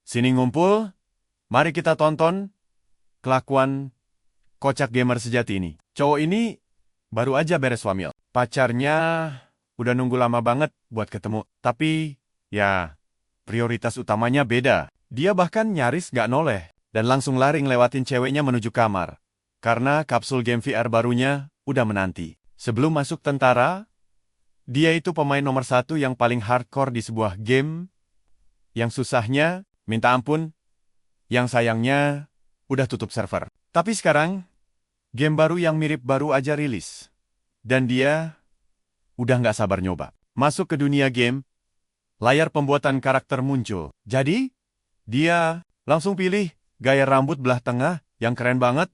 Sini ngumpul, mari kita tonton kelakuan kocak gamer sejati ini. Cowok ini baru aja beres wamil. Pacarnya udah nunggu lama banget buat ketemu. Tapi, ya, prioritas utamanya beda. Dia bahkan nyaris gak noleh dan langsung lari ngelewatin ceweknya menuju kamar. Karena kapsul game VR barunya udah menanti. Sebelum masuk tentara, dia itu pemain nomor 1 yang paling hardcore di sebuah game. Yang susahnya, minta ampun, yang sayangnya udah tutup server. Tapi sekarang, game baru yang mirip baru aja rilis. Dan dia udah nggak sabar nyoba. Masuk ke dunia game, layar pembuatan karakter muncul. Jadi, dia langsung pilih gaya rambut belah tengah yang keren banget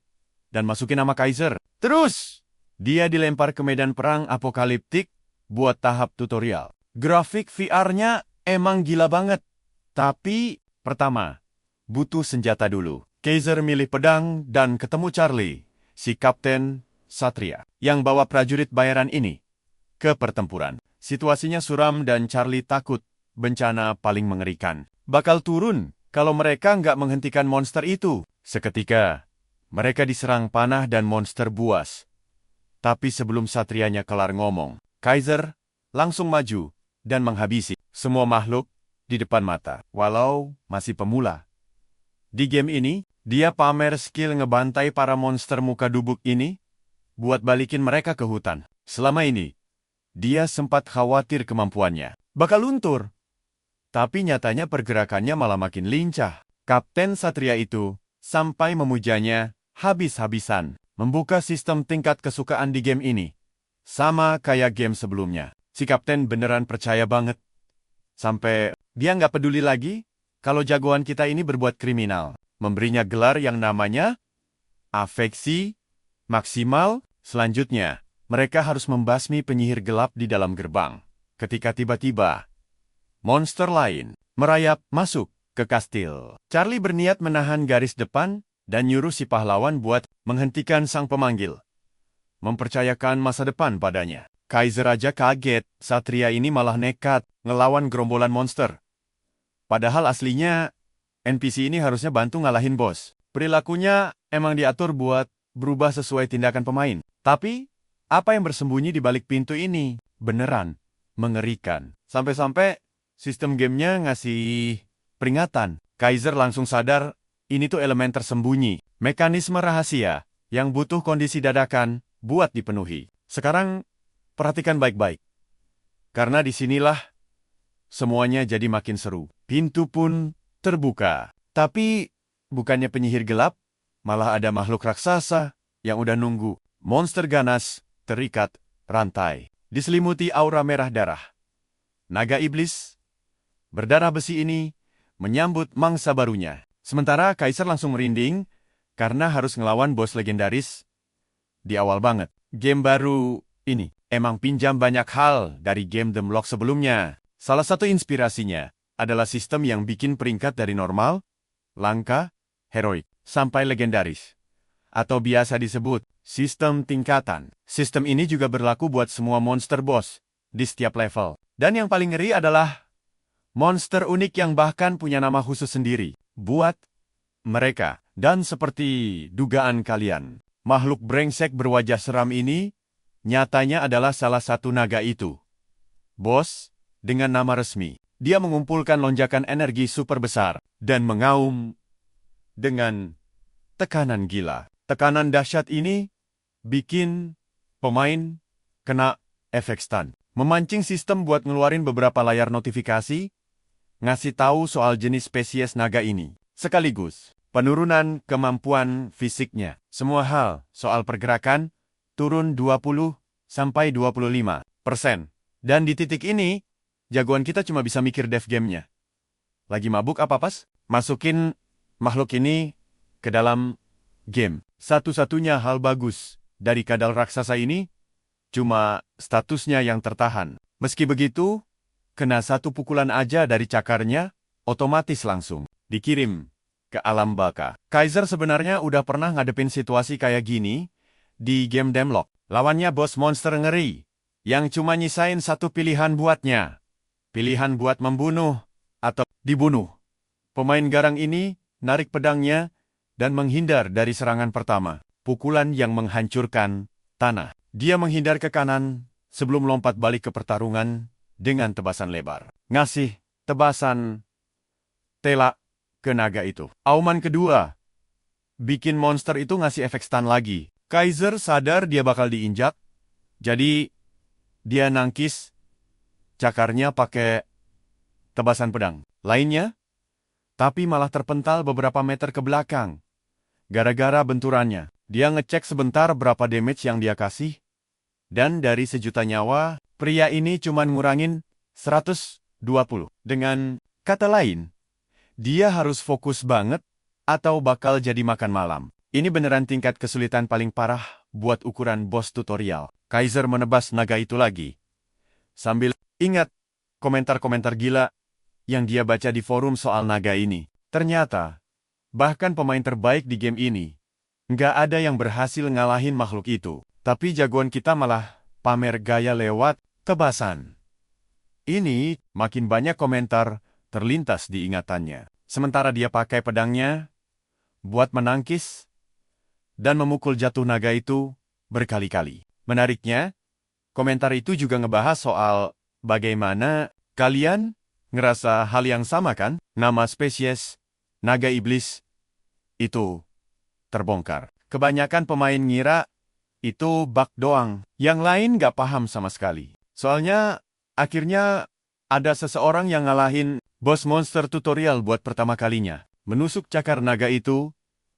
dan masukin nama Kaiser. Terus, dia dilempar ke medan perang apokaliptik buat tahap tutorial. Grafik VR-nya emang gila banget. Tapi, pertama, butuh senjata dulu. Kaiser milih pedang dan ketemu Charlie, si Kapten Satria, yang bawa prajurit bayaran ini ke pertempuran. Situasinya suram dan Charlie takut bencana paling mengerikan bakal turun kalau mereka nggak menghentikan monster itu. Seketika, mereka diserang panah dan monster buas. Tapi sebelum Satrianya kelar ngomong, Kaiser langsung maju dan menghabisi semua makhluk di depan mata. Walau masih pemula. Di game ini, dia pamer skill ngebantai para monster muka dubuk ini buat balikin mereka ke hutan. Selama ini, dia sempat khawatir kemampuannya bakal luntur. Tapi nyatanya pergerakannya malah makin lincah. Kapten Satria itu sampai memujanya habis-habisan. Membuka sistem tingkat kesukaan di game ini. Sama kayak game sebelumnya. Si Kapten beneran percaya banget. Sampai dia nggak peduli lagi kalau jagoan kita ini berbuat kriminal. Memberinya gelar yang namanya afeksi maksimal. Selanjutnya, mereka harus membasmi penyihir gelap di dalam gerbang. Ketika tiba-tiba, monster lain merayap masuk ke kastil. Charlie berniat menahan garis depan dan nyuruh si pahlawan buat menghentikan sang pemanggil. Mempercayakan masa depan padanya. Kaiser aja kaget, Satria ini malah nekat ngelawan gerombolan monster. Padahal aslinya, NPC ini harusnya bantu ngalahin bos. Perilakunya emang diatur buat berubah sesuai tindakan pemain. Tapi, apa yang bersembunyi di balik pintu ini beneran mengerikan. Sampai-sampai sistem gamenya ngasih peringatan. Kaiser langsung sadar, ini tuh elemen tersembunyi. Mekanisme rahasia yang butuh kondisi dadakan buat dipenuhi. Sekarang, perhatikan baik-baik. Karena disinilah semuanya jadi makin seru. Pintu pun terbuka. Tapi, bukannya penyihir gelap, malah ada makhluk raksasa yang udah nunggu. Monster ganas terikat rantai. Diselimuti aura merah darah. Naga iblis berdarah besi ini menyambut mangsa barunya. Sementara Kaiser langsung merinding karena harus ngelawan bos legendaris di awal banget. Game baru ini emang pinjam banyak hal dari game The Block sebelumnya. Salah satu inspirasinya adalah sistem yang bikin peringkat dari normal, langka, heroik, sampai legendaris. Atau biasa disebut sistem tingkatan. Sistem ini juga berlaku buat semua monster boss di setiap level. Dan yang paling ngeri adalah monster unik yang bahkan punya nama khusus sendiri buat mereka. Dan seperti dugaan kalian, makhluk brengsek berwajah seram ini nyatanya adalah salah satu naga itu. Bos, dengan nama resmi, dia mengumpulkan lonjakan energi super besar dan mengaum dengan tekanan gila. Tekanan dahsyat ini bikin pemain kena efek stun. Memancing sistem buat ngeluarin beberapa layar notifikasi, ngasih tahu soal jenis spesies naga ini. Sekaligus, penurunan kemampuan fisiknya. Semua hal soal pergerakan turun 20-25%. Dan di titik ini, jagoan kita cuma bisa mikir dev gamenya. Lagi mabuk apa pas? Masukin makhluk ini ke dalam game. Satu-satunya hal bagus dari kadal raksasa ini cuma statusnya yang tertahan. Meski begitu, kena satu pukulan aja dari cakarnya, otomatis langsung dikirim ke alam baka. Kaiser sebenarnya udah pernah ngadepin situasi kayak gini di game Demlock. Lawannya bos monster ngeri yang cuma nyisain satu pilihan buatnya. Pilihan buat membunuh atau dibunuh. Pemain garang ini narik pedangnya dan menghindar dari serangan pertama. Pukulan yang menghancurkan tanah. Dia menghindar ke kanan sebelum lompat balik ke pertarungan dengan tebasan lebar. Ngasih tebasan telak ke naga itu. Auman kedua bikin monster itu ngasih efek stun lagi. Kaiser sadar dia bakal diinjak, jadi dia nangkis cakarnya pakai tebasan pedang. Lainnya, tapi malah terpental beberapa meter ke belakang. Gara-gara benturannya, dia ngecek sebentar berapa damage yang dia kasih, dan dari sejuta nyawa, pria ini cuma ngurangin 120. Dengan kata lain, dia harus fokus banget atau bakal jadi makan malam. Ini beneran tingkat kesulitan paling parah buat ukuran boss tutorial. Kaiser menebas naga itu lagi. Sambil ingat komentar-komentar gila yang dia baca di forum soal naga ini. Ternyata, bahkan pemain terbaik di game ini, nggak ada yang berhasil ngalahin makhluk itu. Tapi jagoan kita malah pamer gaya lewat tebasan. Ini makin banyak komentar terlintas di ingatannya. Sementara dia pakai pedangnya buat menangkis dan memukul jatuh naga itu berkali-kali. Menariknya, komentar itu juga ngebahas soal bagaimana kalian ngerasa hal yang sama kan? Nama spesies naga iblis itu terbongkar. Kebanyakan pemain ngira itu bug doang. Yang lain nggak paham sama sekali. Soalnya akhirnya ada seseorang yang ngalahin boss monster tutorial buat pertama kalinya. Menusuk cakar naga itu,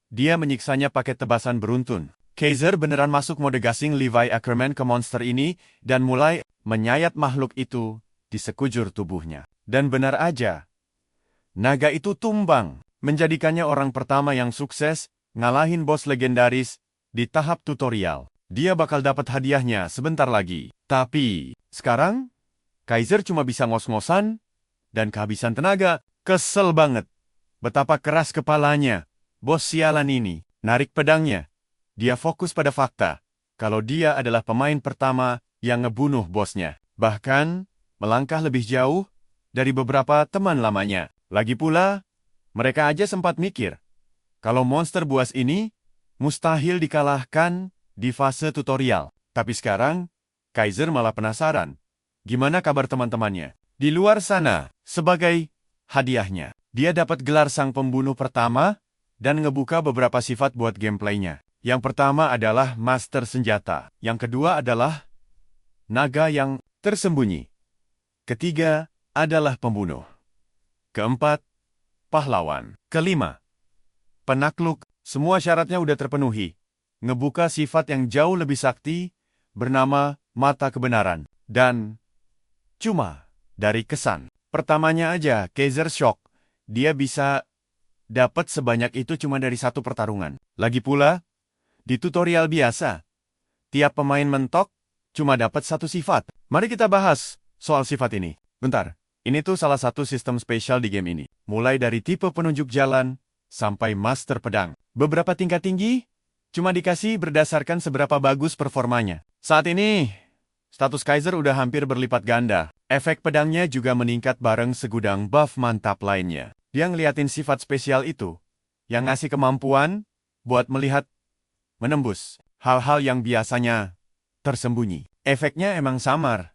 dia menyiksanya pakai tebasan beruntun. Kaiser beneran masuk mode gasing Levi Ackerman ke monster ini dan mulai menyayat makhluk itu di sekujur tubuhnya. Dan benar aja, naga itu tumbang, menjadikannya orang pertama yang sukses ngalahin bos legendaris di tahap tutorial. Dia bakal dapat hadiahnya sebentar lagi. Tapi, sekarang, Kaiser cuma bisa ngos-ngosan dan kehabisan tenaga. Kesel banget. Betapa keras kepalanya. Bos sialan ini, narik pedangnya. Dia fokus pada fakta, kalau dia adalah pemain pertama yang ngebunuh bosnya. Bahkan, melangkah lebih jauh dari beberapa teman lamanya. Lagi pula, mereka aja sempat mikir, kalau monster buas ini mustahil dikalahkan di fase tutorial. Tapi sekarang, Kaiser malah penasaran. Gimana kabar teman-temannya? Di luar sana, sebagai hadiahnya, dia dapat gelar sang pembunuh pertama dan ngebuka beberapa sifat buat gameplaynya. Yang pertama adalah Master Senjata. Yang kedua adalah Naga yang tersembunyi. Ketiga adalah Pembunuh. Keempat, Pahlawan. Kelima, Penakluk. Semua syaratnya udah terpenuhi. Ngebuka sifat yang jauh lebih sakti, bernama Mata Kebenaran. Dan cuma dari kesan pertamanya aja, Kaiser shock. Dia bisa dapat sebanyak itu cuma dari satu pertarungan. Lagi pula, di tutorial biasa, tiap pemain mentok cuma dapat satu sifat. Mari kita bahas soal sifat ini. Bentar, ini tuh salah satu sistem spesial di game ini. Mulai dari tipe penunjuk jalan sampai master pedang. Beberapa tingkat tinggi cuma dikasih berdasarkan seberapa bagus performanya. Saat ini, status Kaiser udah hampir berlipat ganda. Efek pedangnya juga meningkat bareng segudang buff mantap lainnya. Dia ngeliatin sifat spesial itu, yang ngasih kemampuan buat melihat, menembus hal-hal yang biasanya tersembunyi. Efeknya emang samar.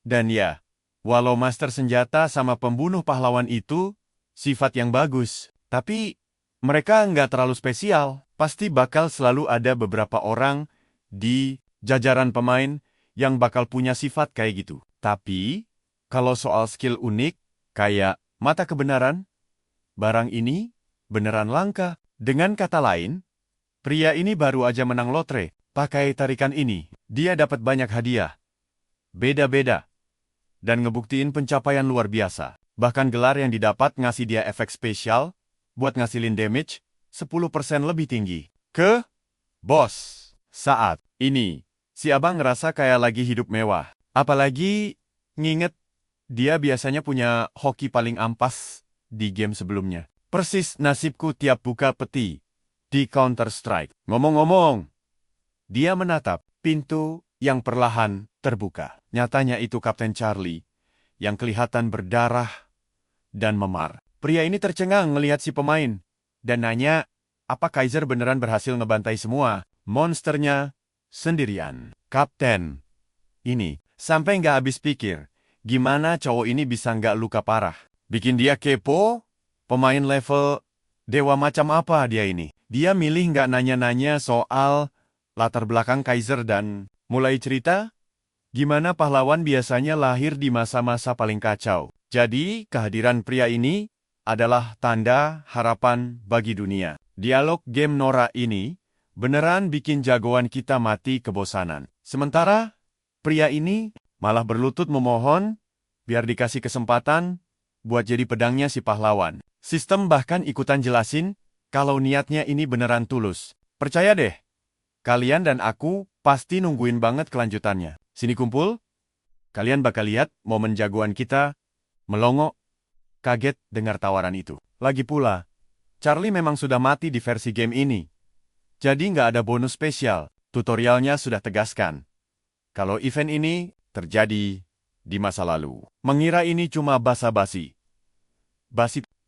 Dan ya, walau Master Senjata sama Pembunuh Pahlawan itu sifat yang bagus, tapi mereka nggak terlalu spesial. Pasti bakal selalu ada beberapa orang di jajaran pemain yang bakal punya sifat kayak gitu. Tapi, kalau soal skill unik, kayak Mata Kebenaran, barang ini beneran langka. Dengan kata lain, pria ini baru aja menang lotre. Pakai tarikan ini, dia dapat banyak hadiah. Beda-beda. Dan ngebuktiin pencapaian luar biasa. Bahkan gelar yang didapat ngasih dia efek spesial buat ngasilin damage 10% lebih tinggi. Ke bos. Saat ini, si abang ngerasa kayak lagi hidup mewah. Apalagi nginget dia biasanya punya hoki paling ampas di game sebelumnya. Persis nasibku tiap buka peti di Counter-Strike. Ngomong-ngomong, dia menatap pintu yang perlahan terbuka. Nyatanya itu Kapten Charlie yang kelihatan berdarah dan memar. Pria ini tercengang ngelihat si pemain, dan nanya, apa Kaiser beneran berhasil ngebantai semua monsternya sendirian. Kapten ini sampai nggak habis pikir, gimana cowok ini bisa nggak luka parah. Bikin dia kepo, pemain level dewa macam apa dia ini. Dia milih nggak nanya-nanya soal latar belakang Kaiser dan mulai cerita, gimana pahlawan biasanya lahir di masa-masa paling kacau. Jadi, kehadiran pria ini adalah tanda harapan bagi dunia. Dialog game Nora ini beneran bikin jagoan kita mati kebosanan. Sementara, pria ini malah berlutut memohon biar dikasih kesempatan buat jadi pedangnya si pahlawan. Sistem bahkan ikutan jelasin kalau niatnya ini beneran tulus. Percaya deh, kalian dan aku pasti nungguin banget kelanjutannya. Sini kumpul, kalian bakal lihat momen jagoan kita melongo. Kaget dengar tawaran itu. Lagi pula, Charlie memang sudah mati di versi game ini. Jadi nggak ada bonus spesial. Tutorialnya sudah tegaskan kalau event ini terjadi di masa lalu. Mengira ini cuma basa-basi.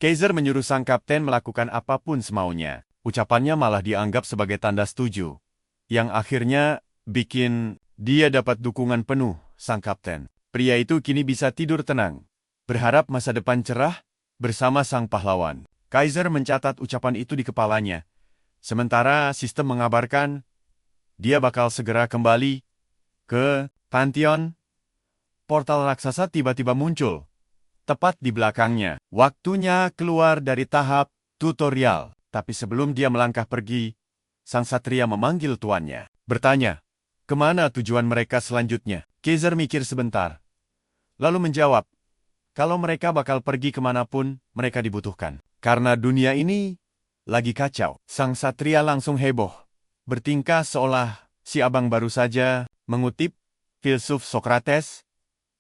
Kaiser menyuruh sang kapten melakukan apapun semaunya. Ucapannya malah dianggap sebagai tanda setuju, yang akhirnya bikin dia dapat dukungan penuh sang kapten. Pria itu kini bisa tidur tenang, berharap masa depan cerah bersama sang pahlawan. Kaiser mencatat ucapan itu di kepalanya, sementara sistem mengabarkan dia bakal segera kembali ke Pantheon. Portal raksasa tiba-tiba muncul, tepat di belakangnya. Waktunya keluar dari tahap tutorial. Tapi sebelum dia melangkah pergi, sang satria memanggil tuannya. Bertanya, kemana tujuan mereka selanjutnya? Kaiser mikir sebentar, lalu menjawab, kalau mereka bakal pergi kemanapun mereka dibutuhkan. Karena dunia ini lagi kacau. Sang satria langsung heboh, bertingkah seolah si abang baru saja mengutip filsuf Socrates,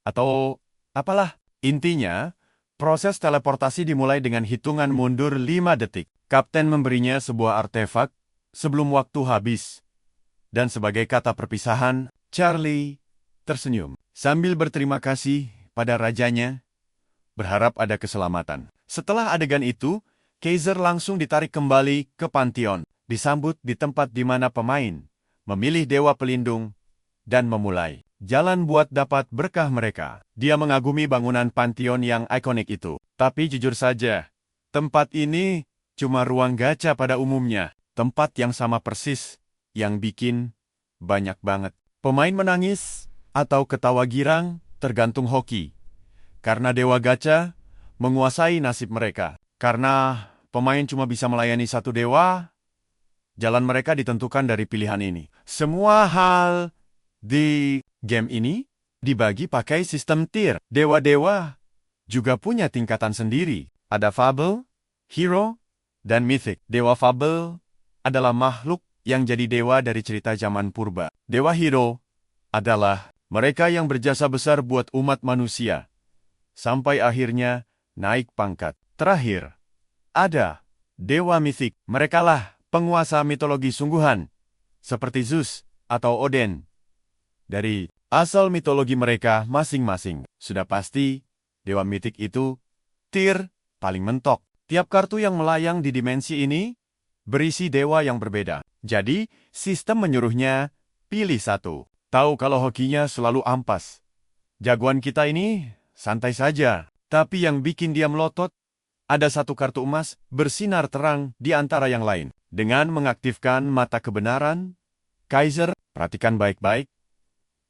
atau apalah. Intinya, proses teleportasi dimulai dengan hitungan mundur 5 detik. Kapten memberinya sebuah artefak sebelum waktu habis. Dan sebagai kata perpisahan, Charlie tersenyum sambil berterima kasih pada rajanya, berharap ada keselamatan. Setelah adegan itu, Kaiser langsung ditarik kembali ke Pantheon, disambut di tempat di mana pemain memilih dewa pelindung dan memulai jalan buat dapat berkah mereka. Dia mengagumi bangunan Pantheon yang ikonik itu. Tapi jujur saja, tempat ini cuma ruang gacha pada umumnya. Tempat yang sama persis, yang bikin banyak banget pemain menangis atau ketawa girang tergantung hoki. Karena dewa gacha menguasai nasib mereka. Karena pemain cuma bisa melayani satu dewa, jalan mereka ditentukan dari pilihan ini. Semua hal di game ini dibagi pakai sistem tier. Dewa-dewa juga punya tingkatan sendiri. Ada Fable, Hero, dan Mythic. Dewa Fable adalah makhluk yang jadi dewa dari cerita zaman purba. Dewa Hero adalah mereka yang berjasa besar buat umat manusia, sampai akhirnya naik pangkat. Terakhir, ada Dewa Mythic. Merekalah penguasa mitologi sungguhan, seperti Zeus atau Odin. Dari asal mitologi mereka masing-masing, sudah pasti Dewa Mythic itu tier paling mentok. Tiap kartu yang melayang di dimensi ini berisi dewa yang berbeda. Jadi, sistem menyuruhnya pilih satu. Tahu kalau hokinya selalu ampas. Jagoan kita ini santai saja. Tapi yang bikin dia melotot, ada satu kartu emas bersinar terang di antara yang lain. Dengan mengaktifkan mata kebenaran, Kaiser, perhatikan baik-baik.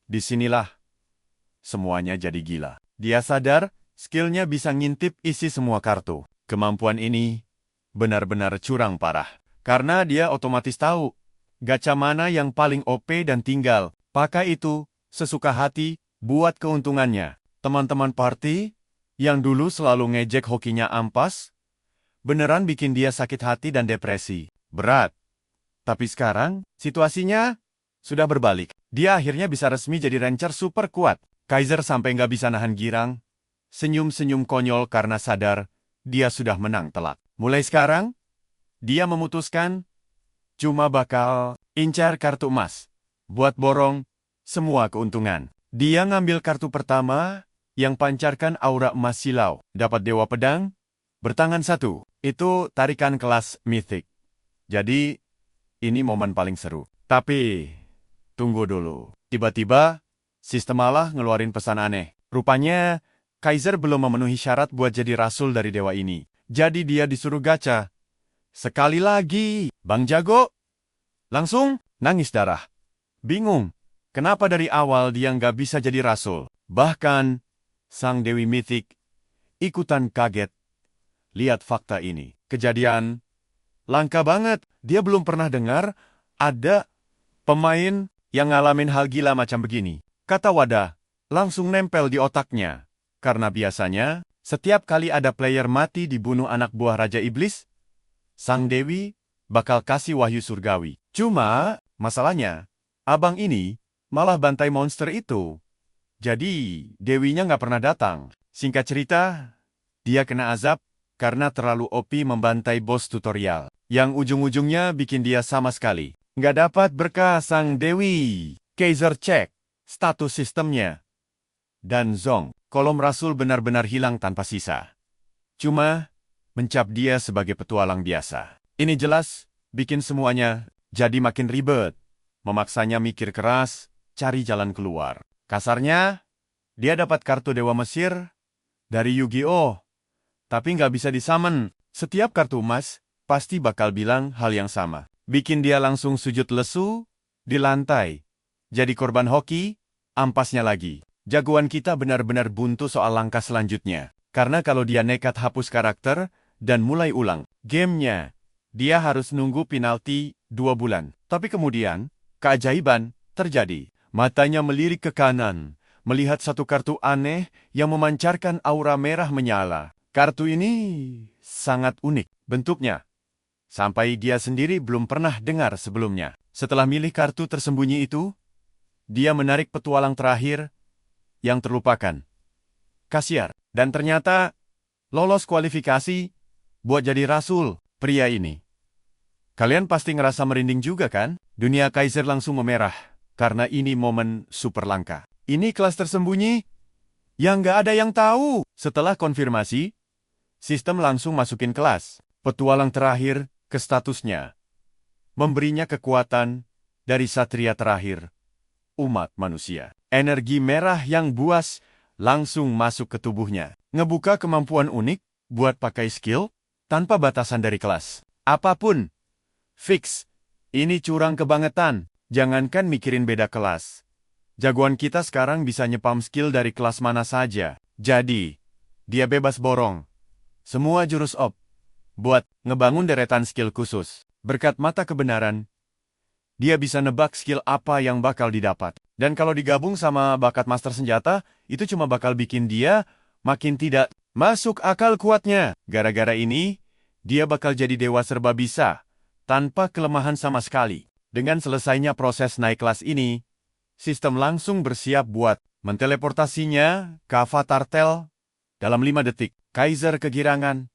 Disinilah semuanya jadi gila. Dia sadar skillnya bisa ngintip isi semua kartu. Kemampuan ini benar-benar curang parah. Karena dia otomatis tahu gacha mana yang paling OP dan tinggal pakai itu sesuka hati buat keuntungannya. Teman-teman party yang dulu selalu ngejek hokinya ampas, beneran bikin dia sakit hati dan depresi. Berat. Tapi sekarang, situasinya sudah berbalik. Dia akhirnya bisa resmi jadi rancer super kuat. Kaiser sampai nggak bisa nahan girang, senyum-senyum konyol karena sadar dia sudah menang telak. Mulai sekarang, dia memutuskan cuma bakal incar kartu emas buat borong semua keuntungan. Dia ngambil kartu pertama yang pancarkan aura emas silau. Dapat Dewa Pedang, Bertangan satu. Itu tarikan kelas Mythic. Jadi, ini momen paling seru. Tapi, tunggu dulu. Tiba-tiba, sistem malah ngeluarin pesan aneh. Rupanya, Kaiser belum memenuhi syarat buat jadi rasul dari dewa ini. Jadi dia disuruh gacha. Sekali lagi, Bang Jago. Langsung nangis darah. Bingung, kenapa dari awal dia nggak bisa jadi rasul. Bahkan, sang Dewi Mythic ikutan kaget. Lihat fakta ini. Kejadian langka banget. Dia belum pernah dengar ada pemain yang ngalamin hal gila macam begini. Kata Wada langsung nempel di otaknya. Karena biasanya, setiap kali ada player mati dibunuh anak buah Raja Iblis, sang Dewi bakal kasih wahyu surgawi. Cuma, masalahnya, abang ini malah bantai monster itu. Jadi, Dewinya nggak pernah datang. Singkat cerita, dia kena azab karena terlalu OP membantai bos tutorial, yang ujung-ujungnya bikin dia sama sekali nggak dapat berkah sang Dewi. Kaiser cek status sistemnya. Dan Zong, kolom rasul benar-benar hilang tanpa sisa. Cuma, mencap dia sebagai petualang biasa. Ini jelas bikin semuanya jadi makin ribet. Memaksanya mikir keras, cari jalan keluar. Kasarnya, dia dapat kartu Dewa Mesir dari Yu-Gi-Oh! Tapi nggak bisa disummon. Setiap kartu emas pasti bakal bilang hal yang sama. Bikin dia langsung sujud lesu di lantai. Jadi korban hoki, ampasnya lagi. Jagoan kita benar-benar buntu soal langkah selanjutnya. Karena kalau dia nekat hapus karakter dan mulai ulang gamenya, dia harus nunggu penalti 2 bulan. Tapi kemudian, keajaiban terjadi. Matanya melirik ke kanan, melihat satu kartu aneh yang memancarkan aura merah menyala. Kartu ini sangat unik bentuknya. Sampai dia sendiri belum pernah dengar sebelumnya. Setelah milih kartu tersembunyi itu, dia menarik petualang terakhir yang terlupakan. Kasiar. Dan ternyata lolos kualifikasi buat jadi rasul pria ini. Kalian pasti ngerasa merinding juga kan? Dunia Kaiser langsung memerah karena ini momen super langka. Ini kelas tersembunyi yang nggak ada yang tahu. Setelah konfirmasi, sistem langsung masukin kelas petualang terakhir ke statusnya. Memberinya kekuatan dari satria terakhir, umat manusia. Energi merah yang buas langsung masuk ke tubuhnya. Ngebuka kemampuan unik buat pakai skill tanpa batasan dari kelas. Apapun. Fix. Ini curang kebangetan. Jangankan mikirin beda kelas. Jagoan kita sekarang bisa nyepam skill dari kelas mana saja. Jadi, dia bebas borong semua jurus op buat ngebangun deretan skill khusus. Berkat mata kebenaran, dia bisa nebak skill apa yang bakal didapat. Dan kalau digabung sama bakat master senjata, itu cuma bakal bikin dia makin tidak masuk akal kuatnya. Gara-gara ini, dia bakal jadi dewa serba bisa, tanpa kelemahan sama sekali. Dengan selesainya proses naik kelas ini, sistem langsung bersiap buat menteleportasinya ke avatar Tel dalam 5 detik. Kaiser kegirangan,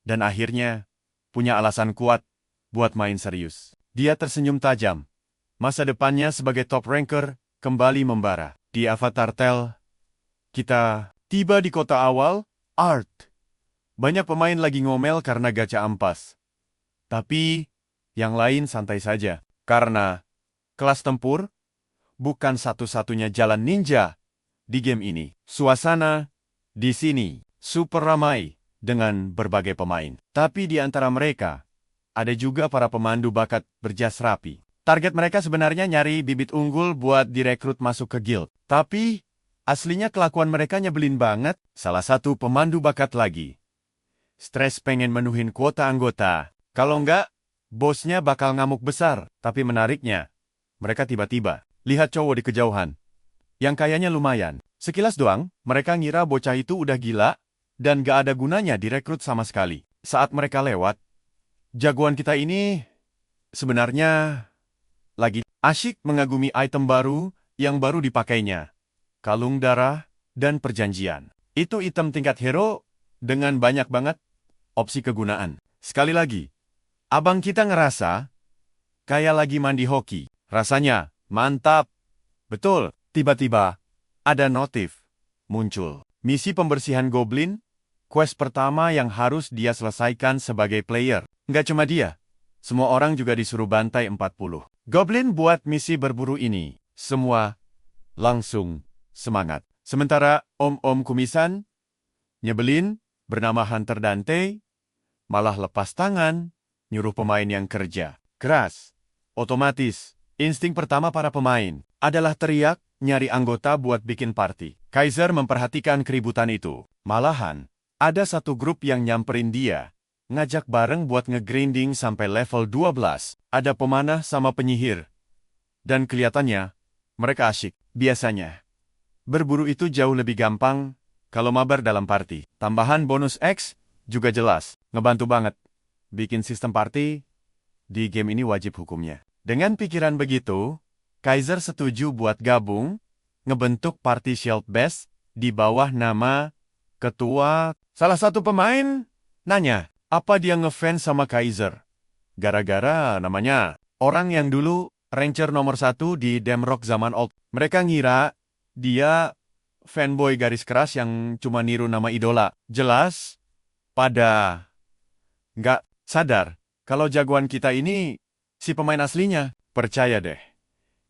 dan akhirnya punya alasan kuat buat main serius. Dia tersenyum tajam. Masa depannya sebagai top ranker kembali membara. Di avatar Tel, kita tiba di kota awal, Art. Banyak pemain lagi ngomel karena gacha ampas. Tapi, yang lain santai saja. Karena kelas tempur bukan satu-satunya jalan ninja di game ini. Suasana di sini super ramai dengan berbagai pemain. Tapi di antara mereka, ada juga para pemandu bakat berjas rapi. Target mereka sebenarnya nyari bibit unggul buat direkrut masuk ke guild. Tapi, aslinya kelakuan mereka nyebelin banget. Salah satu pemandu bakat lagi. Stres pengen menuhin kuota anggota. Kalau enggak, bosnya bakal ngamuk besar. Tapi menariknya, mereka tiba-tiba lihat cowok di kejauhan yang kayaknya lumayan. Sekilas doang, mereka ngira bocah itu udah gila, dan gak ada gunanya direkrut sama sekali. Saat mereka lewat, jagoan kita ini sebenarnya lagi asyik mengagumi item baru yang baru dipakainya. Kalung darah dan perjanjian. Itu item tingkat hero dengan banyak banget opsi kegunaan. Sekali lagi, abang kita ngerasa kayak lagi mandi hoki. Rasanya mantap. Betul, tiba-tiba ada notif muncul. Misi pembersihan goblin quest pertama yang harus dia selesaikan sebagai player. Nggak cuma dia, semua orang juga disuruh bantai 40 Goblin buat misi berburu ini. Semua langsung semangat. Sementara om-om kumisan, nyebelin, bernama Hunter Dante, malah lepas tangan, nyuruh pemain yang kerja keras. Otomatis, insting pertama para pemain adalah teriak, nyari anggota buat bikin party. Kaiser memperhatikan keributan itu. Malahan, ada satu grup yang nyamperin dia, ngajak bareng buat nge-grinding sampai level 12. Ada pemanah sama penyihir. Dan kelihatannya, mereka asyik. Biasanya, berburu itu jauh lebih gampang kalau mabar dalam party. Tambahan bonus X juga jelas, ngebantu banget. Bikin sistem party di game ini wajib hukumnya. Dengan pikiran begitu, Kaiser setuju buat gabung, ngebentuk party Shield Best di bawah nama ketua. Salah satu pemain nanya, apa dia ngefans sama Kaiser? Gara-gara namanya orang yang dulu Ranger nomor 1 di Damrock zaman old. Mereka ngira dia fanboy garis keras yang cuma niru nama idola. Jelas, pada nggak sadar kalau jagoan kita ini si pemain aslinya. Percaya deh,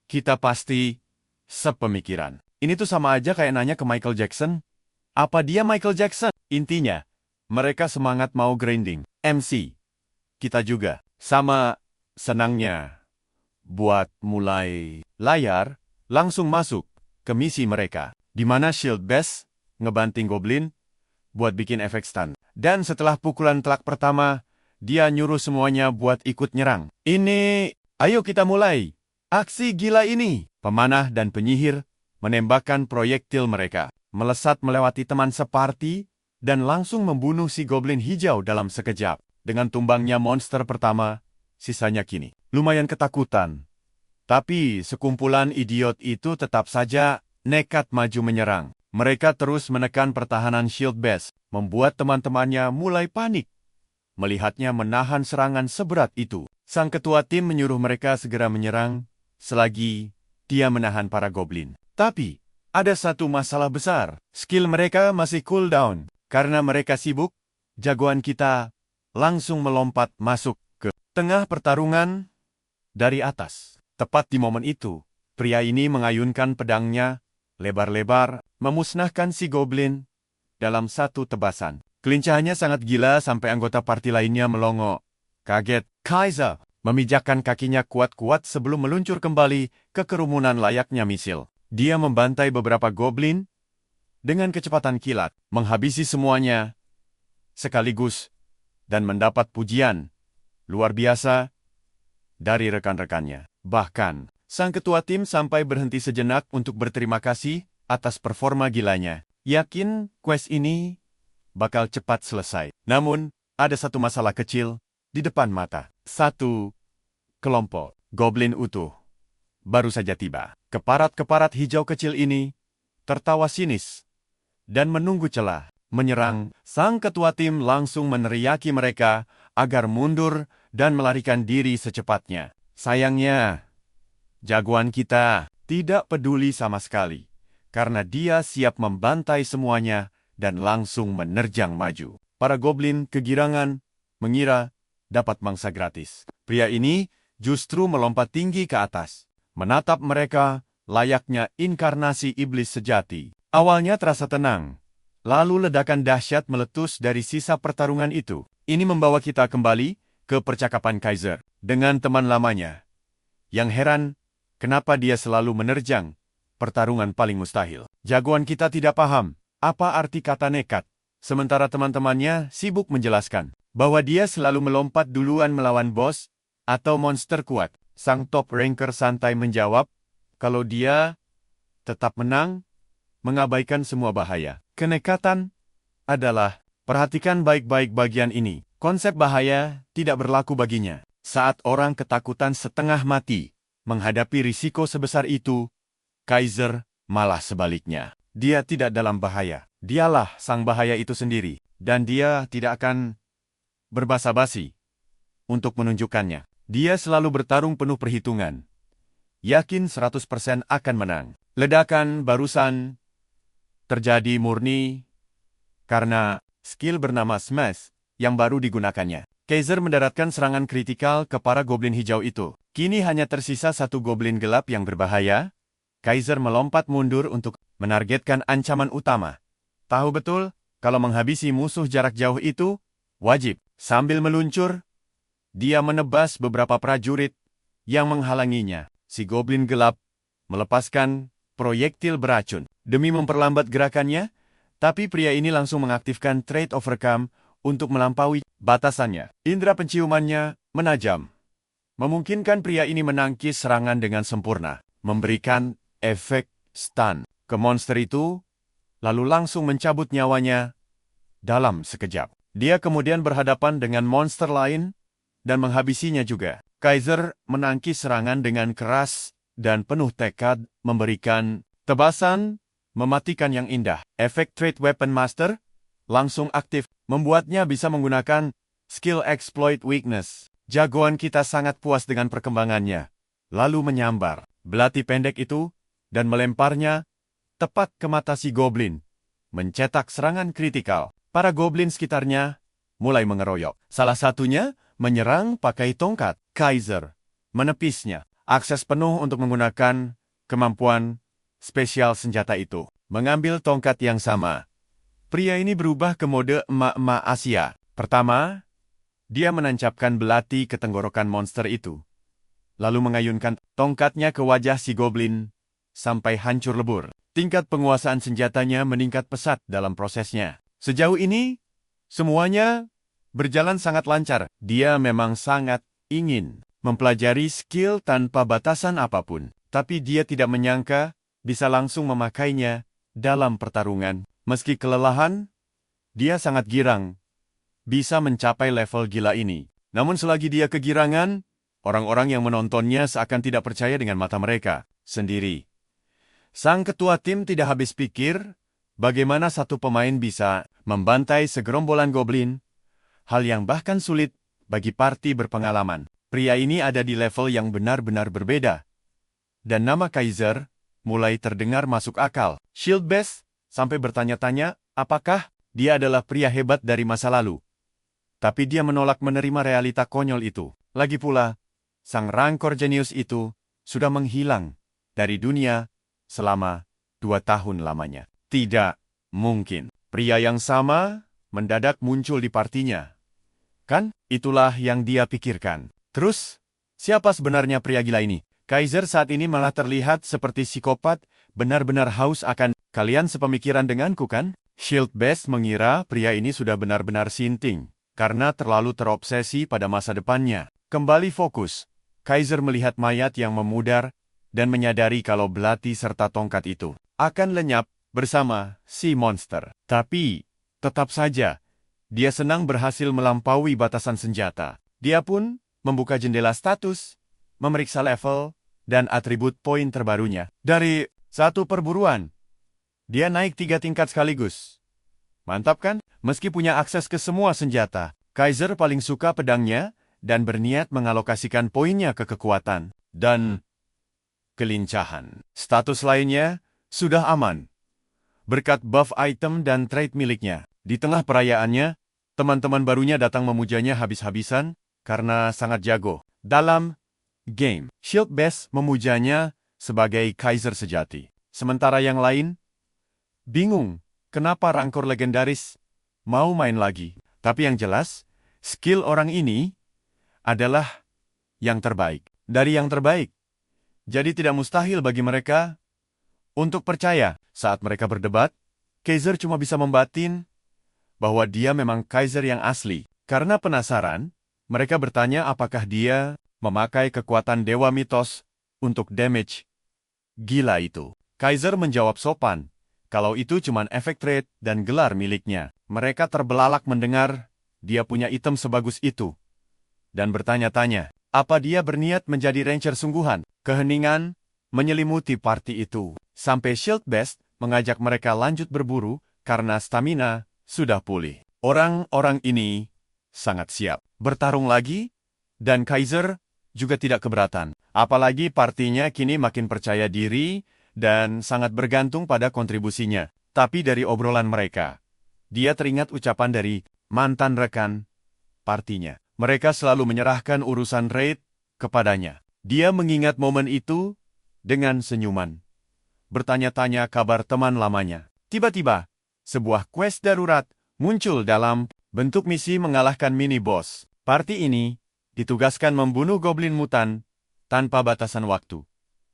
kita pasti sepemikiran. Ini tuh sama aja kayak nanya ke Michael Jackson, apa dia Michael Jackson? Intinya, mereka semangat mau grinding. MC, kita juga sama senangnya buat mulai layar, langsung masuk ke misi mereka, di mana Shield Best ngebanting Goblin buat bikin efek stun. Dan setelah pukulan telak pertama, dia nyuruh semuanya buat ikut nyerang. Ini, ayo kita mulai aksi gila ini. Pemanah dan penyihir menembakkan proyektil mereka, melesat melewati teman separti, dan langsung membunuh si Goblin hijau dalam sekejap. Dengan tumbangnya monster pertama, sisanya kini lumayan ketakutan. Tapi sekumpulan idiot itu tetap saja nekat maju menyerang. Mereka terus menekan pertahanan Shield Best, membuat teman-temannya mulai panik. Melihatnya menahan serangan seberat itu, sang ketua tim menyuruh mereka segera menyerang, selagi dia menahan para Goblin. Tapi, ada satu masalah besar. Skill mereka masih cooldown. Karena mereka sibuk, jagoan kita langsung melompat masuk ke tengah pertarungan dari atas. Tepat di momen itu, pria ini mengayunkan pedangnya lebar-lebar, memusnahkan si Goblin dalam satu tebasan. Kelincahannya sangat gila sampai anggota party lainnya melongo. Kaget, Kaiser memijakkan kakinya kuat-kuat sebelum meluncur kembali ke kerumunan layaknya misil. Dia membantai beberapa Goblin dengan kecepatan kilat, menghabisi semuanya sekaligus, dan mendapat pujian luar biasa dari rekan-rekannya. Bahkan, sang ketua tim sampai berhenti sejenak untuk berterima kasih atas performa gilanya. Yakin quest ini bakal cepat selesai. Namun, ada satu masalah kecil di depan mata. Satu kelompok Goblin utuh baru saja tiba. Keparat-keparat hijau kecil ini tertawa sinis dan menunggu celah menyerang. Sang ketua tim langsung meneriaki mereka agar mundur dan melarikan diri secepatnya. Sayangnya, jagoan kita tidak peduli sama sekali, karena dia siap membantai semuanya dan langsung menerjang maju. Para Goblin kegirangan, mengira dapat mangsa gratis. Pria ini justru melompat tinggi ke atas, menatap mereka layaknya inkarnasi iblis sejati. Awalnya terasa tenang, lalu ledakan dahsyat meletus dari sisa pertarungan itu. Ini membawa kita kembali ke percakapan Kaiser dengan teman lamanya. Yang heran, kenapa dia selalu menerjang pertarungan paling mustahil. Jagoan kita tidak paham apa arti kata nekat, sementara teman-temannya sibuk menjelaskan bahwa dia selalu melompat duluan melawan bos atau monster kuat. Sang top ranker santai menjawab kalau dia tetap menang, mengabaikan semua bahaya. Kenekatan adalah, perhatikan baik-baik bagian ini, konsep bahaya tidak berlaku baginya. Saat orang ketakutan setengah mati menghadapi risiko sebesar itu, Kaiser malah sebaliknya. Dia tidak dalam bahaya. Dialah sang bahaya itu sendiri. Dan dia tidak akan berbasa-basi untuk menunjukkannya. Dia selalu bertarung penuh perhitungan. Yakin 100% akan menang. Ledakan barusan terjadi murni karena skill bernama Smash yang baru digunakannya. Kaiser mendaratkan serangan kritikal ke para goblin hijau itu. Kini hanya tersisa satu goblin gelap yang berbahaya. Kaiser melompat mundur untuk menargetkan ancaman utama. Tahu betul, kalau menghabisi musuh jarak jauh itu, wajib. Sambil meluncur, dia menebas beberapa prajurit yang menghalanginya. Si goblin gelap melepaskan proyektil beracun. Demi memperlambat gerakannya, tapi pria ini langsung mengaktifkan Trade Overcome untuk melampaui batasannya. Indera penciumannya menajam, memungkinkan pria ini menangkis serangan dengan sempurna, memberikan efek stun ke monster itu, lalu langsung mencabut nyawanya dalam sekejap. Dia kemudian berhadapan dengan monster lain dan menghabisinya juga. Kaiser menangkis serangan dengan keras dan penuh tekad, memberikan tebasan mematikan yang indah. Efek Trade Weapon Master langsung aktif, membuatnya bisa menggunakan skill Exploit Weakness. Jagoan kita sangat puas dengan perkembangannya. Lalu menyambar belati pendek itu dan melemparnya tepat ke mata si goblin, mencetak serangan kritikal. Para goblin sekitarnya mulai mengeroyok. Salah satunya menyerang pakai tongkat. Kaiser menepisnya. Akses penuh untuk menggunakan kemampuan spesial senjata itu. Mengambil tongkat yang sama, pria ini berubah ke mode emak-emak Asia. Pertama, dia menancapkan belati ke tenggorokan monster itu, lalu mengayunkan tongkatnya ke wajah si goblin sampai hancur lebur. Tingkat penguasaan senjatanya meningkat pesat dalam prosesnya. Sejauh ini, semuanya berjalan sangat lancar. Dia memang sangat ingin mempelajari skill tanpa batasan apapun, tapi dia tidak menyangka bisa langsung memakainya dalam pertarungan. Meski kelelahan, dia sangat girang bisa mencapai level gila ini. Namun selagi dia kegirangan, orang-orang yang menontonnya seakan tidak percaya dengan mata mereka sendiri. Sang ketua tim tidak habis pikir bagaimana satu pemain bisa membantai segerombolan goblin, hal yang bahkan sulit bagi party berpengalaman. Pria ini ada di level yang benar-benar berbeda. Dan nama Kaiser mulai terdengar masuk akal. Shield Best sampai bertanya-tanya apakah dia adalah pria hebat dari masa lalu. Tapi dia menolak menerima realita konyol itu. Lagi pula, sang rancor jenius itu sudah menghilang dari dunia selama 2 tahun lamanya. Tidak mungkin. Pria yang sama mendadak muncul di partinya. Kan, itulah yang dia pikirkan. Terus, siapa sebenarnya pria gila ini? Kaiser saat ini malah terlihat seperti psikopat, benar-benar haus akan kalian sepemikiran denganku kan? Shield Best mengira pria ini sudah benar-benar sinting, karena terlalu terobsesi pada masa depannya. Kembali fokus, Kaiser melihat mayat yang memudar, dan menyadari kalau belati serta tongkat itu akan lenyap bersama si monster. Tapi, tetap saja, dia senang berhasil melampaui batasan senjata. Dia pun membuka jendela status, memeriksa level, dan atribut poin terbarunya. Dari 1 perburuan, dia naik 3 tingkat sekaligus. Mantap kan? Meski punya akses ke semua senjata, Kaiser paling suka pedangnya dan berniat mengalokasikan poinnya ke kekuatan dan kelincahan. Status lainnya sudah aman, berkat buff item dan trait miliknya. Di tengah perayaannya, teman-teman barunya datang memujanya habis-habisan karena sangat jago dalam game. Shield Best memujanya sebagai Kaiser sejati. Sementara yang lain bingung kenapa rancor legendaris mau main lagi. Tapi yang jelas, skill orang ini adalah yang terbaik dari yang terbaik. Jadi tidak mustahil bagi mereka untuk percaya. Saat mereka berdebat, Kaiser cuma bisa membatin bahwa dia memang Kaiser yang asli. Karena penasaran, mereka bertanya apakah dia memakai kekuatan dewa mitos untuk damage gila itu. Kaiser menjawab sopan, kalau itu cuma efek trait dan gelar miliknya. Mereka terbelalak mendengar dia punya item sebagus itu, dan bertanya-tanya, apa dia berniat menjadi ranger sungguhan? Keheningan menyelimuti party itu, sampai Shield Best mengajak mereka lanjut berburu karena stamina sudah pulih. Orang-orang ini sangat siap bertarung lagi, dan Kaiser juga tidak keberatan. Apalagi partinya kini makin percaya diri dan sangat bergantung pada kontribusinya. Tapi dari obrolan mereka, Dia teringat ucapan dari mantan rekan partinya. Mereka selalu menyerahkan urusan raid kepadanya. Dia mengingat momen itu dengan senyuman. Bertanya-tanya kabar teman lamanya. Tiba-tiba, sebuah quest darurat muncul dalam bentuk misi mengalahkan mini-boss. Parti ini ditugaskan membunuh goblin mutan tanpa batasan waktu.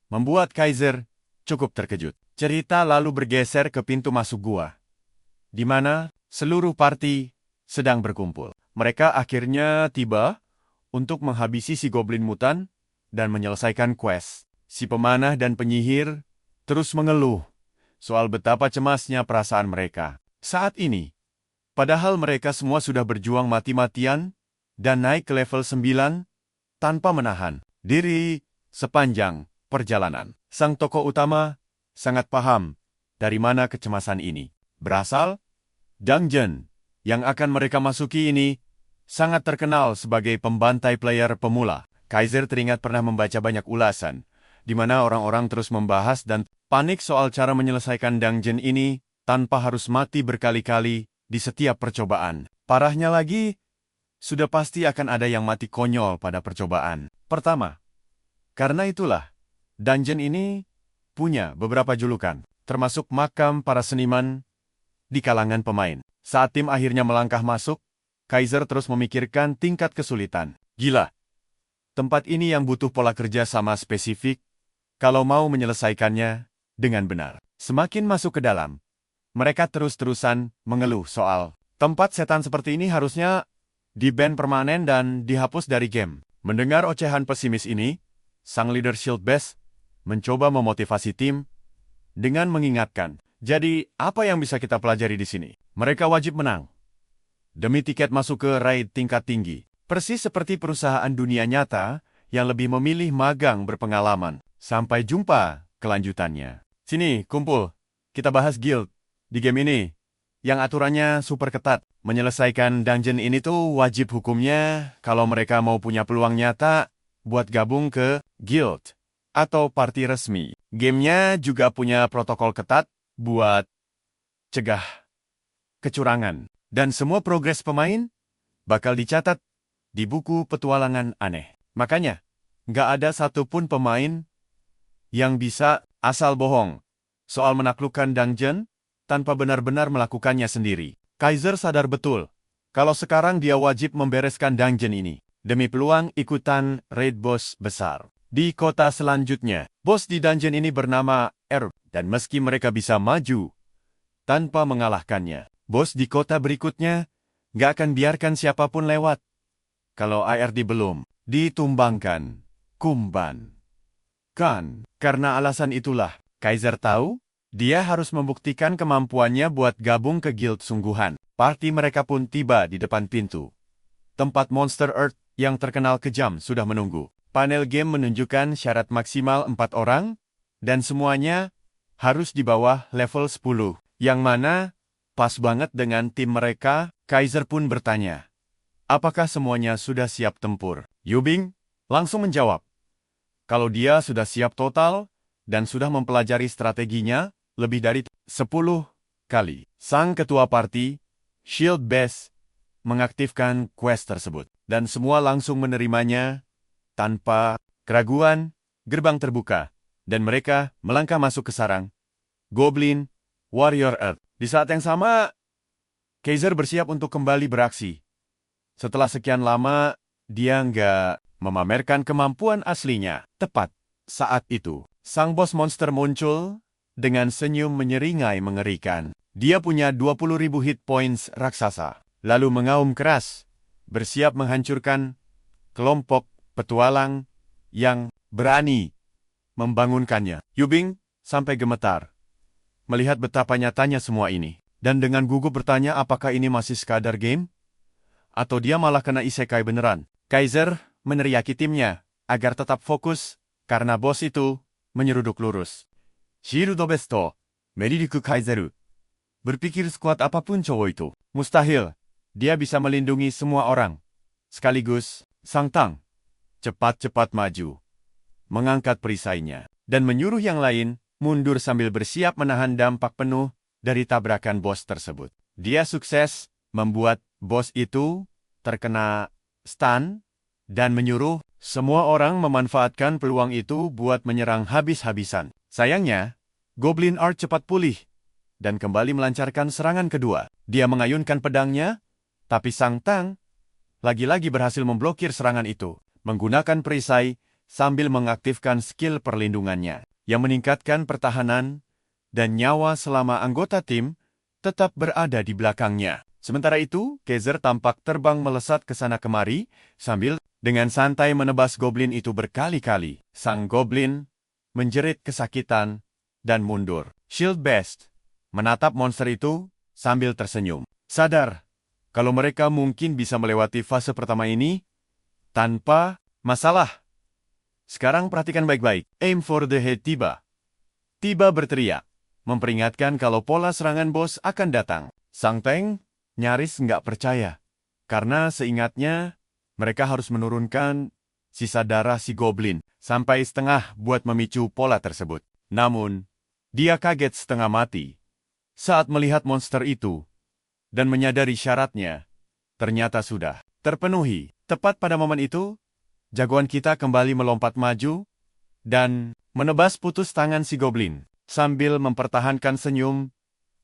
Membuat Kaiser cukup terkejut. Cerita lalu bergeser ke pintu masuk gua, di mana seluruh parti sedang berkumpul. Mereka akhirnya tiba untuk menghabisi si goblin mutan dan menyelesaikan quest. Si pemanah dan penyihir terus mengeluh soal betapa cemasnya perasaan mereka saat ini. Padahal mereka semua sudah berjuang mati-matian dan naik ke level 9 tanpa menahan diri sepanjang perjalanan. Sang tokoh utama sangat paham dari mana kecemasan ini berasal. Dungeon yang akan mereka masuki ini sangat terkenal sebagai pembantai player pemula. Kaiser teringat pernah membaca banyak ulasan, di mana orang-orang terus membahas dan panik soal cara menyelesaikan dungeon ini tanpa harus mati berkali-kali di setiap percobaan. Parahnya lagi, sudah pasti akan ada yang mati konyol pada percobaan pertama. Karena itulah, dungeon ini punya beberapa julukan, termasuk makam para seniman di kalangan pemain. Saat tim akhirnya melangkah masuk, Kaiser terus memikirkan tingkat kesulitan. Gila, tempat ini yang butuh pola kerja sama spesifik kalau mau menyelesaikannya dengan benar. Semakin masuk ke dalam, mereka terus-terusan mengeluh soal tempat setan seperti ini harusnya di-ban permanen dan dihapus dari game. Mendengar ocehan pesimis ini, sang leader Shield Best mencoba memotivasi tim dengan mengingatkan, jadi apa yang bisa kita pelajari di sini? Mereka wajib menang demi tiket masuk ke raid tingkat tinggi. Persis seperti perusahaan dunia nyata yang lebih memilih magang berpengalaman. Sampai jumpa kelanjutannya. Sini, kumpul. Kita bahas guild di game ini yang aturannya super ketat. Menyelesaikan dungeon ini tuh wajib hukumnya kalau mereka mau punya peluang nyata buat gabung ke guild atau party resmi. Gamenya juga punya protokol ketat buat cegah kecurangan. Dan semua progres pemain bakal dicatat di buku petualangan aneh. Makanya, nggak ada satupun pemain yang bisa asal bohong soal menaklukkan dungeon tanpa benar-benar melakukannya sendiri. Kaiser sadar betul kalau sekarang dia wajib membereskan dungeon ini demi peluang ikutan raid boss besar. Di kota selanjutnya, bos di dungeon ini bernama R, dan meski mereka bisa maju tanpa mengalahkannya, bos di kota berikutnya nggak akan biarkan siapapun lewat kalau IRD belum ditumbangkan. Kumban. Karena alasan itulah, Kaiser tahu dia harus membuktikan kemampuannya buat gabung ke guild sungguhan. Parti mereka pun tiba di depan pintu. Tempat Monster Earth yang terkenal kejam sudah menunggu. Panel game menunjukkan syarat maksimal 4 orang, dan semuanya harus di bawah level 10, yang mana pas banget dengan tim mereka. Kaiser pun bertanya, apakah semuanya sudah siap tempur? Yubing langsung menjawab, kalau dia sudah siap total dan sudah mempelajari strateginya lebih dari 10 kali. Sang ketua parti, Shield Best, mengaktifkan quest tersebut, dan semua langsung menerimanya tanpa keraguan. Gerbang terbuka, dan mereka melangkah masuk ke sarang Goblin Warrior Earth. Di saat yang sama, Kaiser bersiap untuk kembali beraksi. Setelah sekian lama, dia nggak memamerkan kemampuan aslinya. Tepat saat itu, sang bos monster muncul dengan senyum menyeringai mengerikan. Dia punya 20.000 hit points raksasa, lalu mengaum keras, bersiap menghancurkan kelompok petualang yang berani membangunkannya. Yubing sampai gemetar melihat betapa nyatanya semua ini. Dan dengan gugup bertanya apakah ini masih sekadar game? Atau dia malah kena isekai beneran? Kaiser meneriaki timnya agar tetap fokus karena bos itu menyeruduk lurus. Shield Besto, Meridiku Kaiseru. Berpikir sekuat apapun cowok itu, mustahil dia bisa melindungi semua orang. Sekaligus, Sang Tang cepat-cepat maju, mengangkat perisainya, dan menyuruh yang lain mundur sambil bersiap menahan dampak penuh dari tabrakan bos tersebut. Dia sukses membuat bos itu terkena stun dan menyuruh semua orang memanfaatkan peluang itu buat menyerang habis-habisan. Sayangnya, Goblin Art cepat pulih dan kembali melancarkan serangan kedua. Dia mengayunkan pedangnya, tapi Sang Tang lagi-lagi berhasil memblokir serangan itu menggunakan perisai sambil mengaktifkan skill perlindungannya yang meningkatkan pertahanan dan nyawa selama anggota tim tetap berada di belakangnya. Sementara itu, Kaiser tampak terbang melesat ke sana kemari sambil dengan santai menebas goblin itu berkali-kali. Sang goblin menjerit kesakitan dan mundur. Shield Beast menatap monster itu sambil tersenyum. Sadar kalau mereka mungkin bisa melewati fase pertama ini tanpa masalah. Sekarang perhatikan baik-baik. Aim for the head tiba. Tiba berteriak, memperingatkan kalau pola serangan bos akan datang. Sang Teng nyaris nggak percaya, karena seingatnya mereka harus menurunkan sisa darah si goblin sampai setengah buat memicu pola tersebut. Namun, dia kaget setengah mati saat melihat monster itu dan menyadari syaratnya ternyata sudah terpenuhi. Tepat pada momen itu, jagoan kita kembali melompat maju dan menebas putus tangan si goblin sambil mempertahankan senyum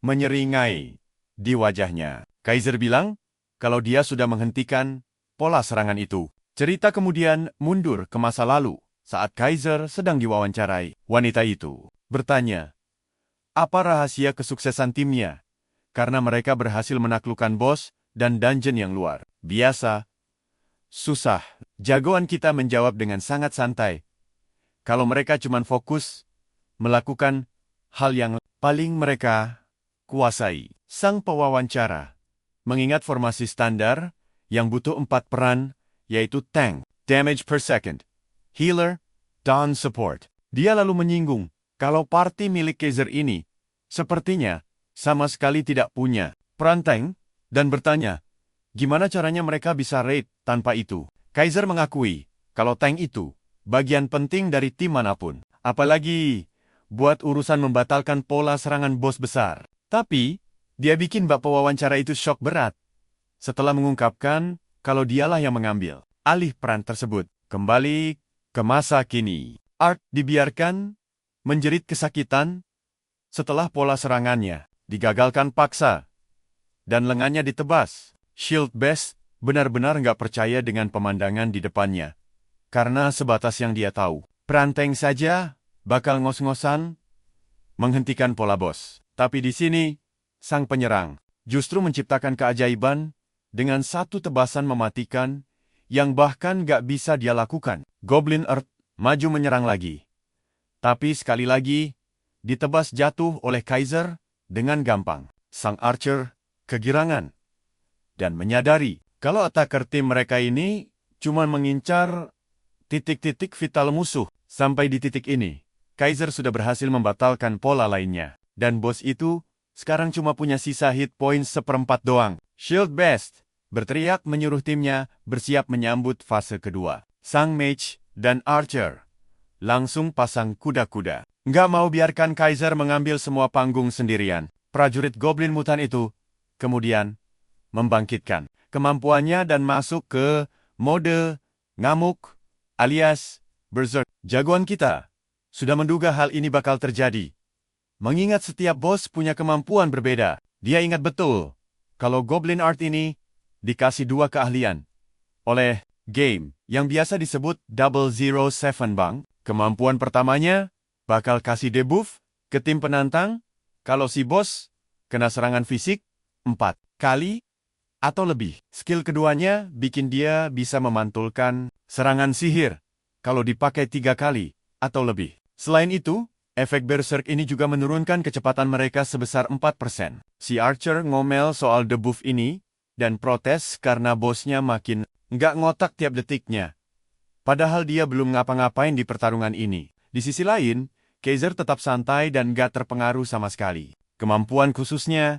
menyeringai di wajahnya. Kaiser bilang kalau dia sudah menghentikan pola serangan itu. Cerita kemudian mundur ke masa lalu saat Kaiser sedang diwawancarai. Wanita itu bertanya, apa rahasia kesuksesan timnya? Karena mereka berhasil menaklukkan bos dan dungeon yang luar biasa. Susah. Jagoan kita menjawab dengan sangat santai. Kalau mereka cuma fokus melakukan hal yang paling mereka kuasai. Sang pewawancara mengingat formasi standar yang butuh 4 peran, yaitu tank, damage per second, healer, dan support. Dia lalu menyinggung kalau party milik Kaiser ini sepertinya sama sekali tidak punya peran tank dan bertanya, gimana caranya mereka bisa raid tanpa itu? Kaiser mengakui kalau tank itu bagian penting dari tim manapun, apalagi buat urusan membatalkan pola serangan bos besar. Tapi, dia bikin bak pewawancara itu syok berat setelah mengungkapkan kalau dialah yang mengambil alih peran tersebut. Kembali ke masa kini, Art dibiarkan menjerit kesakitan setelah pola serangannya digagalkan paksa dan lengannya ditebas. Shield Beast benar-benar nggak percaya dengan pemandangan di depannya karena sebatas yang dia tahu, Pranteng saja bakal ngos-ngosan menghentikan pola bos. Tapi di sini, sang penyerang justru menciptakan keajaiban dengan satu tebasan mematikan yang bahkan gak bisa dia lakukan. Goblin Earth maju menyerang lagi. Tapi sekali lagi, ditebas jatuh oleh Kaiser dengan gampang. Sang Archer kegirangan dan menyadari kalau attacker tim mereka ini cuma mengincar titik-titik vital musuh. Sampai di titik ini, Kaiser sudah berhasil membatalkan pola lainnya. Dan bos itu sekarang cuma punya sisa hit points 1/4 doang. Shield Beast berteriak menyuruh timnya bersiap menyambut fase kedua. Sang Mage dan Archer langsung pasang kuda-kuda. Nggak mau biarkan Kaiser mengambil semua panggung sendirian. Prajurit Goblin Mutan itu kemudian membangkitkan kemampuannya dan masuk ke mode ngamuk alias Berserk. Jagoan kita sudah menduga hal ini bakal terjadi. Mengingat setiap bos punya kemampuan berbeda, dia ingat betul kalau Goblin Art ini dikasih 2 keahlian oleh game yang biasa disebut 007 Bang. Kemampuan pertamanya bakal kasih debuff ke tim penantang kalau si bos kena serangan fisik 4 kali atau lebih. Skill keduanya bikin dia bisa memantulkan serangan sihir kalau dipakai 3 kali atau lebih. Selain itu, efek Berserk ini juga menurunkan kecepatan mereka sebesar 4%. Si Archer ngomel soal debuff ini dan protes karena bosnya makin nggak ngotak tiap detiknya. Padahal dia belum ngapa-ngapain di pertarungan ini. Di sisi lain, Kaiser tetap santai dan nggak terpengaruh sama sekali. Kemampuan khususnya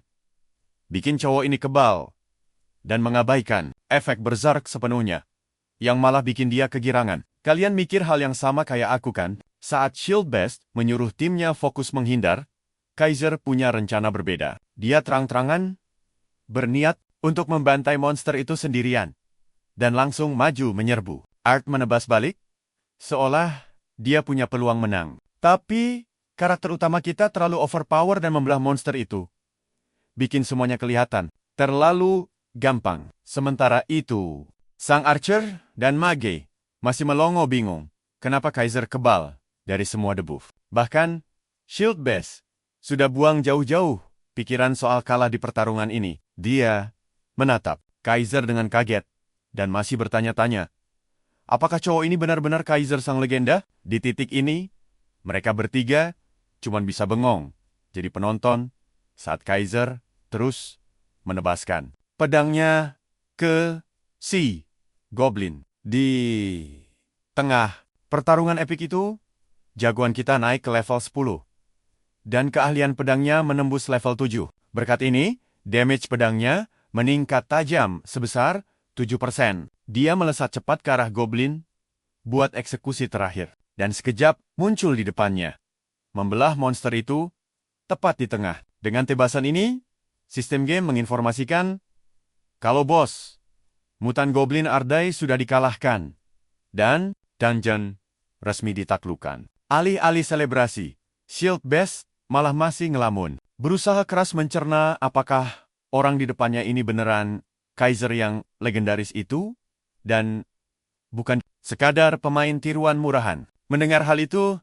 bikin cowok ini kebal dan mengabaikan efek Berserk sepenuhnya, yang malah bikin dia kegirangan. Kalian mikir hal yang sama kayak aku kan? Saat Shield Beast menyuruh timnya fokus menghindar, Kaiser punya rencana berbeda. Dia terang-terangan berniat untuk membantai monster itu sendirian, dan langsung maju menyerbu. Art menebas balik, seolah dia punya peluang menang. Tapi, karakter utama kita terlalu overpower dan membelah monster itu. Bikin semuanya kelihatan terlalu gampang. Sementara itu, sang Archer dan Mage masih melongo bingung kenapa Kaiser kebal dari semua debuff. Bahkan, Shield Base sudah buang jauh-jauh pikiran soal kalah di pertarungan ini. Dia menatap Kaiser dengan kaget dan masih bertanya-tanya, apakah cowok ini benar-benar Kaiser sang legenda? Di titik ini, mereka bertiga cuma bisa bengong jadi penonton saat Kaiser terus menebaskan pedangnya ke si Goblin. Di tengah pertarungan epik itu, jagoan kita naik ke level 10. Dan keahlian pedangnya menembus level 7. Berkat ini, damage pedangnya meningkat tajam sebesar 7%. Dia melesat cepat ke arah Goblin buat eksekusi terakhir. Dan sekejap muncul di depannya, membelah monster itu tepat di tengah. Dengan tebasan ini, sistem game menginformasikan kalau bos, mutan Goblin Ardai sudah dikalahkan. Dan dungeon resmi ditaklukkan. Alih-alih selebrasi, Shield Base malah masih ngelamun. Berusaha keras mencerna apakah orang di depannya ini beneran Kaiser yang legendaris itu, dan bukan sekadar pemain tiruan murahan. Mendengar hal itu,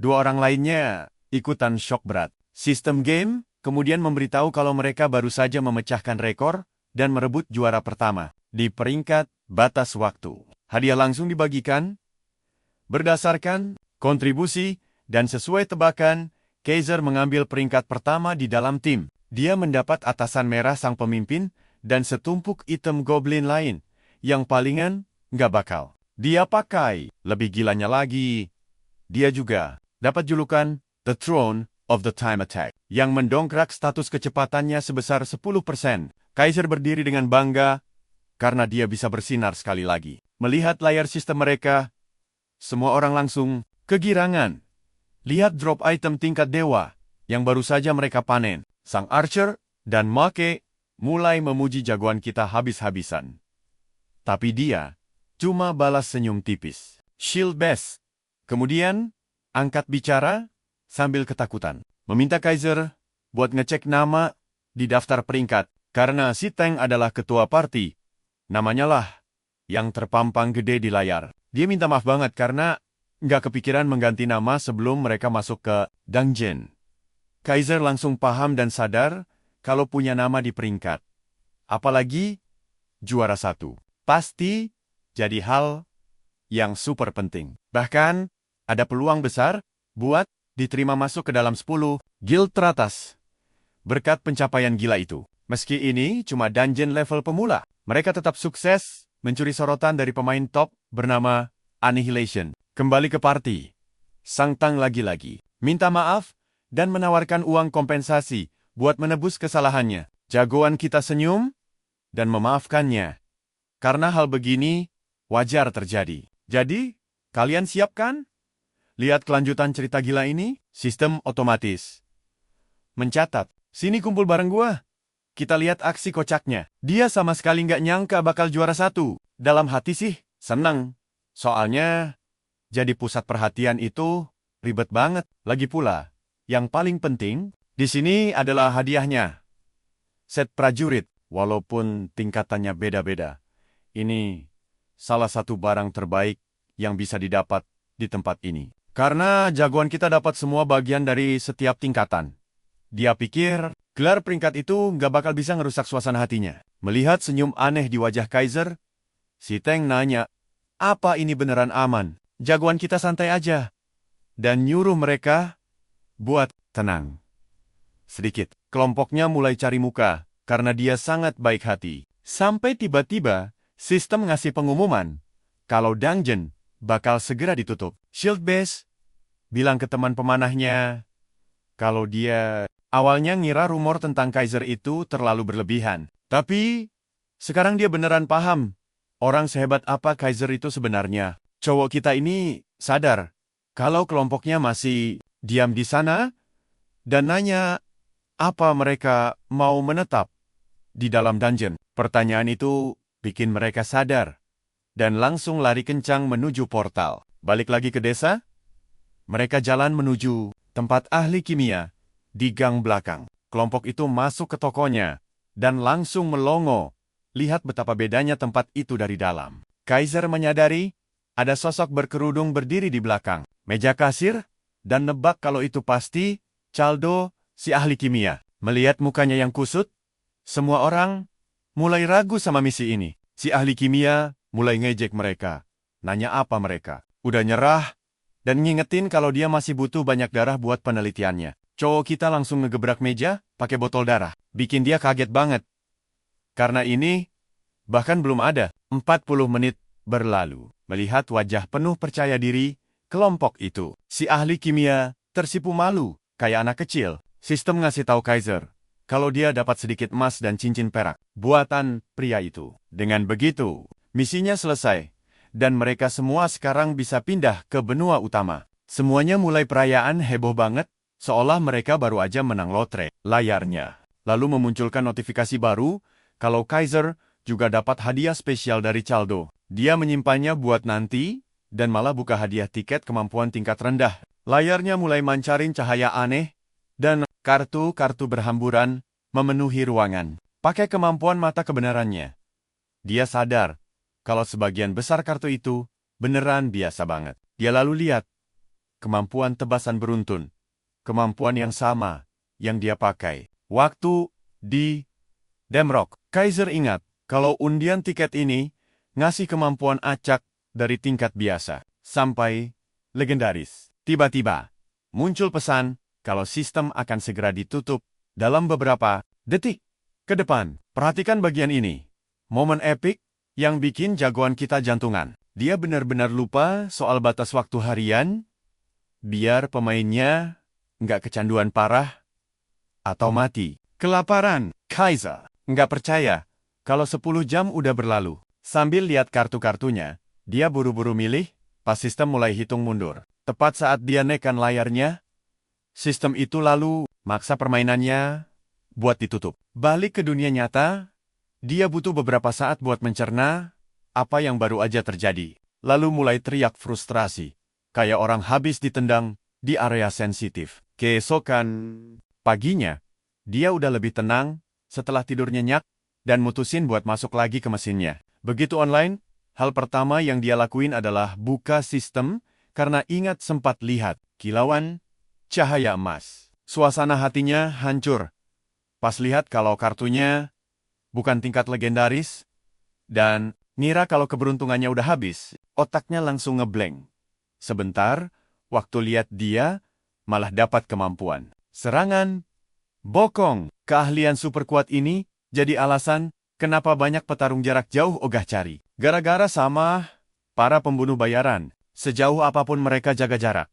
dua orang lainnya ikutan shock berat. Sistem game kemudian memberitahu kalau mereka baru saja memecahkan rekor dan merebut juara pertama di peringkat batas waktu. Hadiah langsung dibagikan berdasarkan kontribusi dan sesuai tebakan. Kaiser mengambil peringkat pertama di dalam tim. Dia mendapat atasan merah sang pemimpin dan setumpuk item Goblin lain yang palingan nggak bakal dia pakai. Lebih gilanya lagi, dia juga dapat julukan The Throne of the Time Attack yang mendongkrak status kecepatannya sebesar 10%. Kaiser berdiri dengan bangga karena dia bisa bersinar sekali lagi. Melihat layar sistem mereka, semua orang langsung kegirangan. Lihat drop item tingkat dewa yang baru saja mereka panen. Sang Archer dan Mage mulai memuji jagoan kita habis-habisan. Tapi dia cuma balas senyum tipis. Shield Base kemudian angkat bicara sambil ketakutan. Meminta Kaiser buat ngecek nama di daftar peringkat. Karena si Tank adalah ketua party, namanya lah yang terpampang gede di layar. Dia minta maaf banget karena nggak kepikiran mengganti nama sebelum mereka masuk ke dungeon. Kaiser langsung paham dan sadar kalau punya nama di peringkat, apalagi juara 1, pasti jadi hal yang super penting. Bahkan, ada peluang besar buat diterima masuk ke dalam 10 guild teratas. Berkat pencapaian gila itu, meski ini cuma dungeon level pemula, mereka tetap sukses mencuri sorotan dari pemain top bernama Annihilation. Kembali ke party, Sang Tang lagi-lagi minta maaf dan menawarkan uang kompensasi buat menebus kesalahannya. Jagoan kita senyum dan memaafkannya. Karena hal begini wajar terjadi. Jadi, kalian siap kan? Lihat kelanjutan cerita gila ini? Sistem otomatis mencatat, sini kumpul bareng gua. Kita lihat aksi kocaknya. Dia sama sekali nggak nyangka bakal juara 1. Dalam hati sih, senang. Soalnya, jadi pusat perhatian itu ribet banget. Lagi pula, yang paling penting di sini adalah hadiahnya. Set prajurit, walaupun tingkatannya beda-beda. Ini salah satu barang terbaik yang bisa didapat di tempat ini. Karena jagoan kita dapat semua bagian dari setiap tingkatan. Dia pikir gelar peringkat itu nggak bakal bisa ngerusak suasana hatinya. Melihat senyum aneh di wajah Kaiser, si Tank nanya, apa ini beneran aman? Jagoan kita santai aja. Dan nyuruh mereka buat tenang. Sedikit, kelompoknya mulai cari muka karena dia sangat baik hati. Sampai tiba-tiba, sistem ngasih pengumuman kalau dungeon bakal segera ditutup. Shield Base bilang ke teman pemanahnya kalau dia awalnya ngira rumor tentang Kaiser itu terlalu berlebihan. Tapi, sekarang dia beneran paham orang sehebat apa Kaiser itu sebenarnya. Cowok kita ini sadar kalau kelompoknya masih diam di sana dan nanya apa mereka mau menetap di dalam dungeon. Pertanyaan itu bikin mereka sadar dan langsung lari kencang menuju portal. Balik lagi ke desa, mereka jalan menuju tempat ahli kimia di gang belakang. Kelompok itu masuk ke tokonya dan langsung melongo. Lihat betapa bedanya tempat itu dari dalam. Kaiser menyadari ada sosok berkerudung berdiri di belakang meja kasir dan nebak kalau itu pasti Caldo, si ahli kimia. Melihat mukanya yang kusut, semua orang mulai ragu sama misi ini. Si ahli kimia mulai ngejek mereka. Nanya apa mereka. Udah nyerah dan ngingetin kalau dia masih butuh banyak darah buat penelitiannya. Cowok kita langsung ngegebrak meja pakai botol darah. Bikin dia kaget banget. Karena ini bahkan belum ada 40 menit berlalu. Melihat wajah penuh percaya diri kelompok itu, si ahli kimia tersipu malu kayak anak kecil. Sistem ngasih tahu Kaiser kalau dia dapat sedikit emas dan cincin perak buatan pria itu. Dengan begitu, misinya selesai dan mereka semua sekarang bisa pindah ke benua utama. Semuanya mulai perayaan heboh banget, seolah mereka baru aja menang lotre. Layarnya lalu memunculkan notifikasi baru kalau Kaiser juga dapat hadiah spesial dari Caldo. Dia menyimpannya buat nanti, dan malah buka hadiah tiket kemampuan tingkat rendah. Layarnya mulai mancarin cahaya aneh, dan kartu-kartu berhamburan memenuhi ruangan. Pakai kemampuan mata kebenarannya. Dia sadar kalau sebagian besar kartu itu beneran biasa banget. Dia lalu lihat kemampuan tebasan beruntun. Kemampuan yang sama yang dia pakai waktu di Demrock. Kaiser ingat kalau undian tiket ini ngasih kemampuan acak dari tingkat biasa sampai legendaris. Tiba-tiba muncul pesan kalau sistem akan segera ditutup dalam beberapa detik ke depan. Perhatikan bagian ini. Momen epik yang bikin jagoan kita jantungan. Dia benar-benar lupa soal batas waktu harian biar pemainnya nggak kecanduan parah atau mati. Kelaparan. Kaiser nggak percaya kalau 10 jam udah berlalu. Sambil lihat kartu-kartunya, dia buru-buru milih pas sistem mulai hitung mundur. Tepat saat dia nekan layarnya, sistem itu lalu maksa permainannya buat ditutup. Balik ke dunia nyata, dia butuh beberapa saat buat mencerna apa yang baru aja terjadi. Lalu mulai teriak frustrasi, kayak orang habis ditendang di area sensitif. Keesokan paginya, dia udah lebih tenang setelah tidur nyenyak dan mutusin buat masuk lagi ke mesinnya. Begitu online, hal pertama yang dia lakuin adalah buka sistem karena ingat sempat lihat kilauan cahaya emas. Suasana hatinya hancur pas lihat kalau kartunya bukan tingkat legendaris dan ngira kalau keberuntungannya udah habis. Otaknya langsung ngeblank. Sebentar, waktu lihat dia malah dapat kemampuan serangan bokong. Keahlian super kuat ini jadi alasan kenapa banyak petarung jarak jauh ogah cari. Gara-gara sama para pembunuh bayaran, sejauh apapun mereka jaga jarak.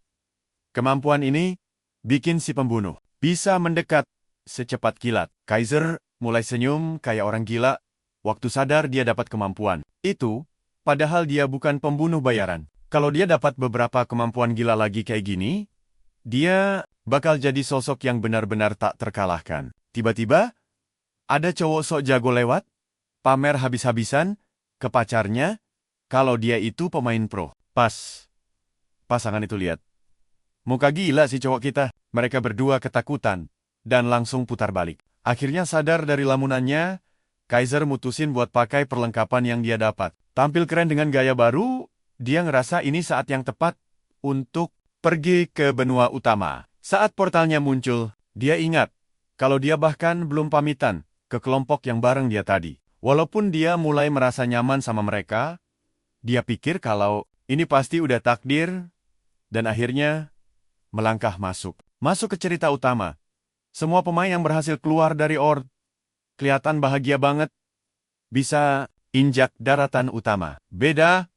Kemampuan ini bikin si pembunuh bisa mendekat secepat kilat. Kaiser mulai senyum kayak orang gila waktu sadar dia dapat kemampuan itu, padahal dia bukan pembunuh bayaran. Kalau dia dapat beberapa kemampuan gila lagi kayak gini, dia bakal jadi sosok yang benar-benar tak terkalahkan. Tiba-tiba, ada cowok sok jago lewat, pamer habis-habisan ke pacarnya kalau dia itu pemain pro. Pas pasangan itu lihat, muka gila si cowok kita. Mereka berdua ketakutan dan langsung putar balik. Akhirnya sadar dari lamunannya, Kaiser mutusin buat pakai perlengkapan yang dia dapat. Tampil keren dengan gaya baru, dia ngerasa ini saat yang tepat untuk pergi ke benua utama. Saat portalnya muncul, dia ingat kalau dia bahkan belum pamitan ke kelompok yang bareng dia tadi. Walaupun dia mulai merasa nyaman sama mereka, dia pikir kalau ini pasti udah takdir, dan akhirnya melangkah masuk. Masuk ke cerita utama. Semua pemain yang berhasil keluar dari Ord kelihatan bahagia banget bisa injak daratan utama. Beda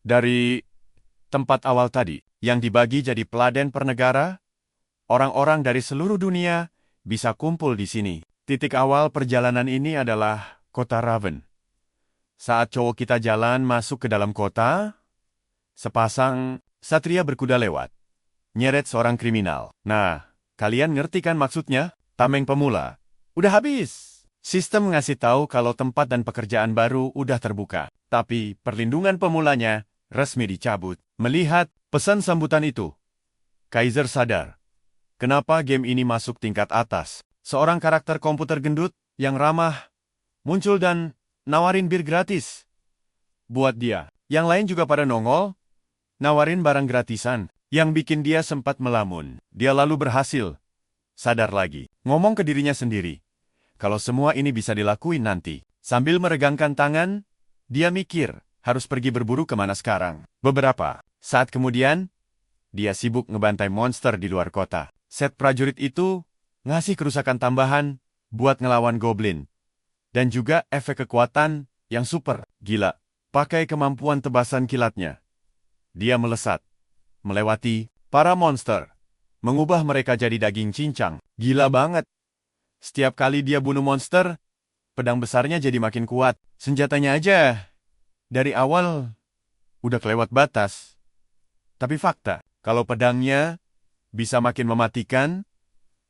dari tempat awal tadi, yang dibagi jadi peladen per negara, orang-orang dari seluruh dunia bisa kumpul di sini. Titik awal perjalanan ini adalah kota Raven. Saat cowok kita jalan masuk ke dalam kota, sepasang satria berkuda lewat. Nyeret seorang kriminal. Nah, kalian ngerti kan maksudnya? Tameng pemula. Udah habis. Sistem ngasih tahu kalau tempat dan pekerjaan baru udah terbuka. Tapi perlindungan pemulanya resmi dicabut. Melihat pesan sambutan itu, Kaiser sadar. Kenapa game ini masuk tingkat atas? Seorang karakter komputer gendut yang ramah muncul dan nawarin bir gratis. Buat dia. Yang lain juga pada nongol, nawarin barang gratisan, yang bikin dia sempat melamun. Dia lalu berhasil sadar lagi. Ngomong ke dirinya sendiri. Kalau semua ini bisa dilakuin nanti. Sambil meregangkan tangan, dia mikir harus pergi berburu kemana sekarang. Beberapa saat kemudian, dia sibuk ngebantai monster di luar kota. Set prajurit itu ngasih kerusakan tambahan buat ngelawan goblin. Dan juga efek kekuatan yang super gila. Pakai kemampuan tebasan kilatnya. Dia melesat, melewati para monster. Mengubah mereka jadi daging cincang. Gila banget. Setiap kali dia bunuh monster, pedang besarnya jadi makin kuat. Senjatanya aja dari awal udah kelewat batas. Tapi fakta, kalau pedangnya bisa makin mematikan,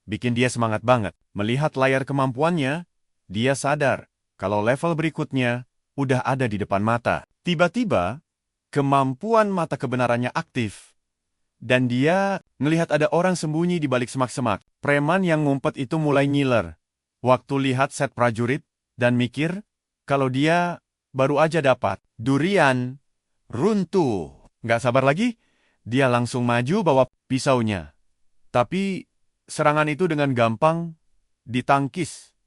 bikin dia semangat banget. Melihat layar kemampuannya, dia sadar kalau level berikutnya udah ada di depan mata. Tiba-tiba, kemampuan mata kebenarannya aktif. Dan dia ngelihat ada orang sembunyi di balik semak-semak. Preman yang ngumpet itu mulai ngiler. Waktu lihat set prajurit dan mikir kalau dia baru aja dapat durian runtuh. Nggak sabar lagi, dia langsung maju bawa pisaunya. Tapi serangan itu dengan gampang ditangkis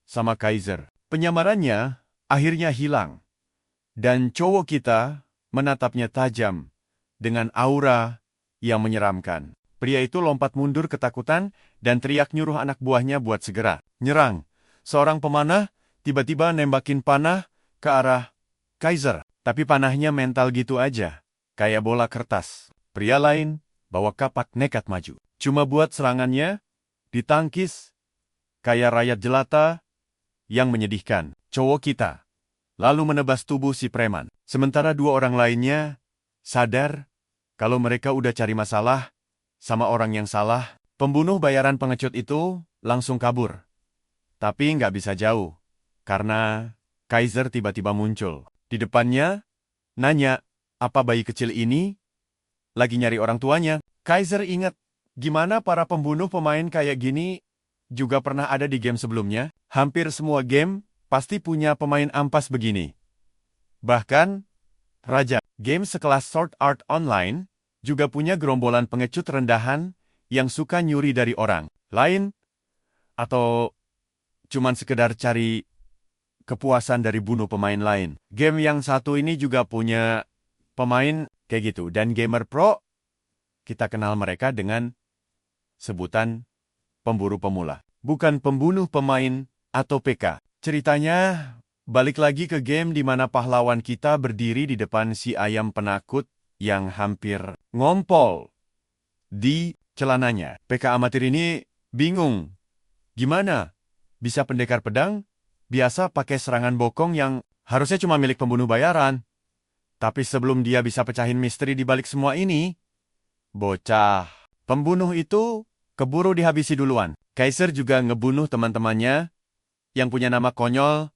sama Kaiser. Penyamarannya akhirnya hilang. Dan cowok kita menatapnya tajam dengan aura yang menyeramkan. Pria itu lompat mundur ketakutan dan teriak nyuruh anak buahnya buat segera nyerang. Seorang pemanah tiba-tiba nembakin panah ke arah Kaiser. Tapi panahnya mental gitu aja, kayak bola kertas. Pria lain bawa kapak nekat maju. Cuma buat serangannya ditangkis kayak rakyat jelata yang menyedihkan. Cowok kita lalu menebas tubuh si preman. Sementara dua orang lainnya sadar kalau mereka udah cari masalah sama orang yang salah. Pembunuh bayaran pengecut itu langsung kabur. Tapi nggak bisa jauh, karena Kaiser tiba-tiba muncul. Di depannya, nanya, apa bayi kecil ini lagi nyari orang tuanya? Kaiser ingat, gimana para pembunuh pemain kayak gini juga pernah ada di game sebelumnya. Hampir semua game pasti punya pemain ampas begini. Bahkan, Raja game sekelas Sword Art Online juga punya gerombolan pengecut rendahan yang suka nyuri dari orang lain atau cuman sekedar cari kepuasan dari bunuh pemain lain. Game yang satu ini juga punya pemain kayak gitu. Dan gamer pro, kita kenal mereka dengan sebutan pemburu pemula. Bukan pembunuh pemain atau PK. Ceritanya balik lagi ke game di mana pahlawan kita berdiri di depan si ayam penakut yang hampir ngompol di celananya. PK amatir ini bingung. Gimana? Bisa pendekar pedang? Biasa pakai serangan bokong yang harusnya cuma milik pembunuh bayaran. Tapi sebelum dia bisa pecahin misteri di balik semua ini, bocah pembunuh itu keburu dihabisi duluan. Kaiser juga ngebunuh teman-temannya yang punya nama konyol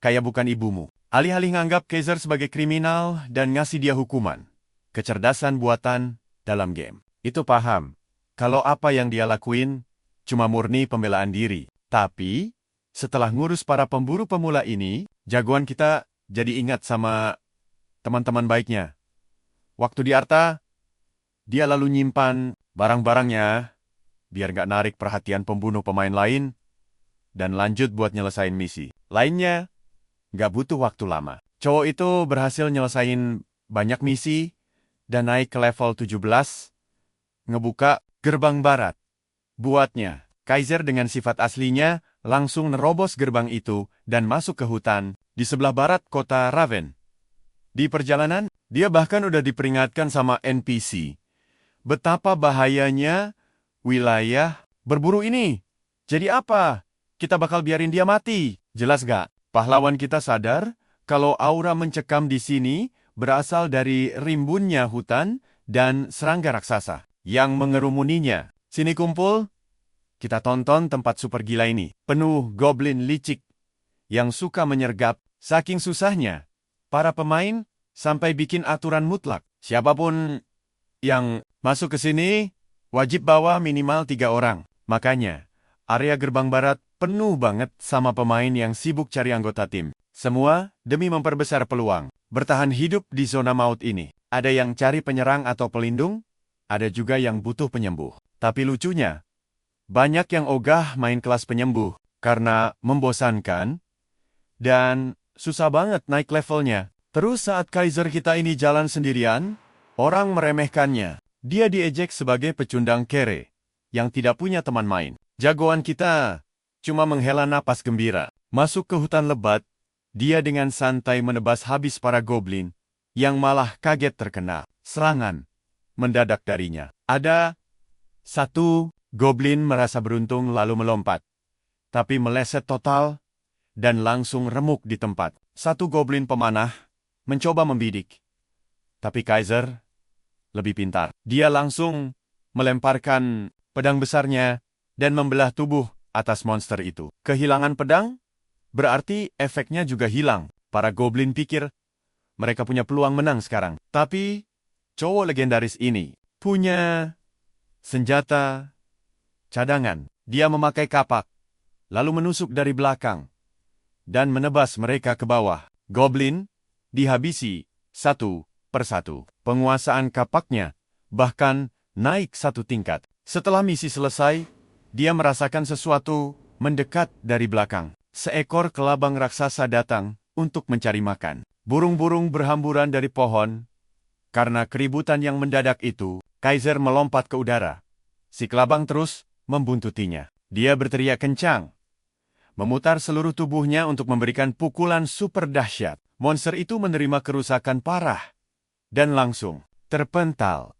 kayak bukan ibumu. Alih-alih nganggap Kaiser sebagai kriminal dan ngasih dia hukuman. Kecerdasan buatan dalam game. Itu paham kalau apa yang dia lakuin cuma murni pembelaan diri. Tapi setelah ngurus para pemburu pemula ini, jagoan kita jadi ingat sama teman-teman baiknya. Waktu di Arta, dia lalu nyimpan barang-barangnya biar nggak narik perhatian pembunuh pemain lain dan lanjut buat nyelesain misi. Lainnya, nggak butuh waktu lama. Cowok itu berhasil nyelesain banyak misi dan naik ke level 17, ngebuka gerbang barat. Buatnya, Kaiser dengan sifat aslinya langsung nerobos gerbang itu dan masuk ke hutan di sebelah barat kota Raven. Di perjalanan, dia bahkan udah diperingatkan sama NPC betapa bahayanya wilayah berburu ini. Jadi apa? Kita bakal biarin dia mati. Jelas gak? Pahlawan kita sadar kalau aura mencekam di sini berasal dari rimbunnya hutan dan serangga raksasa yang mengerumuninya. Sini kumpul, kita tonton tempat super gila ini. Penuh goblin licik yang suka menyergap. Saking susahnya, para pemain sampai bikin aturan mutlak. Siapapun yang masuk ke sini wajib bawa minimal 3 orang. Makanya, area gerbang barat penuh banget sama pemain yang sibuk cari anggota tim. Semua demi memperbesar peluang bertahan hidup di zona maut ini. Ada yang cari penyerang atau pelindung, ada juga yang butuh penyembuh. Tapi lucunya, banyak yang ogah main kelas penyembuh karena membosankan dan susah banget naik levelnya. Terus saat Kaiser kita ini jalan sendirian, orang meremehkannya. Dia diejek sebagai pecundang kere yang tidak punya teman main. Jagoan kita cuma menghela napas gembira. Masuk ke hutan lebat, dia dengan santai menebas habis para goblin yang malah kaget terkena serangan mendadak darinya. Ada satu goblin merasa beruntung lalu melompat, tapi meleset total dan langsung remuk di tempat. Satu goblin pemanah mencoba membidik, tapi Kaiser lebih pintar. Dia langsung melemparkan pedang besarnya dan membelah tubuh atas monster itu. Kehilangan pedang berarti efeknya juga hilang. Para goblin pikir mereka punya peluang menang sekarang. Tapi cowok legendaris ini punya senjata cadangan. Dia memakai kapak, lalu menusuk dari belakang dan menebas mereka ke bawah. Goblin dihabisi satu persatu. Penguasaan kapaknya bahkan naik satu tingkat. Setelah misi selesai, dia merasakan sesuatu mendekat dari belakang. Seekor kelabang raksasa datang untuk mencari makan. Burung-burung berhamburan dari pohon. Karena keributan yang mendadak itu, Kaiser melompat ke udara. Si kelabang terus membuntutinya. Dia berteriak kencang, memutar seluruh tubuhnya untuk memberikan pukulan super dahsyat. Monster itu menerima kerusakan parah dan langsung terpental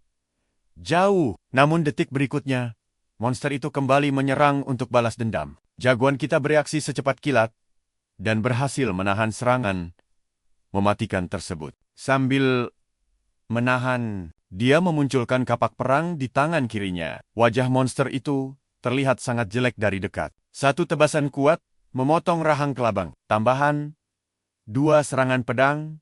jauh. Namun detik berikutnya, monster itu kembali menyerang untuk balas dendam. Jagoan kita bereaksi secepat kilat dan berhasil menahan serangan mematikan tersebut. Sambil menahan, dia memunculkan kapak perang di tangan kirinya. Wajah monster itu terlihat sangat jelek dari dekat. Satu tebasan kuat memotong rahang kelabang. Tambahan 2 serangan pedang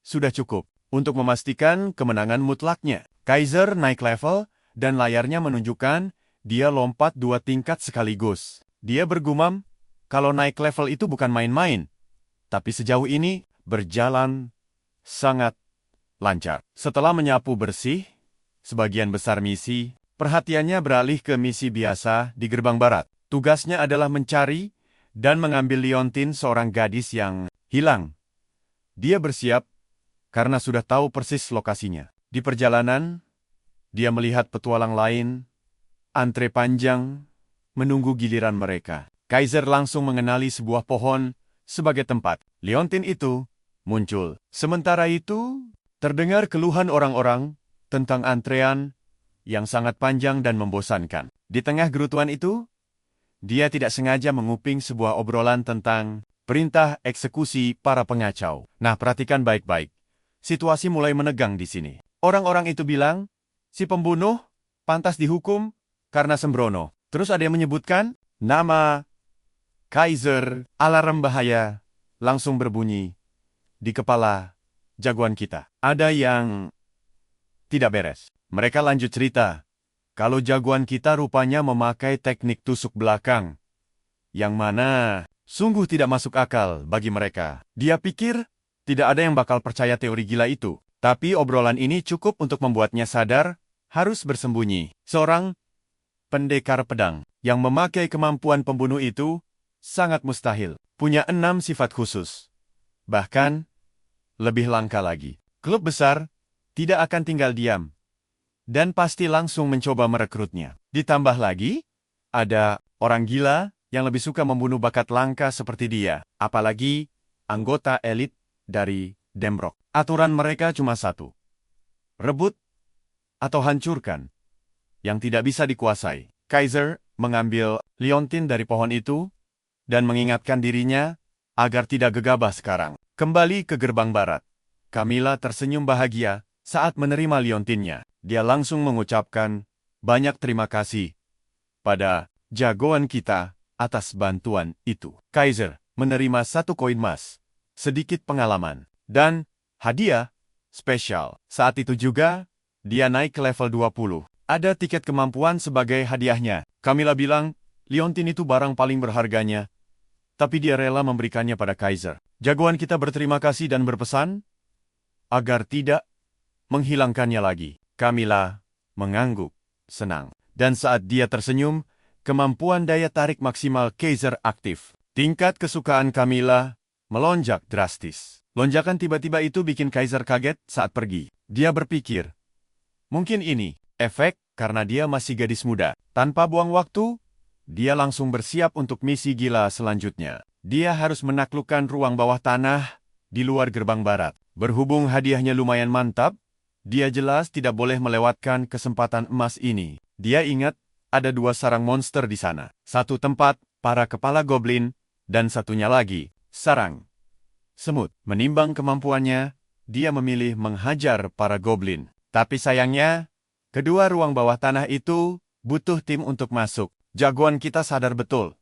sudah cukup untuk memastikan kemenangan mutlaknya. Kaiser naik level dan layarnya menunjukkan dia lompat 2 tingkat sekaligus. Dia bergumam kalau naik level itu bukan main-main. Tapi sejauh ini berjalan sangat lancar. Setelah menyapu bersih sebagian besar misi, perhatiannya beralih ke misi biasa di gerbang barat. Tugasnya adalah mencari dan mengambil Leontine, seorang gadis yang hilang. Dia bersiap karena sudah tahu persis lokasinya. Di perjalanan, dia melihat petualang lain, antre panjang, menunggu giliran mereka. Kaiser langsung mengenali sebuah pohon sebagai tempat Leontine itu muncul. Sementara itu, terdengar keluhan orang-orang tentang antrean yang sangat panjang dan membosankan. Di tengah gerutuan itu, dia tidak sengaja menguping sebuah obrolan tentang perintah eksekusi para pengacau. Nah, perhatikan baik-baik. Situasi mulai menegang di sini. Orang-orang itu bilang, si pembunuh pantas dihukum karena sembrono. Terus ada yang menyebutkan nama Kaiser. Alarm bahaya langsung berbunyi di kepala jagoan kita. Ada yang tidak beres. Mereka lanjut cerita kalau jagoan kita rupanya memakai teknik tusuk belakang, yang mana sungguh tidak masuk akal bagi mereka. Dia pikir tidak ada yang bakal percaya teori gila itu. Tapi obrolan ini cukup untuk membuatnya sadar harus bersembunyi. Seorang pendekar pedang yang memakai kemampuan pembunuh itu sangat mustahil. Punya 6 sifat khusus. Bahkan lebih langka lagi. Klub besar tidak akan tinggal diam dan pasti langsung mencoba merekrutnya. Ditambah lagi, ada orang gila yang lebih suka membunuh bakat langka seperti dia. Apalagi anggota elit dari Demrock. Aturan mereka cuma satu. Rebut atau hancurkan yang tidak bisa dikuasai. Kaiser mengambil Leontine dari pohon itu dan mengingatkan dirinya agar tidak gegabah sekarang. Kembali ke gerbang barat. Camilla tersenyum bahagia saat menerima Leontine-nya. Dia langsung mengucapkan banyak terima kasih pada jagoan kita atas bantuan itu. Kaiser menerima 1 koin emas, sedikit pengalaman, dan hadiah spesial. Saat itu juga, dia naik ke level 20. Ada tiket kemampuan sebagai hadiahnya. Camilla bilang, liontin itu barang paling berharganya, tapi dia rela memberikannya pada Kaiser. Jagoan kita berterima kasih dan berpesan agar tidak menghilangkannya lagi. Camilla mengangguk, senang. Dan saat dia tersenyum, kemampuan daya tarik maksimal Kaiser aktif. Tingkat kesukaan Camilla melonjak drastis. Lonjakan tiba-tiba itu bikin Kaiser kaget saat pergi. Dia berpikir, mungkin ini efek karena dia masih gadis muda. Tanpa buang waktu, dia langsung bersiap untuk misi gila selanjutnya. Dia harus menaklukkan ruang bawah tanah di luar gerbang barat. Berhubung hadiahnya lumayan mantap, dia jelas tidak boleh melewatkan kesempatan emas ini. Dia ingat ada 2 sarang monster di sana. Satu tempat para kepala goblin, dan satunya lagi sarang semut. Menimbang kemampuannya, dia memilih menghajar para goblin. Tapi sayangnya, kedua ruang bawah tanah itu butuh tim untuk masuk. Jagoan kita sadar betul.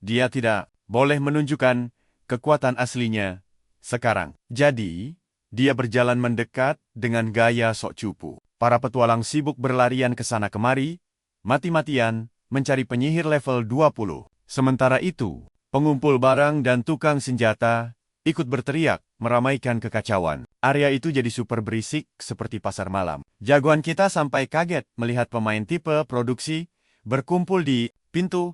Dia tidak boleh menunjukkan kekuatan aslinya sekarang. Jadi, dia berjalan mendekat dengan gaya sok cupu. Para petualang sibuk berlarian ke sana kemari, mati-matian mencari penyihir level 20. Sementara itu, pengumpul barang dan tukang senjata ikut berteriak, meramaikan kekacauan. Area itu jadi super berisik seperti pasar malam. Jagoan kita sampai kaget melihat pemain tipe produksi berkumpul di pintu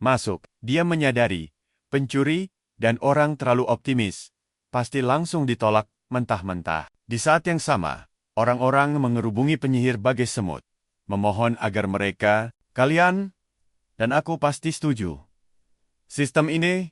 masuk. Dia menyadari, pencuri dan orang terlalu optimis pasti langsung ditolak mentah-mentah. Di saat yang sama, orang-orang mengerubungi penyihir bagai semut, memohon agar mereka, kalian, dan aku pasti setuju. Sistem ini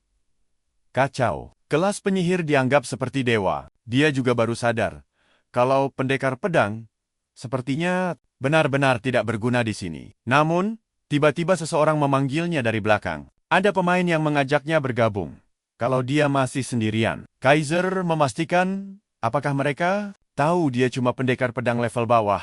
kacau. Kelas penyihir dianggap seperti dewa. Dia juga baru sadar kalau pendekar pedang sepertinya benar-benar tidak berguna di sini. Namun, tiba-tiba seseorang memanggilnya dari belakang. Ada pemain yang mengajaknya bergabung. Kalau dia masih sendirian, Kaiser memastikan apakah mereka tahu dia cuma pendekar pedang level bawah.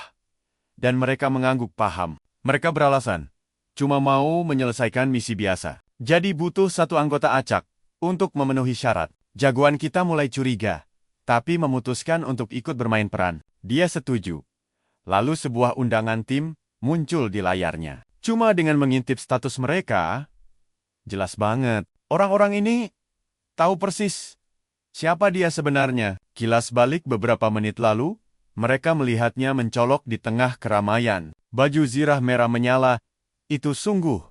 Dan mereka mengangguk paham. Mereka beralasan, cuma mau menyelesaikan misi biasa. Jadi butuh 1 anggota acak untuk memenuhi syarat. Jagoan kita mulai curiga, tapi memutuskan untuk ikut bermain peran. Dia setuju. Lalu sebuah undangan tim muncul di layarnya. Cuma dengan mengintip status mereka, jelas banget. Orang-orang ini tahu persis siapa dia sebenarnya. Kilas balik beberapa menit lalu, mereka melihatnya mencolok di tengah keramaian. Baju zirah merah menyala, itu sungguh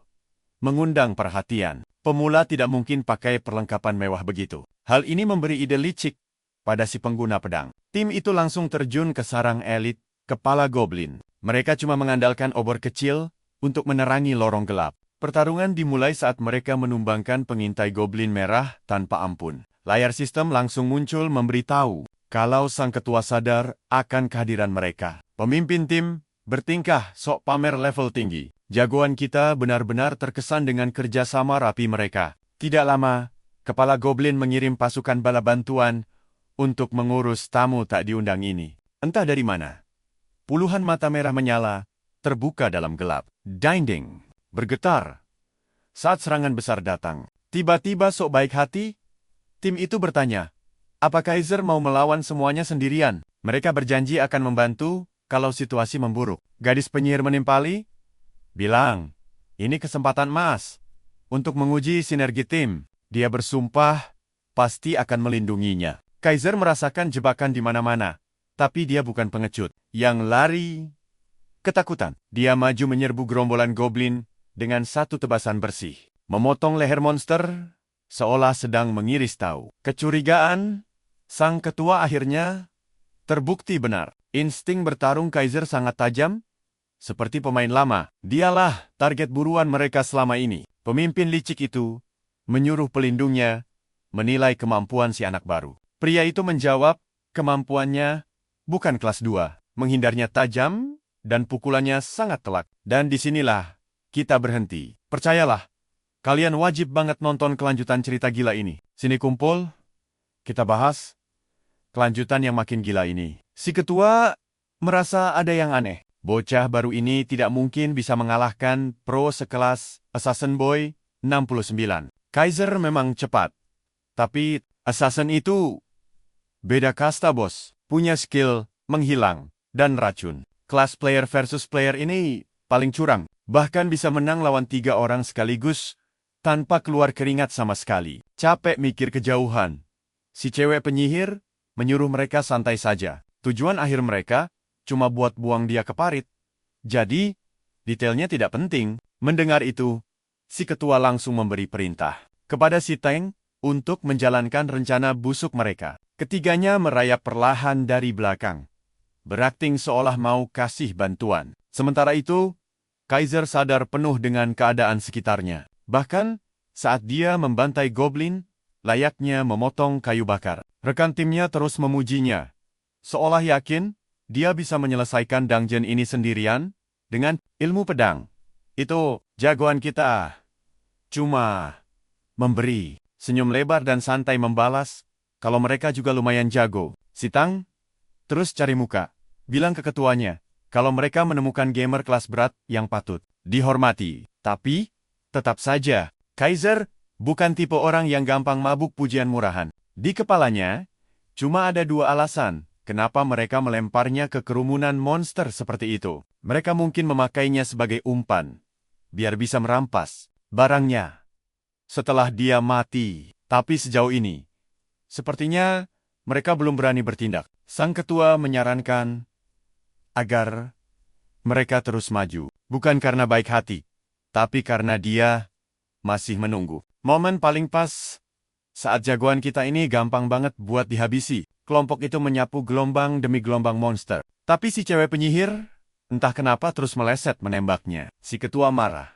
mengundang perhatian. Pemula tidak mungkin pakai perlengkapan mewah begitu. Hal ini memberi ide licik pada si pengguna pedang. Tim itu langsung terjun ke sarang elit kepala goblin. Mereka cuma mengandalkan obor kecil untuk menerangi lorong gelap. Pertarungan dimulai saat mereka menumbangkan pengintai goblin merah tanpa ampun. Layar sistem langsung muncul memberitahu kalau sang ketua sadar akan kehadiran mereka. Pemimpin tim bertingkah sok pamer level tinggi. Jagoan kita benar-benar terkesan dengan kerjasama rapi mereka. Tidak lama, kepala goblin mengirim pasukan bala bantuan untuk mengurus tamu tak diundang ini. Entah dari mana, puluhan mata merah menyala, terbuka dalam gelap. Dinding bergetar saat serangan besar datang. Tiba-tiba sok baik hati, tim itu bertanya, apa Kaiser mau melawan semuanya sendirian? Mereka berjanji akan membantu kalau situasi memburuk. Gadis penyihir menimpali, bilang, ini kesempatan emas untuk menguji sinergi tim. Dia bersumpah pasti akan melindunginya. Kaiser merasakan jebakan di mana-mana, tapi dia bukan pengecut yang lari ketakutan. Dia maju menyerbu gerombolan goblin dengan 1 tebasan bersih, memotong leher monster seolah sedang mengiris tahu. Kecurigaan sang ketua akhirnya terbukti benar. Insting bertarung Kaiser sangat tajam, seperti pemain lama. Dialah target buruan mereka selama ini. Pemimpin licik itu menyuruh pelindungnya menilai kemampuan si anak baru. Pria itu menjawab, kemampuannya bukan kelas 2. Menghindarnya tajam dan pukulannya sangat telak. Dan disinilah kita berhenti. Percayalah, kalian wajib banget nonton kelanjutan cerita gila ini. Sini kumpul, kita bahas kelanjutan yang makin gila ini. Si ketua merasa ada yang aneh. Bocah baru ini tidak mungkin bisa mengalahkan pro sekelas Assassin Boy 69. Kaiser memang cepat. Tapi assassin itu beda kasta, bos. Punya skill menghilang dan racun. Kelas player versus player ini paling curang. Bahkan bisa menang lawan 3 orang sekaligus tanpa keluar keringat sama sekali. Capek mikir kejauhan. Si cewek penyihir menyuruh mereka santai saja. Tujuan akhir mereka cuma buat buang dia ke parit. Jadi, detailnya tidak penting. Mendengar itu, si ketua langsung memberi perintah kepada si Teng untuk menjalankan rencana busuk mereka. Ketiganya merayap perlahan dari belakang, berakting seolah mau kasih bantuan. Sementara itu, Kaiser sadar penuh dengan keadaan sekitarnya. Bahkan, saat dia membantai goblin, layaknya memotong kayu bakar. Rekan timnya terus memujinya, seolah yakin dia bisa menyelesaikan dungeon ini sendirian dengan ilmu pedang. Itu jagoan kita. Cuma memberi. Senyum lebar dan santai membalas, kalau mereka juga lumayan jago. Si Tang terus cari muka, bilang ke ketuanya, kalau mereka menemukan gamer kelas berat yang patut dihormati. Tapi, tetap saja, Kaiser bukan tipe orang yang gampang mabuk pujian murahan. Di kepalanya, cuma ada 2 alasan kenapa mereka melemparnya ke kerumunan monster seperti itu. Mereka mungkin memakainya sebagai umpan, biar bisa merampas barangnya setelah dia mati. Tapi sejauh ini, sepertinya mereka belum berani bertindak. Sang ketua menyarankan agar mereka terus maju. Bukan karena baik hati, tapi karena dia masih menunggu momen paling pas. Saat jagoan kita ini gampang banget buat dihabisi. Kelompok itu menyapu gelombang demi gelombang monster. Tapi si cewek penyihir, entah kenapa terus meleset menembaknya. Si ketua marah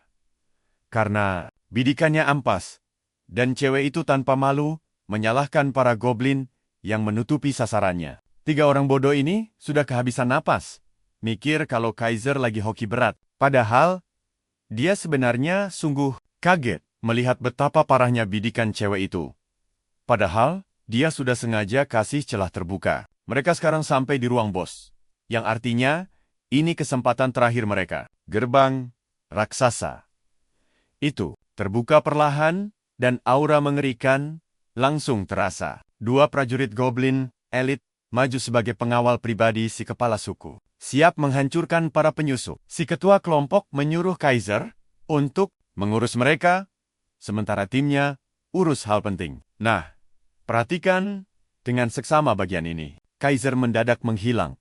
karena bidikannya ampas, dan cewek itu tanpa malu menyalahkan para goblin yang menutupi sasarannya. 3 orang bodoh ini sudah kehabisan napas, mikir kalau Kaiser lagi hoki berat. Padahal, dia sebenarnya sungguh kaget melihat betapa parahnya bidikan cewek itu. Padahal, dia sudah sengaja kasih celah terbuka. Mereka sekarang sampai di ruang bos, yang artinya ini kesempatan terakhir mereka. Gerbang raksasa itu terbuka perlahan, dan aura mengerikan langsung terasa. 2 prajurit goblin elit maju sebagai pengawal pribadi si kepala suku, siap menghancurkan para penyusup. Si ketua kelompok menyuruh Kaiser untuk mengurus mereka, sementara timnya urus hal penting. Nah, perhatikan dengan seksama bagian ini. Kaiser mendadak menghilang,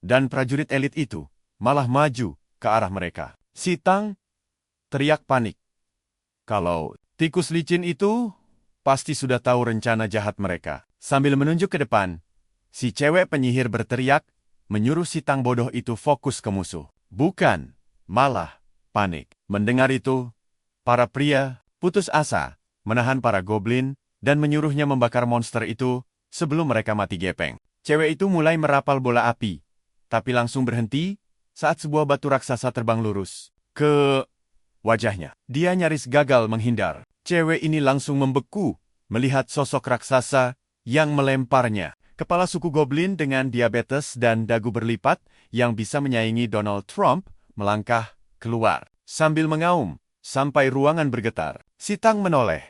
dan prajurit elit itu malah maju ke arah mereka. Si Tang teriak panik. Kalau tikus licin itu pasti sudah tahu rencana jahat mereka. Sambil menunjuk ke depan, si cewek penyihir berteriak, menyuruh si Tang bodoh itu fokus ke musuh. Bukan, malah panik. Mendengar itu, para pria putus asa menahan para goblin dan menyuruhnya membakar monster itu sebelum mereka mati gepeng. Cewek itu mulai merapal bola api, tapi langsung berhenti saat sebuah batu raksasa terbang lurus ke wajahnya. Dia nyaris gagal menghindar. Cewek ini langsung membeku melihat sosok raksasa yang melemparnya. Kepala suku goblin dengan diabetes dan dagu berlipat yang bisa menyaingi Donald Trump melangkah keluar sambil mengaum sampai ruangan bergetar. Si Tang menoleh,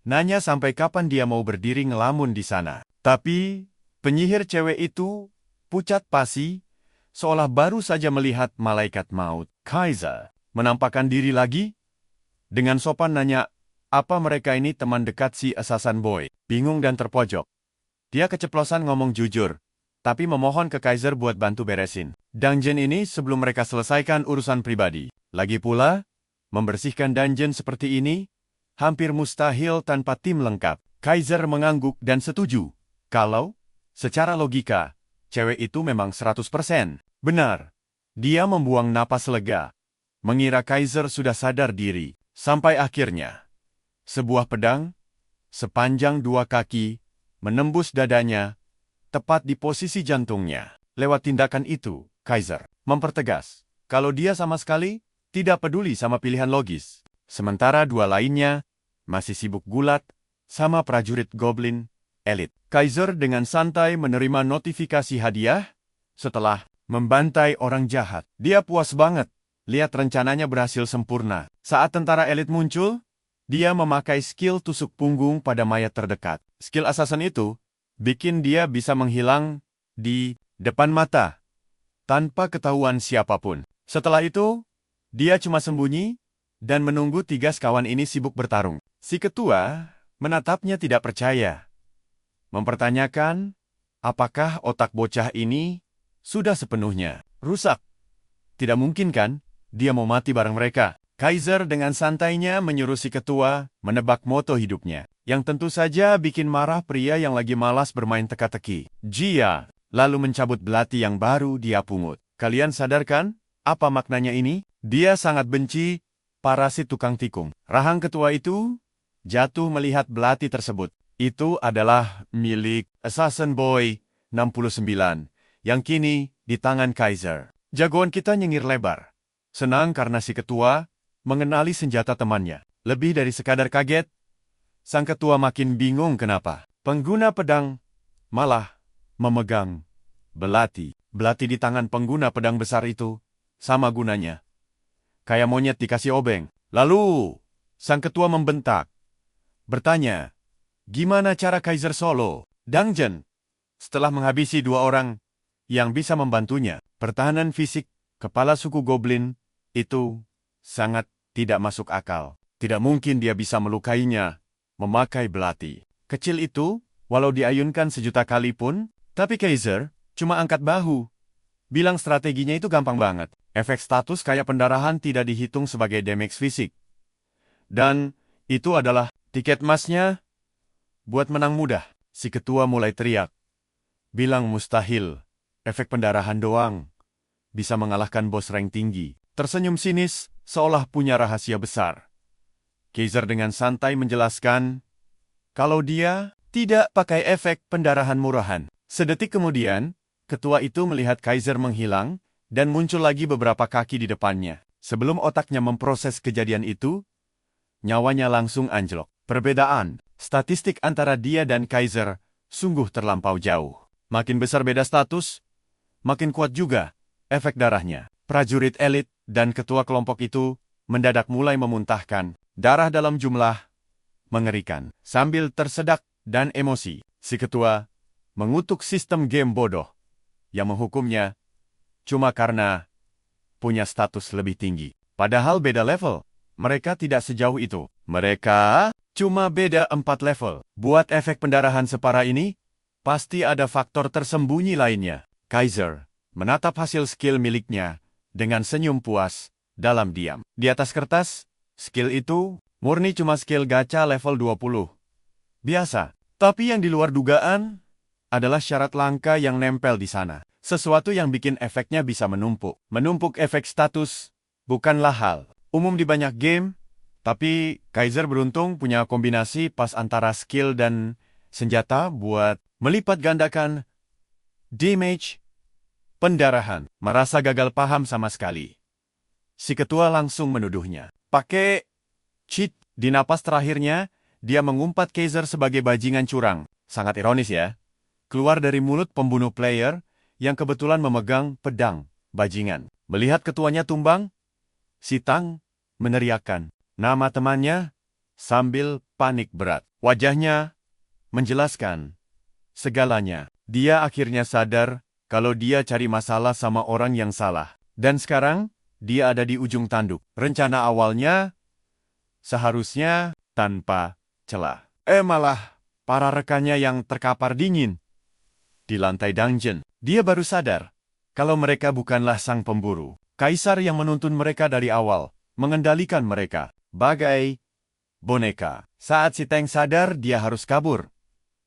nanya sampai kapan dia mau berdiri ngelamun di sana. Tapi penyihir cewek itu pucat pasi, seolah baru saja melihat malaikat maut. Kaiser menampakkan diri lagi, dengan sopan nanya, apa mereka ini teman dekat si Assassin Boy? Bingung dan terpojok. Dia keceplosan ngomong jujur, tapi memohon ke Kaiser buat bantu beresin dungeon ini sebelum mereka selesaikan urusan pribadi. Lagi pula, membersihkan dungeon seperti ini hampir mustahil tanpa tim lengkap. Kaiser mengangguk dan setuju, kalau, secara logika, cewek itu memang 100% benar. Dia membuang napas lega, mengira Kaiser sudah sadar diri, sampai akhirnya sebuah pedang sepanjang 2 kaki menembus dadanya, tepat di posisi jantungnya. Lewat tindakan itu, Kaiser mempertegas kalau dia sama sekali tidak peduli sama pilihan logis. Sementara 2 lainnya masih sibuk gulat sama prajurit goblin elit. Kaiser dengan santai menerima notifikasi hadiah setelah membantai orang jahat. Dia puas banget lihat rencananya berhasil sempurna. Saat tentara elit muncul, Dia memakai skill tusuk punggung pada mayat terdekat. Skill assassin itu bikin dia bisa menghilang di depan mata tanpa ketahuan siapapun. Setelah itu, dia cuma sembunyi dan menunggu 3 sekawan ini sibuk bertarung. Si ketua menatapnya tidak percaya, mempertanyakan apakah otak bocah ini sudah sepenuhnya rusak. Tidak mungkin kan dia mau mati bareng mereka. Kaiser dengan santainya menyuruh si ketua menebak moto hidupnya, yang tentu saja bikin marah pria yang lagi malas bermain teka-teki. Jia lalu mencabut belati yang baru dia pungut. Kalian sadar kan apa maknanya ini? Dia sangat benci para si tukang tikung. Rahang ketua itu jatuh melihat belati tersebut. Itu adalah milik Assassin Boy 69, yang kini di tangan Kaiser. Jagoan kita nyengir lebar. Senang karena si ketua mengenali senjata temannya. Lebih dari sekadar kaget, sang ketua makin bingung kenapa pengguna pedang malah memegang belati. Belati di tangan pengguna pedang besar itu sama gunanya kayak monyet dikasih obeng. Lalu, sang ketua membentak, bertanya, gimana cara Kaiser solo dungeon setelah menghabisi 2 orang yang bisa membantunya? Pertahanan fisik kepala suku Goblin itu sangat tidak masuk akal. Tidak mungkin dia bisa melukainya memakai belati kecil itu, walau diayunkan sejuta kali pun. Tapi Kaiser cuma angkat bahu, bilang strateginya itu gampang banget. Efek status kayak pendarahan tidak dihitung sebagai damage fisik. Dan itu adalah tiket emasnya buat menang mudah. Si ketua mulai teriak, bilang mustahil, efek pendarahan doang bisa mengalahkan bos rank tinggi. Tersenyum sinis, seolah punya rahasia besar. Kaiser dengan santai menjelaskan kalau dia tidak pakai efek pendarahan murahan. Sedetik kemudian, ketua itu melihat Kaiser menghilang dan muncul lagi beberapa kaki di depannya. Sebelum otaknya memproses kejadian itu, nyawanya langsung anjlok. Perbedaan statistik antara dia dan Kaiser sungguh terlampau jauh. Makin besar beda status, makin kuat juga efek darahnya. Prajurit elit dan ketua kelompok itu mendadak mulai memuntahkan darah dalam jumlah mengerikan. Sambil tersedak dan emosi, si ketua mengutuk sistem game bodoh yang menghukumnya cuma karena punya status lebih tinggi. Padahal beda level, mereka tidak sejauh itu. Mereka cuma beda 4 level. Buat efek pendarahan separah ini, pasti ada faktor tersembunyi lainnya. Kaiser menatap hasil skill miliknya dengan senyum puas dalam diam. Di atas kertas, skill itu murni cuma skill gacha level 20. Biasa. Tapi yang di luar dugaan adalah syarat langka yang nempel di sana. Sesuatu yang bikin efeknya bisa menumpuk. Menumpuk efek status bukanlah hal umum di banyak game, tapi Kaiser beruntung punya kombinasi pas antara skill dan senjata buat melipat gandakan damage pendarahan. Merasa gagal paham sama sekali, si ketua langsung menuduhnya. Pakai cheat. Di napas terakhirnya, dia mengumpat Kaiser sebagai bajingan curang. Sangat ironis ya. Keluar dari mulut pembunuh player yang kebetulan memegang pedang bajingan. Melihat ketuanya tumbang, si Tang meneriakkan nama temannya sambil panik berat. Wajahnya menjelaskan segalanya. Dia akhirnya sadar kalau dia cari masalah sama orang yang salah. Dan sekarang, dia ada di ujung tanduk. Rencana awalnya seharusnya tanpa celah. Malah para rekannya yang terkapar dingin di lantai dungeon. Dia baru sadar kalau mereka bukanlah sang pemburu. Kaisar yang menuntun mereka dari awal, mengendalikan mereka bagai boneka. Saat si Tang sadar dia harus kabur,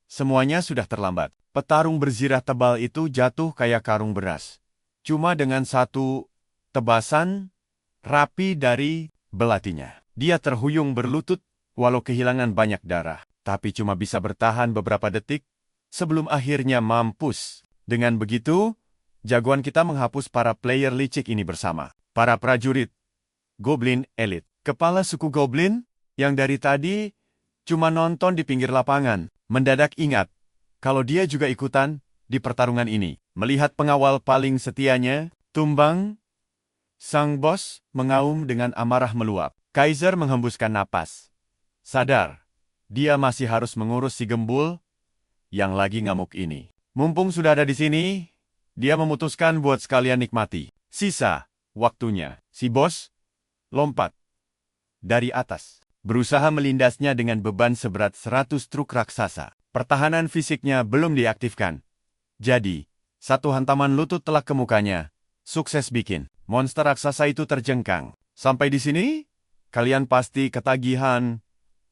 semuanya sudah terlambat. Petarung berzirah tebal itu jatuh kayak karung beras. Cuma dengan satu tebasan rapi dari belatinya. Dia terhuyung berlutut walau kehilangan banyak darah. Tapi cuma bisa bertahan beberapa detik sebelum akhirnya mampus. Dengan begitu, jagoan kita menghapus para player licik ini bersama. Para prajurit Goblin elit. Kepala suku Goblin yang dari tadi cuma nonton di pinggir lapangan, mendadak ingat kalau dia juga ikutan di pertarungan ini. Melihat pengawal paling setianya tumbang, sang bos mengaum dengan amarah meluap. Kaiser menghembuskan napas. sadar. Dia masih harus mengurus si gembul yang lagi ngamuk ini. Mumpung sudah ada di sini, dia memutuskan buat sekalian nikmati. Sisa waktunya, si bos lompat dari atas, berusaha melindasnya dengan beban seberat 100 truk raksasa. Pertahanan fisiknya belum diaktifkan. Jadi, satu hantaman lutut telak ke mukanya. Sukses bikin monster raksasa itu terjengkang. Sampai di sini, kalian pasti ketagihan.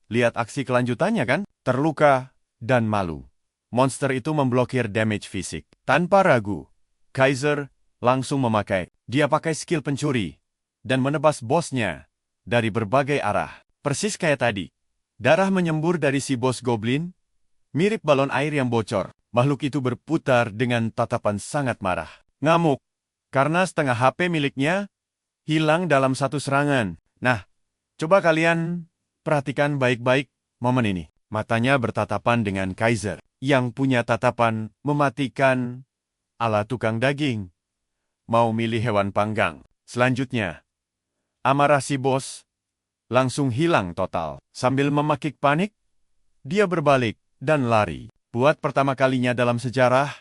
Lihat aksi kelanjutannya kan? Terluka dan malu. Monster itu memblokir damage fisik. Tanpa ragu, Kaiser langsung memakai. Dia pakai skill pencuri dan menebas bosnya dari berbagai arah. Persis kayak tadi. Darah menyembur dari si bos goblin, mirip balon air yang bocor. Makhluk itu berputar dengan tatapan sangat marah. Ngamuk, karena setengah HP miliknya hilang dalam satu serangan. Nah, coba kalian perhatikan baik-baik momen ini. Matanya bertatapan dengan Kaiser, yang punya tatapan mematikan ala tukang daging. Mau milih hewan panggang. Selanjutnya, amarah si bos langsung hilang total. Sambil memakik panik, dia berbalik dan lari. Buat pertama kalinya dalam sejarah,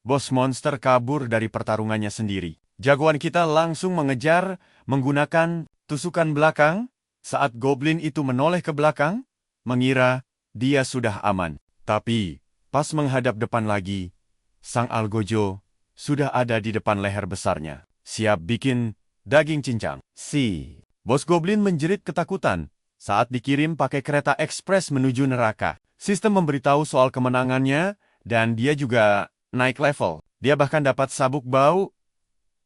bos monster kabur dari pertarungannya sendiri. Jagoan kita langsung mengejar menggunakan tusukan belakang. Saat goblin itu menoleh ke belakang, mengira dia sudah aman. Tapi, pas menghadap depan lagi, sang Algojo sudah ada di depan leher besarnya. Siap bikin daging cincang. Si bos goblin menjerit ketakutan saat dikirim pakai kereta ekspres menuju neraka. Sistem memberitahu soal kemenangannya, dan dia juga naik level. Dia bahkan dapat sabuk bau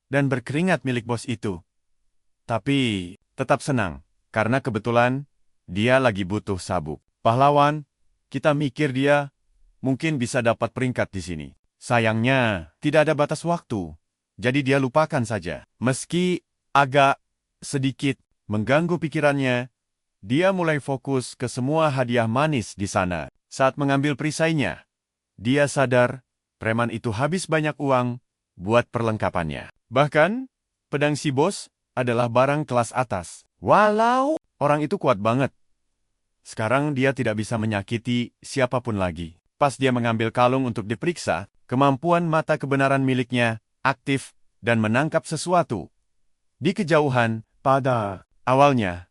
dan berkeringat milik bos itu. Tapi, tetap senang. Karena kebetulan, dia lagi butuh sabuk. Pahlawan, kita mikir dia mungkin bisa dapat peringkat di sini. Sayangnya, tidak ada batas waktu. Jadi dia lupakan saja. Meski agak sedikit mengganggu pikirannya, dia mulai fokus ke semua hadiah manis di sana. Saat mengambil perisainya, dia sadar preman itu habis banyak uang buat perlengkapannya. Bahkan, pedang si bos adalah barang kelas atas. Walau orang itu kuat banget. Sekarang dia tidak bisa menyakiti siapapun lagi. Pas dia mengambil kalung untuk diperiksa, kemampuan mata kebenaran miliknya aktif dan menangkap sesuatu. Di kejauhan, pada awalnya,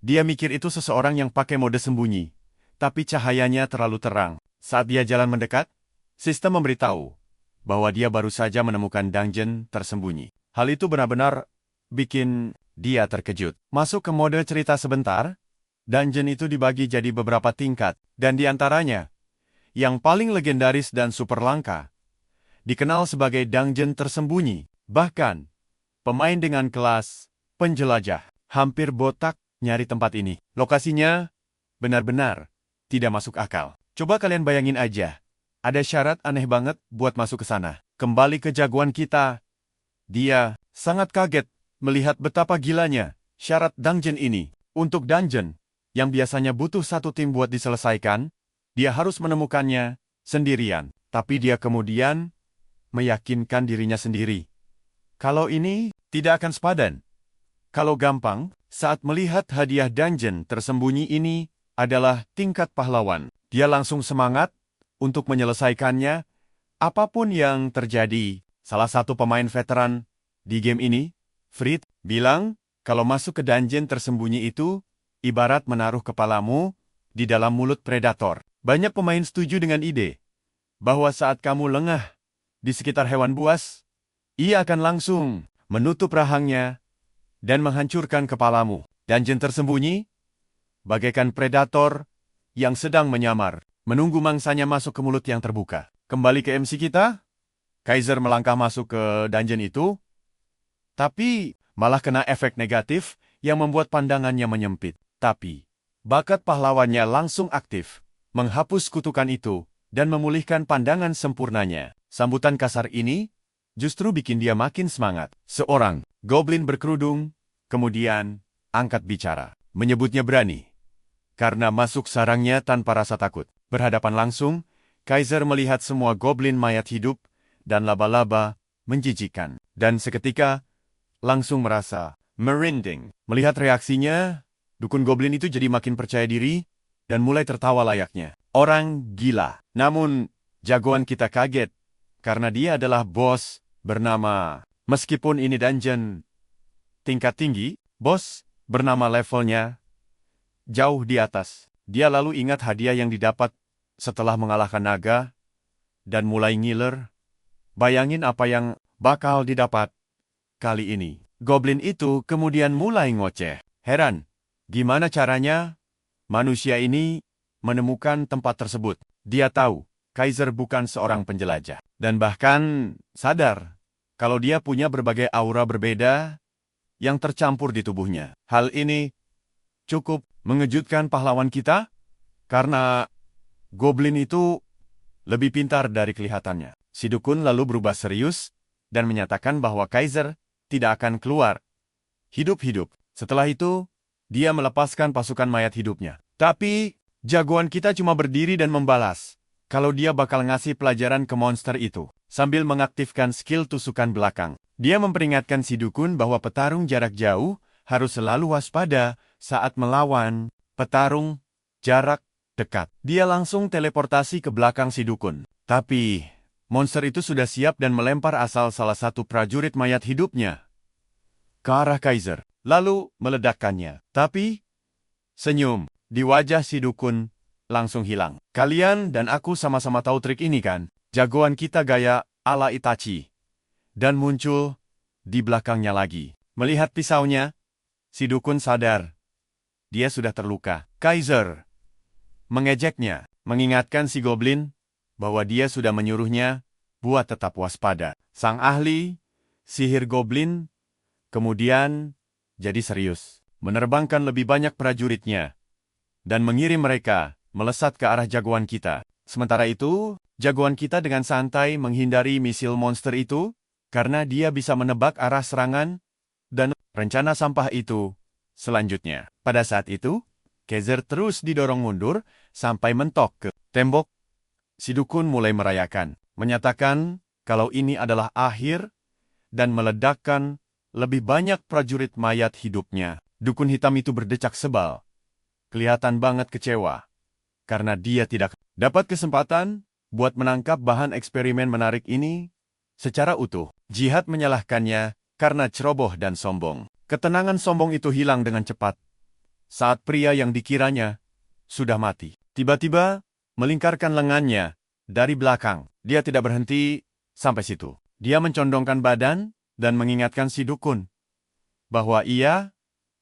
dia mikir itu seseorang yang pakai mode sembunyi. Tapi cahayanya terlalu terang. Saat dia jalan mendekat, sistem memberitahu bahwa dia baru saja menemukan dungeon tersembunyi. Hal itu benar-benar bikin dia terkejut. Masuk ke mode cerita sebentar, dungeon itu dibagi jadi beberapa tingkat, dan di antaranya, yang paling legendaris dan super langka, dikenal sebagai dungeon tersembunyi. Bahkan, pemain dengan kelas penjelajah hampir botak nyari tempat ini. Lokasinya benar-benar tidak masuk akal. Coba kalian bayangin aja, ada syarat aneh banget buat masuk ke sana. Kembali ke jagoan kita. Dia sangat kaget melihat betapa gilanya syarat dungeon ini. Untuk dungeon yang biasanya butuh satu tim buat diselesaikan, dia harus menemukannya sendirian. Tapi dia kemudian meyakinkan dirinya sendiri. Kalau ini tidak akan sepadan. Kalau gampang, saat melihat hadiah dungeon tersembunyi ini adalah tingkat pahlawan, dia langsung semangat untuk menyelesaikannya apapun yang terjadi. Salah satu pemain veteran di game ini, Frit, bilang kalau masuk ke dungeon tersembunyi itu ibarat menaruh kepalamu di dalam mulut predator. Banyak pemain setuju dengan ide bahwa saat kamu lengah di sekitar hewan buas, ia akan langsung menutup rahangnya dan menghancurkan kepalamu. Dungeon tersembunyi bagaikan predator yang sedang menyamar, menunggu mangsanya masuk ke mulut yang terbuka. Kembali ke MC kita, Kaiser melangkah masuk ke dungeon itu, tapi malah kena efek negatif yang membuat pandangannya menyempit. Tapi, bakat pahlawannya langsung aktif, menghapus kutukan itu, dan memulihkan pandangan sempurnanya. Sambutan kasar ini justru bikin dia makin semangat. Seorang goblin berkerudung, kemudian angkat bicara. Menyebutnya berani, karena masuk sarangnya tanpa rasa takut. Berhadapan langsung, Kaiser melihat semua goblin mayat hidup dan laba-laba menjijikan. Dan seketika, langsung merasa merinding. Melihat reaksinya, Dukun goblin itu jadi makin percaya diri dan mulai tertawa layaknya orang gila. Namun, jagoan kita kaget karena dia adalah bos bernama, meskipun ini dungeon tingkat tinggi, bos bernama levelnya jauh di atas. Dia lalu ingat hadiah yang didapat setelah mengalahkan naga dan mulai ngiler. Bayangin apa yang bakal didapat kali ini. Goblin itu kemudian mulai ngoceh. Heran, gimana caranya manusia ini menemukan tempat tersebut. Dia tahu Kaiser bukan seorang penjelajah. Dan bahkan sadar kalau dia punya berbagai aura berbeda yang tercampur di tubuhnya. Hal ini cukup mengejutkan pahlawan kita karena goblin itu lebih pintar dari kelihatannya. Si dukun lalu berubah serius dan menyatakan bahwa Kaiser tidak akan keluar hidup-hidup. Setelah itu, dia melepaskan pasukan mayat hidupnya. Tapi, jagoan kita cuma berdiri dan membalas kalau dia bakal ngasih pelajaran ke monster itu, sambil mengaktifkan skill tusukan belakang. Dia memperingatkan si dukun bahwa petarung jarak jauh harus selalu waspada saat melawan petarung jarak dekat. Dia langsung teleportasi ke belakang si dukun. Tapi, monster itu sudah siap dan melempar asal salah satu prajurit mayat hidupnya ke arah Kaiser, lalu meledakkannya. Tapi, senyum di wajah si dukun langsung hilang. Kalian dan aku sama-sama tahu trik ini kan? Jagoan kita gaya ala Itachi. Dan muncul di belakangnya lagi. Melihat pisaunya, si dukun sadar. Dia sudah terluka. Kaiser mengejeknya, mengingatkan si goblin bahwa dia sudah menyuruhnya buat tetap waspada. Sang ahli sihir goblin kemudian jadi serius, menerbangkan lebih banyak prajuritnya dan mengirim mereka melesat ke arah jagoan kita. Sementara itu, jagoan kita dengan santai menghindari misil monster itu karena dia bisa menebak arah serangan dan rencana sampah itu selanjutnya. Pada saat itu, Kaiser terus didorong mundur sampai mentok ke tembok. Si dukun mulai merayakan, menyatakan kalau ini adalah akhir dan meledakkan lebih banyak prajurit mayat hidupnya. Dukun hitam itu berdecak sebal. Kelihatan banget kecewa karena dia tidak dapat kesempatan buat menangkap bahan eksperimen menarik ini secara utuh. Jihad menyalahkannya karena ceroboh dan sombong. Ketenangan sombong itu hilang dengan cepat saat pria yang dikiranya sudah mati tiba-tiba melingkarkan lengannya dari belakang. Dia tidak berhenti sampai situ. Dia mencondongkan badan dan mengingatkan si dukun bahwa ia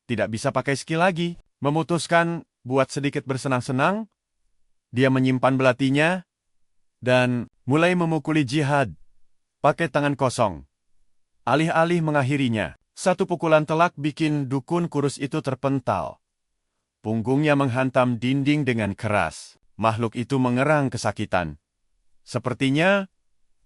tidak bisa pakai skill lagi. Memutuskan buat sedikit bersenang-senang, dia menyimpan belatinya dan mulai memukuli Jihad pakai tangan kosong. Alih-alih mengakhirinya, satu pukulan telak bikin dukun kurus itu terpental. Punggungnya menghantam dinding dengan keras. Makhluk itu mengerang kesakitan. Sepertinya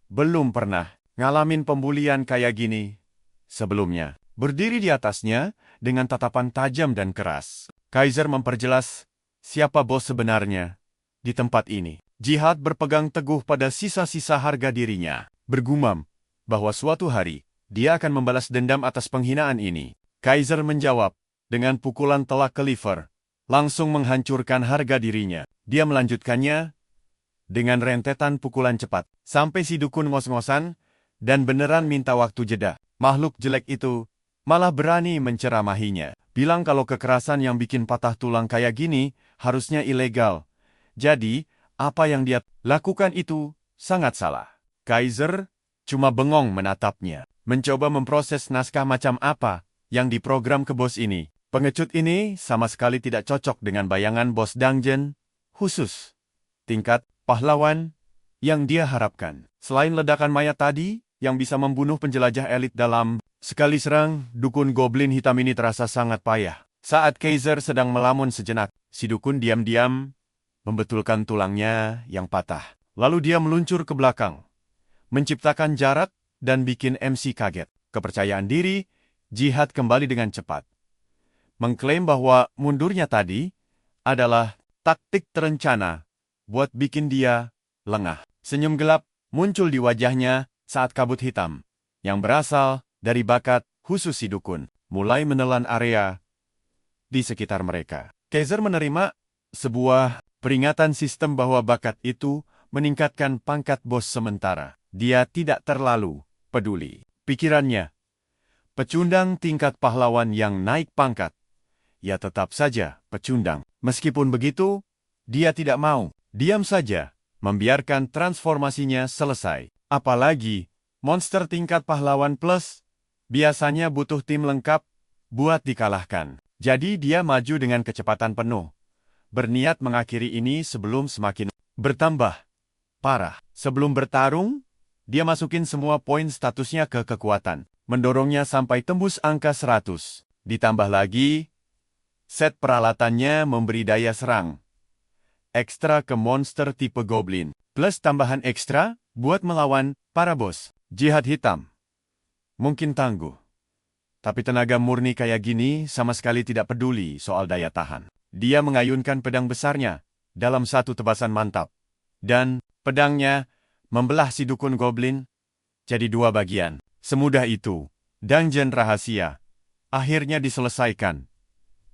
belum pernah ngalamin pembulian kayak gini sebelumnya. Berdiri di atasnya dengan tatapan tajam dan keras, Kaiser memperjelas siapa bos sebenarnya di tempat ini. Jihad berpegang teguh pada sisa-sisa harga dirinya, bergumam bahwa suatu hari dia akan membalas dendam atas penghinaan ini. Kaiser menjawab dengan pukulan telak ke liver, langsung menghancurkan harga dirinya. Dia melanjutkannya dengan rentetan pukulan cepat, sampai si dukun ngos-ngosan dan beneran minta waktu jeda. Makhluk jelek itu malah berani menceramahinya. Bilang kalau kekerasan yang bikin patah tulang kayak gini harusnya ilegal. Jadi, apa yang dia lakukan itu sangat salah. Kaiser cuma bengong menatapnya, mencoba memproses naskah macam apa yang diprogram ke bos ini. Pengecut ini sama sekali tidak cocok dengan bayangan bos dungeon khusus tingkat pahlawan yang dia harapkan. Selain ledakan mayat tadi yang bisa membunuh penjelajah elit dalam sekali serang, dukun goblin hitam ini terasa sangat payah. Saat Kaiser sedang melamun sejenak, si dukun diam-diam membetulkan tulangnya yang patah. Lalu dia meluncur ke belakang, menciptakan jarak dan bikin MC kaget. Kepercayaan diri, Jihad kembali dengan cepat. Mengklaim bahwa mundurnya tadi adalah taktik terencana buat bikin dia lengah. Senyum gelap muncul di wajahnya saat kabut hitam yang berasal dari bakat khusus si dukun mulai menelan area di sekitar mereka. Kaiser menerima sebuah peringatan sistem bahwa bakat itu meningkatkan pangkat bos sementara. Dia tidak terlalu peduli. Pikirannya, pecundang tingkat pahlawan yang naik pangkat. Ya tetap saja pecundang. Meskipun begitu, dia tidak mau diam saja membiarkan transformasinya selesai. Apalagi monster tingkat pahlawan plus biasanya butuh tim lengkap buat dikalahkan. Jadi dia maju dengan kecepatan penuh, berniat mengakhiri ini sebelum semakin bertambah parah. Sebelum bertarung, dia masukin semua poin statusnya ke kekuatan, mendorongnya sampai tembus angka 100. Ditambah lagi, set peralatannya memberi daya serang ekstra ke monster tipe Goblin, plus tambahan ekstra buat melawan para bos jihad hitam. Mungkin tangguh, tapi tenaga murni kayak gini sama sekali tidak peduli soal daya tahan. Dia mengayunkan pedang besarnya dalam satu tebasan mantap, dan pedangnya membelah si dukun Goblin jadi dua bagian. Semudah itu, dungeon rahasia akhirnya diselesaikan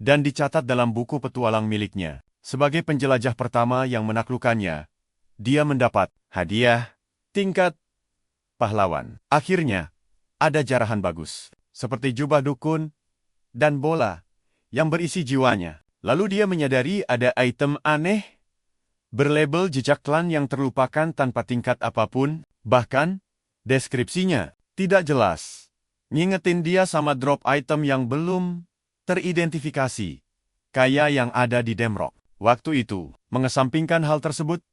dan dicatat dalam buku petualang miliknya. Sebagai penjelajah pertama yang menaklukkannya, dia mendapat hadiah tingkat pahlawan. Akhirnya, ada jarahan bagus, seperti jubah dukun dan bola yang berisi jiwanya. Lalu dia menyadari ada item aneh berlabel jejak klan yang terlupakan tanpa tingkat apapun, bahkan deskripsinya tidak jelas. Ngingetin dia sama drop item yang belum teridentifikasi, kayak yang ada di Demrock. Waktu itu, mengesampingkan hal tersebut,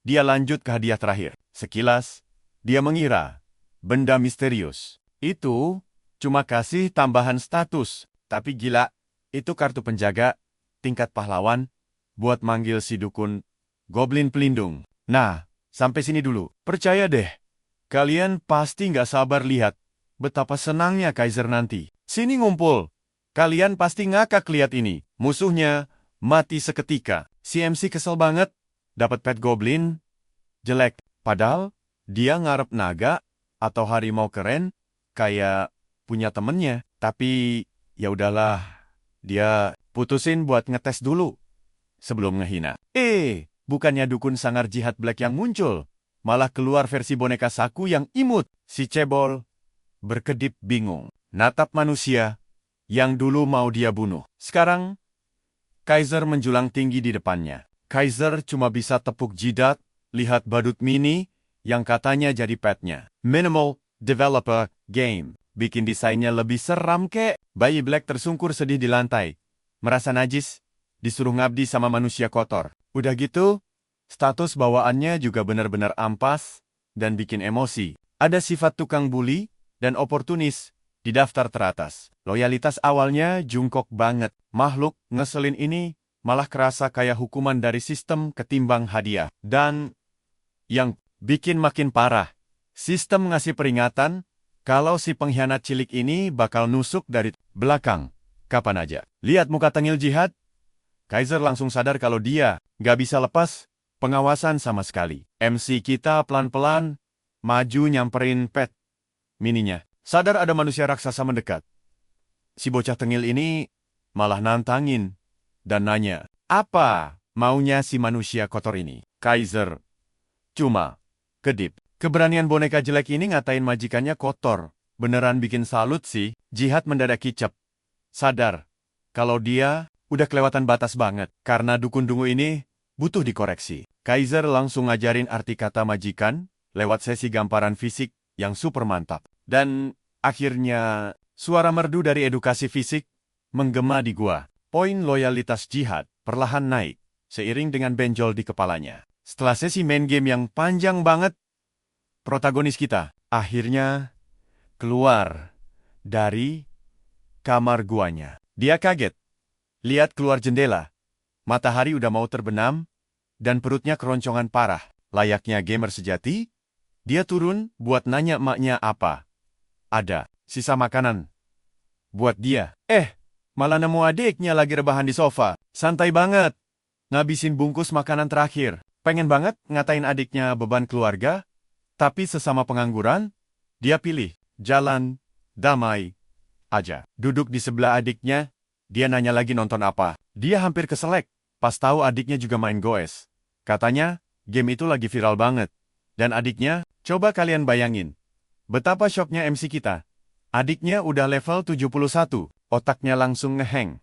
dia lanjut ke hadiah terakhir. Sekilas, dia mengira benda misterius itu cuma kasih tambahan status, tapi gila, itu kartu penjaga tingkat pahlawan buat manggil si dukun Goblin pelindung. Nah, sampai sini dulu. Percaya deh, kalian pasti nggak sabar lihat betapa senangnya Kaiser nanti. Sini ngumpul. Kalian pasti ngakak lihat ini. Musuhnya mati seketika. Si MC kesel banget. Dapat pet Goblin jelek. Padahal dia ngarep naga atau harimau keren kayak punya temennya. Tapi ya udahlah. Dia putusin buat ngetes dulu sebelum ngehina. Bukannya dukun sangar jihad black yang muncul, malah keluar versi boneka saku yang imut. Si cebol berkedip bingung. Natap manusia yang dulu mau dia bunuh. Sekarang, Kaiser menjulang tinggi di depannya. Kaiser cuma bisa tepuk jidat, lihat badut mini yang katanya jadi petnya. Minimal developer game. Bikin desainnya lebih seram kek. Bayi black tersungkur sedih di lantai. Merasa najis, disuruh ngabdi sama manusia kotor. Udah gitu, status bawaannya juga benar-benar ampas dan bikin emosi. Ada sifat tukang bully dan oportunis di daftar teratas. Loyalitas awalnya jungkok banget. Makhluk ngeselin ini malah kerasa kayak hukuman dari sistem ketimbang hadiah. Dan yang bikin makin parah, sistem ngasih peringatan kalau si pengkhianat cilik ini bakal nusuk dari belakang kapan aja. Lihat muka tengil jihad, Kaiser langsung sadar kalau dia gak bisa lepas pengawasan sama sekali. MC kita pelan-pelan maju nyamperin pet mininya. Sadar ada manusia raksasa mendekat. Si bocah tengil ini malah nantangin dan nanya, apa maunya si manusia kotor ini? Kaiser cuma kedip. Keberanian boneka jelek ini ngatain majikannya kotor. Beneran bikin salut sih. Jihad mendadak kicep. Sadar kalau dia udah kelewatan batas banget, karena dukun dungu ini butuh dikoreksi. Kaiser langsung ngajarin arti kata majikan lewat sesi gambaran fisik yang super mantap. Dan akhirnya suara merdu dari edukasi fisik menggema di gua. Poin loyalitas jihad perlahan naik seiring dengan benjol di kepalanya. Setelah sesi main game yang panjang banget, protagonis kita akhirnya keluar dari kamar guanya. Dia kaget. Lihat keluar jendela, matahari udah mau terbenam, dan perutnya keroncongan parah. Layaknya gamer sejati, dia turun buat nanya emaknya apa. Ada sisa makanan buat dia. Malah nemu adiknya lagi rebahan di sofa. Santai banget. Ngabisin bungkus makanan terakhir. Pengen banget ngatain adiknya beban keluarga, tapi sesama pengangguran, dia pilih jalan damai aja. Duduk di sebelah adiknya, Dia nanya lagi nonton apa. Dia hampir keselek, pas tahu adiknya juga main goes. Katanya, game itu lagi viral banget. Dan adiknya, coba kalian bayangin. Betapa syoknya MC kita. Adiknya udah level 71, otaknya langsung ngeheng.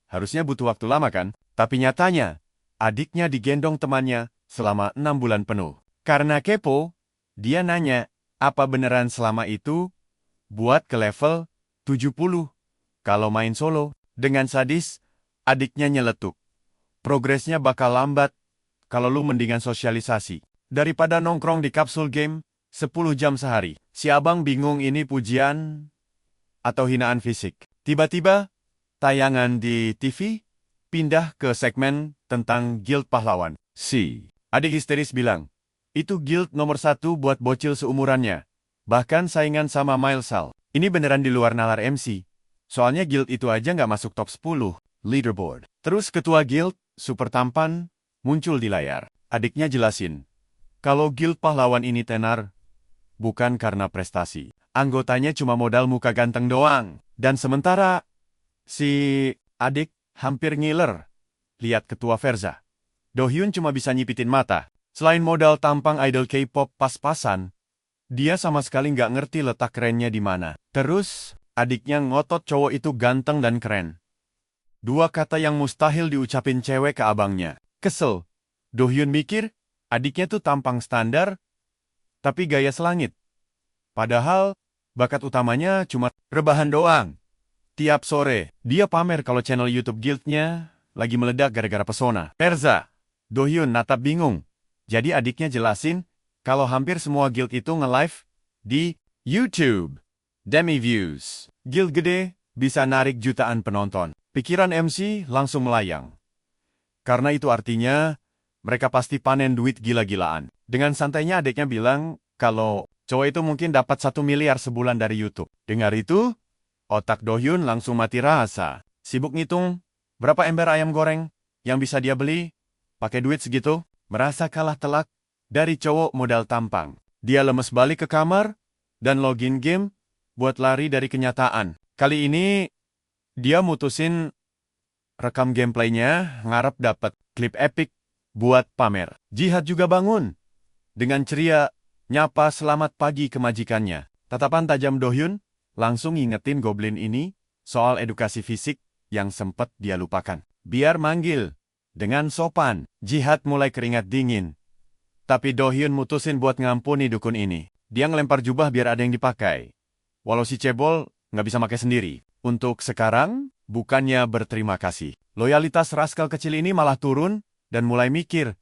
Harusnya butuh waktu lama kan? Tapi nyatanya, adiknya digendong temannya selama 6 bulan penuh. Karena kepo, dia nanya, apa beneran selama itu buat ke level 70? Kalau main solo, dengan sadis, adiknya nyeletuk. Progresnya bakal lambat kalau lu mendingan sosialisasi. Daripada nongkrong di kapsul game 10 jam sehari. Si abang bingung ini pujian atau hinaan fisik. Tiba-tiba, tayangan di TV pindah ke segmen tentang guild pahlawan. Si adik histeris bilang, itu guild nomor 1 buat bocil seumurannya. Bahkan saingan sama Milesal. Ini beneran di luar nalar MC. Soalnya guild itu aja nggak masuk top 10 leaderboard. Terus ketua guild, super tampan, muncul di layar. Adiknya jelasin, kalau guild pahlawan ini tenar, bukan karena prestasi. Anggotanya cuma modal muka ganteng doang. Dan sementara, si adik hampir ngiler. Lihat ketua Verza. Dohyun cuma bisa nyipitin mata. Selain modal tampang idol K-pop pas-pasan, dia sama sekali nggak ngerti letak kerennya di mana. Terus, adiknya ngotot cowok itu ganteng dan keren. Dua kata yang mustahil diucapin cewek ke abangnya. Kesel. Dohyun mikir, adiknya tuh tampang standar, tapi gaya selangit. Padahal, bakat utamanya cuma rebahan doang. Tiap sore, dia pamer kalau channel YouTube guildnya lagi meledak gara-gara pesona. Verza. Dohyun natap bingung. Jadi adiknya jelasin, kalau hampir semua guild itu nge-live di YouTube. Demi views. Guild gede bisa narik jutaan penonton. Pikiran MC langsung melayang. Karena itu artinya, mereka pasti panen duit gila-gilaan. Dengan santainya adiknya bilang, kalau cowok itu mungkin dapat 1 miliar sebulan dari YouTube. Dengar itu, otak Dohyun langsung mati rasa. Sibuk ngitung, berapa ember ayam goreng yang bisa dia beli? Pakai duit segitu, merasa kalah telak dari cowok modal tampang. Dia lemes balik ke kamar, dan login game, buat lari dari kenyataan. Kali ini, dia mutusin rekam gameplaynya, ngarep dapat klip epic buat pamer. Jihad juga bangun. Dengan ceria, nyapa selamat pagi ke majikannya. Tatapan tajam Dohyun langsung ngingetin goblin ini soal edukasi fisik yang sempat dia lupakan. Biar manggil. Dengan sopan, Jihad mulai keringat dingin. Tapi Dohyun mutusin buat ngampuni dukun ini. Dia ngelempar jubah biar ada yang dipakai. Walau si cebol nggak bisa pakai sendiri. Untuk sekarang, bukannya berterima kasih. Loyalitas rascal kecil ini malah turun dan mulai mikir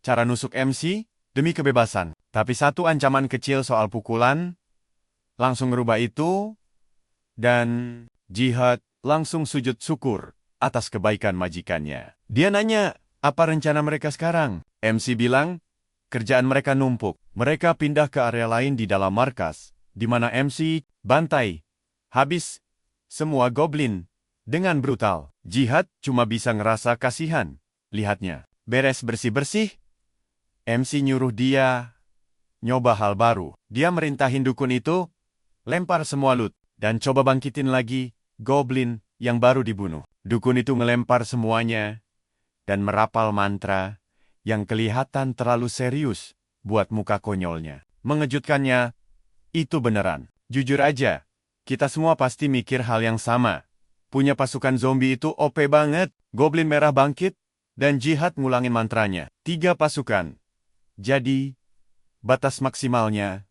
cara nusuk MC demi kebebasan. Tapi satu ancaman kecil soal pukulan langsung ngerubah itu, dan Jihad langsung sujud syukur atas kebaikan majikannya. Dia nanya, apa rencana mereka sekarang? MC bilang, kerjaan mereka numpuk. Mereka pindah ke area lain di dalam markas, di mana MC bantai habis semua goblin dengan brutal. Jihad cuma bisa ngerasa kasihan. Lihatnya, beres bersih-bersih, MC nyuruh dia nyoba hal baru. Dia merintahin dukun itu, lempar semua loot, dan coba bangkitin lagi goblin yang baru dibunuh. Dukun itu ngelempar semuanya, dan merapal mantra yang kelihatan terlalu serius buat muka konyolnya. Mengejutkannya, itu beneran. Jujur aja, kita semua pasti mikir hal yang sama. Punya pasukan zombie itu OP banget. Goblin merah bangkit, dan Jihad ngulangin mantranya. 3 pasukan. Jadi, batas maksimalnya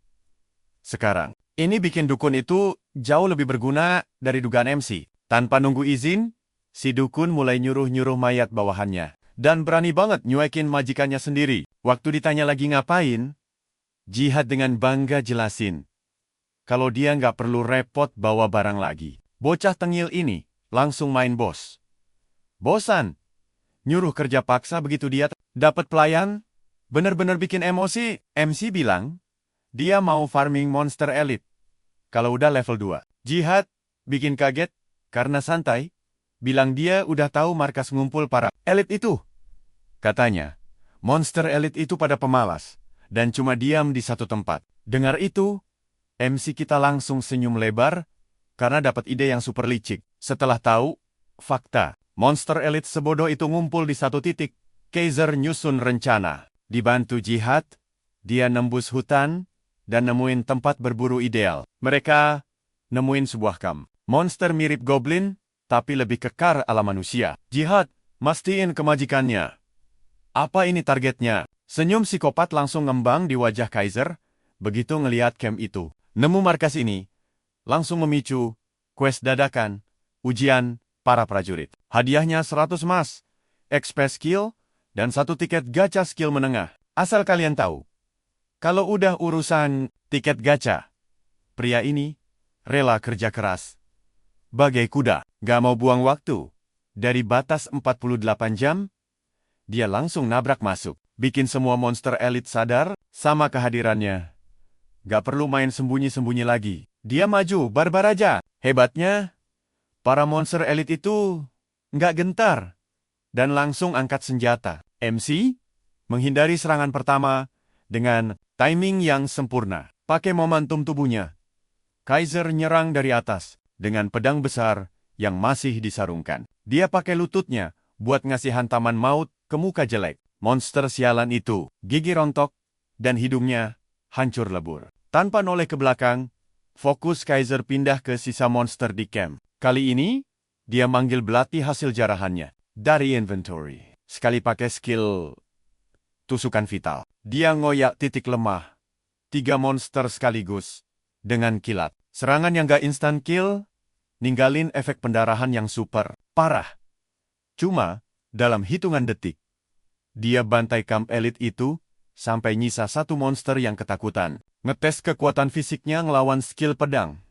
sekarang. Ini bikin dukun itu jauh lebih berguna dari dugaan MC. Tanpa nunggu izin, si dukun mulai nyuruh-nyuruh mayat bawahannya. Dan berani banget nyuekin majikannya sendiri. Waktu ditanya lagi ngapain, Jihad dengan bangga jelasin kalau dia nggak perlu repot bawa barang lagi. Bocah tengil ini langsung main bos. Bosan. Nyuruh kerja paksa begitu dia dapat pelayan. Bener-bener bikin emosi. MC bilang, dia mau farming monster elite. Kalau udah level 2. Jihad bikin kaget karena santai. Bilang dia udah tahu markas ngumpul para elit itu. Katanya, monster elit itu pada pemalas dan cuma diam di satu tempat. Dengar itu, MC kita langsung senyum lebar karena dapat ide yang super licik. Setelah tahu Fakta, monster elit sebodoh itu ngumpul di satu titik. Kaiser nyusun rencana. Dibantu Jihad, dia nembus hutan dan nemuin tempat berburu ideal. Mereka nemuin sebuah kamp. Monster mirip goblin, tapi lebih kekar ala manusia. Jihad, mastiin kemajikannya. Apa ini targetnya? Senyum psikopat langsung ngembang di wajah Kaiser, begitu ngelihat camp itu. Nemu markas ini, langsung memicu quest dadakan, ujian para prajurit. Hadiahnya 100 emas, XP skill, dan 1 tiket gacha skill menengah. Asal kalian tahu, kalau udah urusan tiket gacha, pria ini rela kerja keras. Bagai kuda, gak mau buang waktu. Dari batas 48 jam, dia langsung nabrak masuk. Bikin semua monster elit sadar sama kehadirannya. Gak perlu main sembunyi-sembunyi lagi. Dia maju, barbar aja. Hebatnya, para monster elit itu gak gentar. Dan langsung angkat senjata. MC menghindari serangan pertama dengan timing yang sempurna. Pakai momentum tubuhnya, Kaiser nyerang dari atas dengan pedang besar yang masih disarungkan. Dia pakai lututnya buat ngasih hantaman maut ke muka jelek. Monster sialan itu gigi rontok dan hidungnya hancur lebur. Tanpa noleh ke belakang, fokus Kaiser pindah ke sisa monster di camp. Kali ini, dia manggil belati hasil jarahannya dari inventory. Sekali pakai skill tusukan vital. Dia ngoyak titik lemah 3 monster sekaligus dengan kilat. Serangan yang gak instant kill, ninggalin efek pendarahan yang super parah. Cuma, dalam hitungan detik, dia bantai camp elit itu sampai nyisa 1 monster yang ketakutan. Ngetes kekuatan fisiknya ngelawan skill pedang.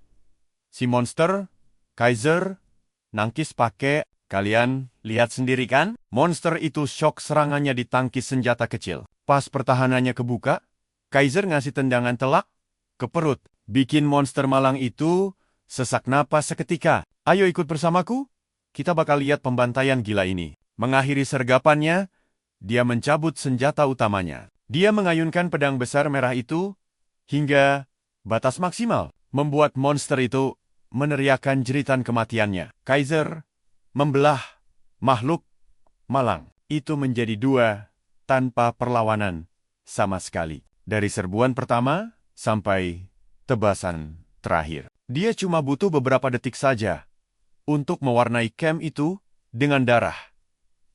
Si monster, Kaiser, nangkis pakai. Kalian lihat sendiri kan? Monster itu shock serangannya ditangkis senjata kecil. Pas pertahanannya kebuka, Kaiser ngasih tendangan telak ke perut. Bikin monster malang itu sesak napas seketika. Ayo ikut bersamaku, kita bakal lihat pembantaian gila ini. Mengakhiri sergapannya, dia mencabut senjata utamanya. Dia mengayunkan pedang besar merah itu hingga batas maksimal, membuat monster itu meneriakkan jeritan kematiannya. Kaiser membelah makhluk malang itu menjadi 2 tanpa perlawanan sama sekali. Dari serbuan pertama sampai tebasan terakhir. Dia cuma butuh beberapa detik saja untuk mewarnai camp itu dengan darah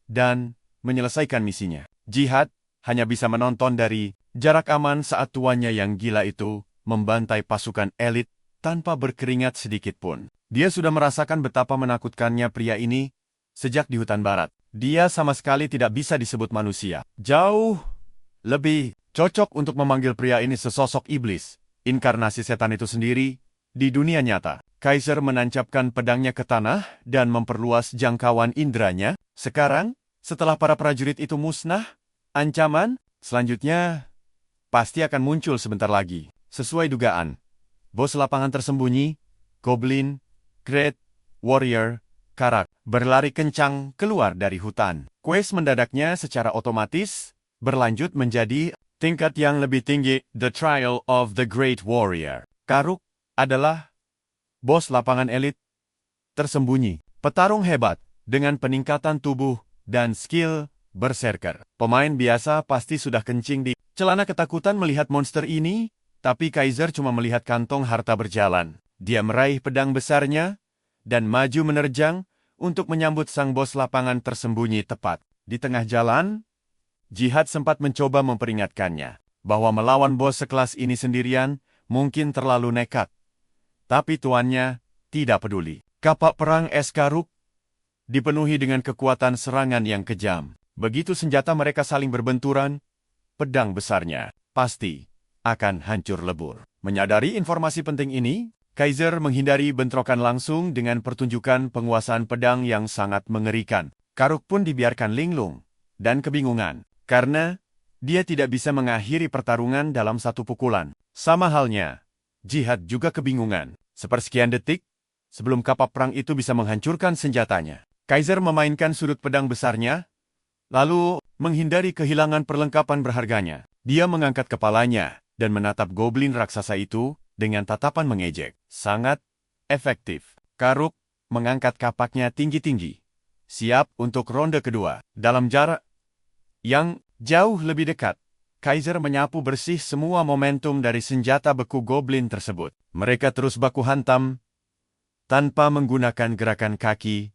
dan menyelesaikan misinya. Jihad hanya bisa menonton dari jarak aman saat tuannya yang gila itu membantai pasukan elit tanpa berkeringat sedikit pun. Dia sudah merasakan betapa menakutkannya pria ini sejak di hutan barat. Dia sama sekali tidak bisa disebut manusia. Jauh lebih cocok untuk memanggil pria ini sesosok iblis, inkarnasi setan itu sendiri, di dunia nyata. Kaiser menancapkan pedangnya ke tanah dan memperluas jangkauan inderanya. Sekarang, setelah para prajurit itu musnah, ancaman selanjutnya pasti akan muncul sebentar lagi. Sesuai dugaan, bos lapangan tersembunyi, Goblin, Great Warrior, Karak, berlari kencang keluar dari hutan. Quest mendadaknya secara otomatis berlanjut menjadi tingkat yang lebih tinggi, The Trial of the Great Warrior. Karuk adalah bos lapangan elit tersembunyi. Petarung hebat dengan peningkatan tubuh dan skill berserker. Pemain biasa pasti sudah kencing di celana ketakutan melihat monster ini, tapi Kaiser cuma melihat kantong harta berjalan. Dia meraih pedang besarnya dan maju menerjang untuk menyambut sang bos lapangan tersembunyi tepat. Di tengah jalan, Jihad sempat mencoba memperingatkannya bahwa melawan bos sekelas ini sendirian mungkin terlalu nekat. Tapi tuannya tidak peduli. Kapak perang es Karuk dipenuhi dengan kekuatan serangan yang kejam. Begitu senjata mereka saling berbenturan, pedang besarnya pasti akan hancur lebur. Menyadari informasi penting ini, Kaiser menghindari bentrokan langsung dengan pertunjukan penguasaan pedang yang sangat mengerikan. Karuk pun dibiarkan linglung dan kebingungan, karena dia tidak bisa mengakhiri pertarungan dalam 1 pukulan. Sama halnya, Jihad juga kebingungan. Sepersekian detik, sebelum kapak perang itu bisa menghancurkan senjatanya, Kaiser memainkan sudut pedang besarnya, lalu menghindari kehilangan perlengkapan berharganya. Dia mengangkat kepalanya dan menatap goblin raksasa itu dengan tatapan mengejek. Sangat efektif. Karuk mengangkat kapaknya tinggi-tinggi siap untuk ronde kedua. Dalam jarak yang jauh lebih dekat, Kaiser menyapu bersih semua momentum dari senjata beku goblin tersebut. Mereka terus baku hantam, tanpa menggunakan gerakan kaki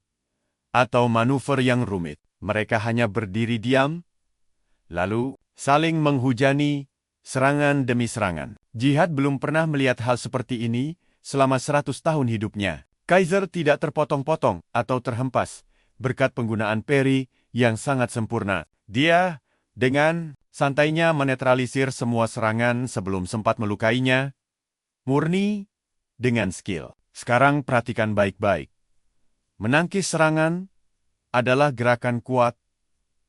atau manuver yang rumit. Mereka hanya berdiri diam, lalu saling menghujani serangan demi serangan. Jihad belum pernah melihat hal seperti ini selama 100 tahun hidupnya. Kaiser tidak terpotong-potong atau terhempas berkat penggunaan parry yang sangat sempurna. Dia dengan santainya menetralisir semua serangan sebelum sempat melukainya, murni dengan skill. Sekarang perhatikan baik-baik. Menangkis serangan adalah gerakan kuat,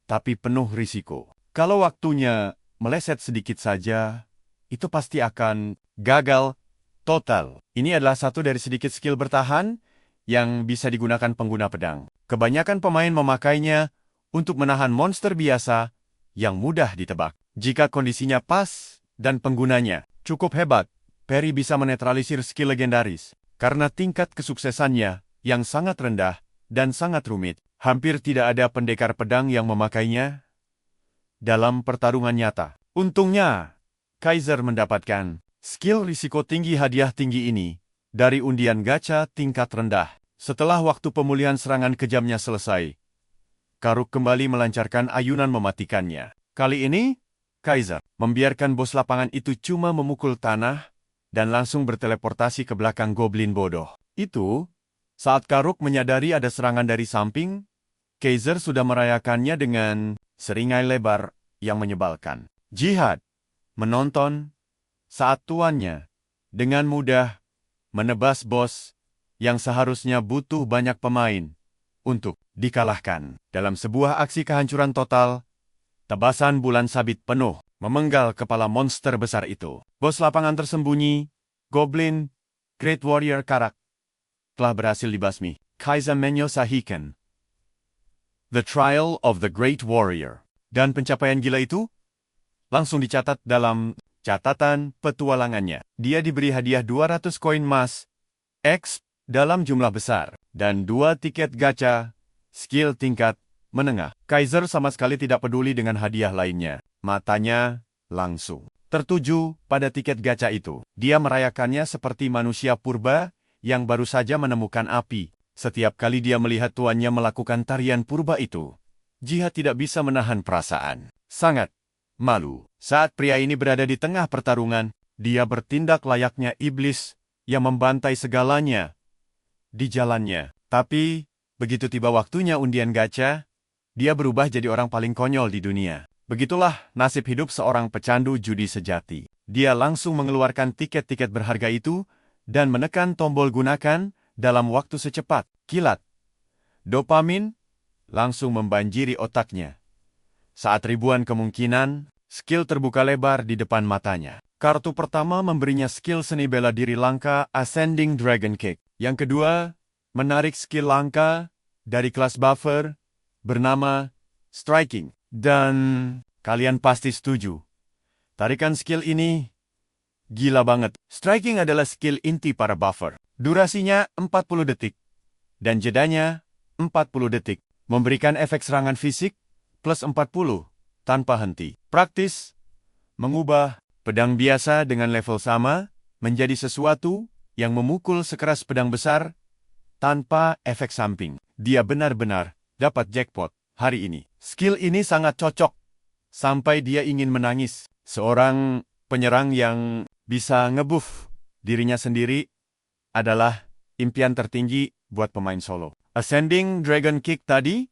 tapi penuh risiko. Kalau waktunya meleset sedikit saja, itu pasti akan gagal total. Ini adalah satu dari sedikit skill bertahan yang bisa digunakan pengguna pedang. Kebanyakan pemain memakainya untuk menahan monster biasa yang mudah ditebak. Jika kondisinya pas dan penggunanya cukup hebat, parry bisa menetralisir skill legendaris. Karena tingkat kesuksesannya yang sangat rendah dan sangat rumit, hampir tidak ada pendekar pedang yang memakainya dalam pertarungan nyata. Untungnya, Kaiser mendapatkan skill risiko tinggi hadiah tinggi ini dari undian gacha tingkat rendah. Setelah waktu pemulihan serangan kejamnya selesai, Karuk kembali melancarkan ayunan mematikannya. Kali ini, Kaiser membiarkan bos lapangan itu cuma memukul tanah dan langsung berteleportasi ke belakang goblin bodoh. Itu, saat Karuk menyadari ada serangan dari samping, Kaiser sudah merayakannya dengan seringai lebar yang menyebalkan. Jihad menonton saat tuannya dengan mudah menebas bos yang seharusnya butuh banyak pemain untuk dikalahkan. Dalam sebuah aksi kehancuran total, tebasan bulan sabit penuh memenggal kepala monster besar itu. Bos lapangan tersembunyi, Goblin, Great Warrior Karak, telah berhasil dibasmi. Kaiser Menyo Sahiken. The Trial of the Great Warrior. Dan pencapaian gila itu langsung dicatat dalam catatan petualangannya. Dia diberi hadiah 200 koin emas, X dalam jumlah besar, dan 2 tiket gacha, skill tingkat menengah. Kaiser sama sekali tidak peduli dengan hadiah lainnya. Matanya langsung tertuju pada tiket gacha itu. Dia merayakannya seperti manusia purba yang baru saja menemukan api. Setiap kali dia melihat tuannya melakukan tarian purba itu, Jihad tidak bisa menahan perasaan sangat malu. Saat pria ini berada di tengah pertarungan, dia bertindak layaknya iblis yang membantai segalanya di jalannya. Tapi, begitu tiba waktunya undian gacha, dia berubah jadi orang paling konyol di dunia. Begitulah nasib hidup seorang pecandu judi sejati. Dia langsung mengeluarkan tiket-tiket berharga itu dan menekan tombol gunakan dalam waktu secepat kilat. Dopamin langsung membanjiri otaknya. Saat ribuan kemungkinan, skill terbuka lebar di depan matanya. Kartu pertama memberinya skill seni bela diri langka Ascending Dragon Kick. Yang kedua, menarik skill langka dari kelas buffer bernama Striking. Dan kalian pasti setuju. Tarikan skill ini gila banget. Striking adalah skill inti para buffer. Durasinya 40 detik. Dan jedanya 40 detik. Memberikan efek serangan fisik plus 40 tanpa henti. Praktis, mengubah pedang biasa dengan level sama menjadi sesuatu yang memukul sekeras pedang besar tanpa efek samping. Dia benar-benar dapat jackpot hari ini. Skill ini sangat cocok sampai dia ingin menangis. Seorang penyerang yang bisa ngebuff dirinya sendiri adalah impian tertinggi buat pemain solo. Ascending Dragon Kick tadi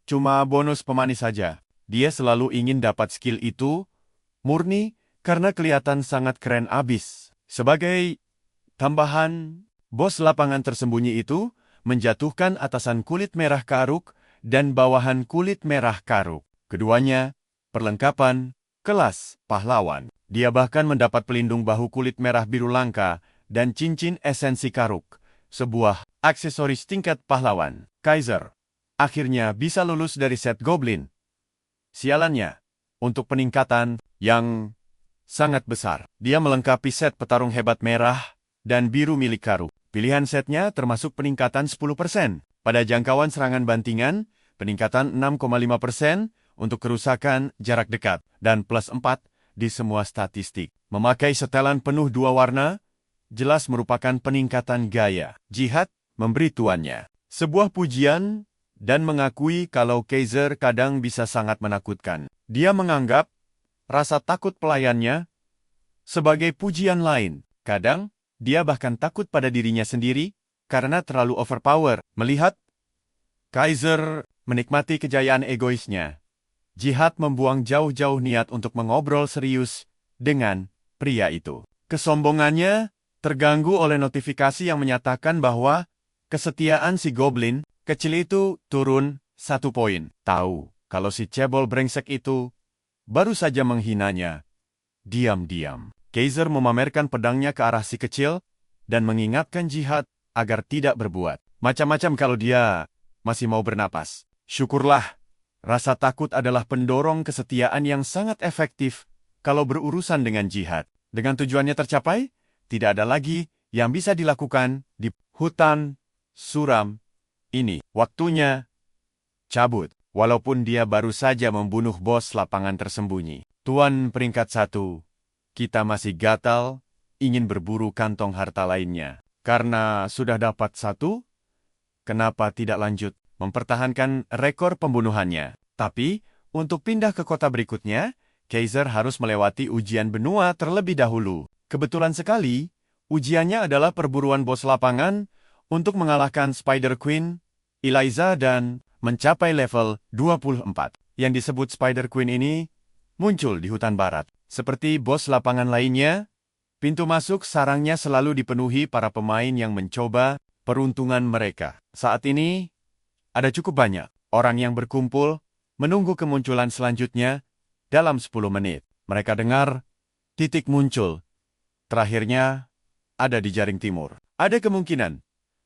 cuma bonus pemanis saja. Dia selalu ingin dapat skill itu murni karena kelihatan sangat keren abis. Sebagai tambahan, bos lapangan tersembunyi itu menjatuhkan atasan kulit merah Karuk dan bawahan kulit merah Karuk. Keduanya perlengkapan kelas pahlawan. Dia bahkan mendapat pelindung bahu kulit merah biru langka dan cincin esensi Karuk, sebuah aksesoris tingkat pahlawan. Kaiser akhirnya bisa lulus dari set Goblin. Sialannya, untuk peningkatan yang sangat besar, dia melengkapi set petarung hebat merah dan biru milik Karuk. Pilihan setnya termasuk peningkatan 10%. Pada jangkauan serangan bantingan, peningkatan 6,5% untuk kerusakan jarak dekat, dan plus 4 di semua statistik. Memakai setelan penuh 2 warna, jelas merupakan peningkatan gaya. Jihad memberi tuannya sebuah pujian dan mengakui kalau Kaiser kadang bisa sangat menakutkan. Dia menganggap rasa takut pelayannya sebagai pujian lain. Kadang, dia bahkan takut pada dirinya sendiri karena terlalu overpower. Melihat Kaiser menikmati kejayaan egoisnya, Jihad membuang jauh-jauh niat untuk mengobrol serius dengan pria itu. Kesombongannya terganggu oleh notifikasi yang menyatakan bahwa kesetiaan si goblin kecil itu turun 1 poin. Tahu kalau si cebol brengsek itu baru saja menghinanya. Diam-diam, Kaiser memamerkan pedangnya ke arah si kecil dan mengingatkan Jihad agar tidak berbuat macam-macam kalau dia masih mau bernapas. Syukurlah, rasa takut adalah pendorong kesetiaan yang sangat efektif kalau berurusan dengan Jihad. Dengan tujuannya tercapai, tidak ada lagi yang bisa dilakukan di hutan suram ini. Waktunya cabut, walaupun dia baru saja membunuh bos lapangan tersembunyi. Tuan peringkat 1, kita masih gatal, ingin berburu kantong harta lainnya. Karena sudah dapat 1, kenapa tidak lanjut mempertahankan rekor pembunuhannya? Tapi, untuk pindah ke kota berikutnya, Kaiser harus melewati ujian benua terlebih dahulu. Kebetulan sekali, ujiannya adalah perburuan bos lapangan untuk mengalahkan Spider Queen, Eliza dan mencapai level 24. Yang disebut Spider Queen ini muncul di hutan barat. Seperti bos lapangan lainnya, pintu masuk sarangnya selalu dipenuhi para pemain yang mencoba peruntungan mereka. Saat ini, ada cukup banyak orang yang berkumpul menunggu kemunculan selanjutnya dalam 10 menit. Mereka dengar titik muncul. Terakhirnya ada di jaring timur. Ada kemungkinan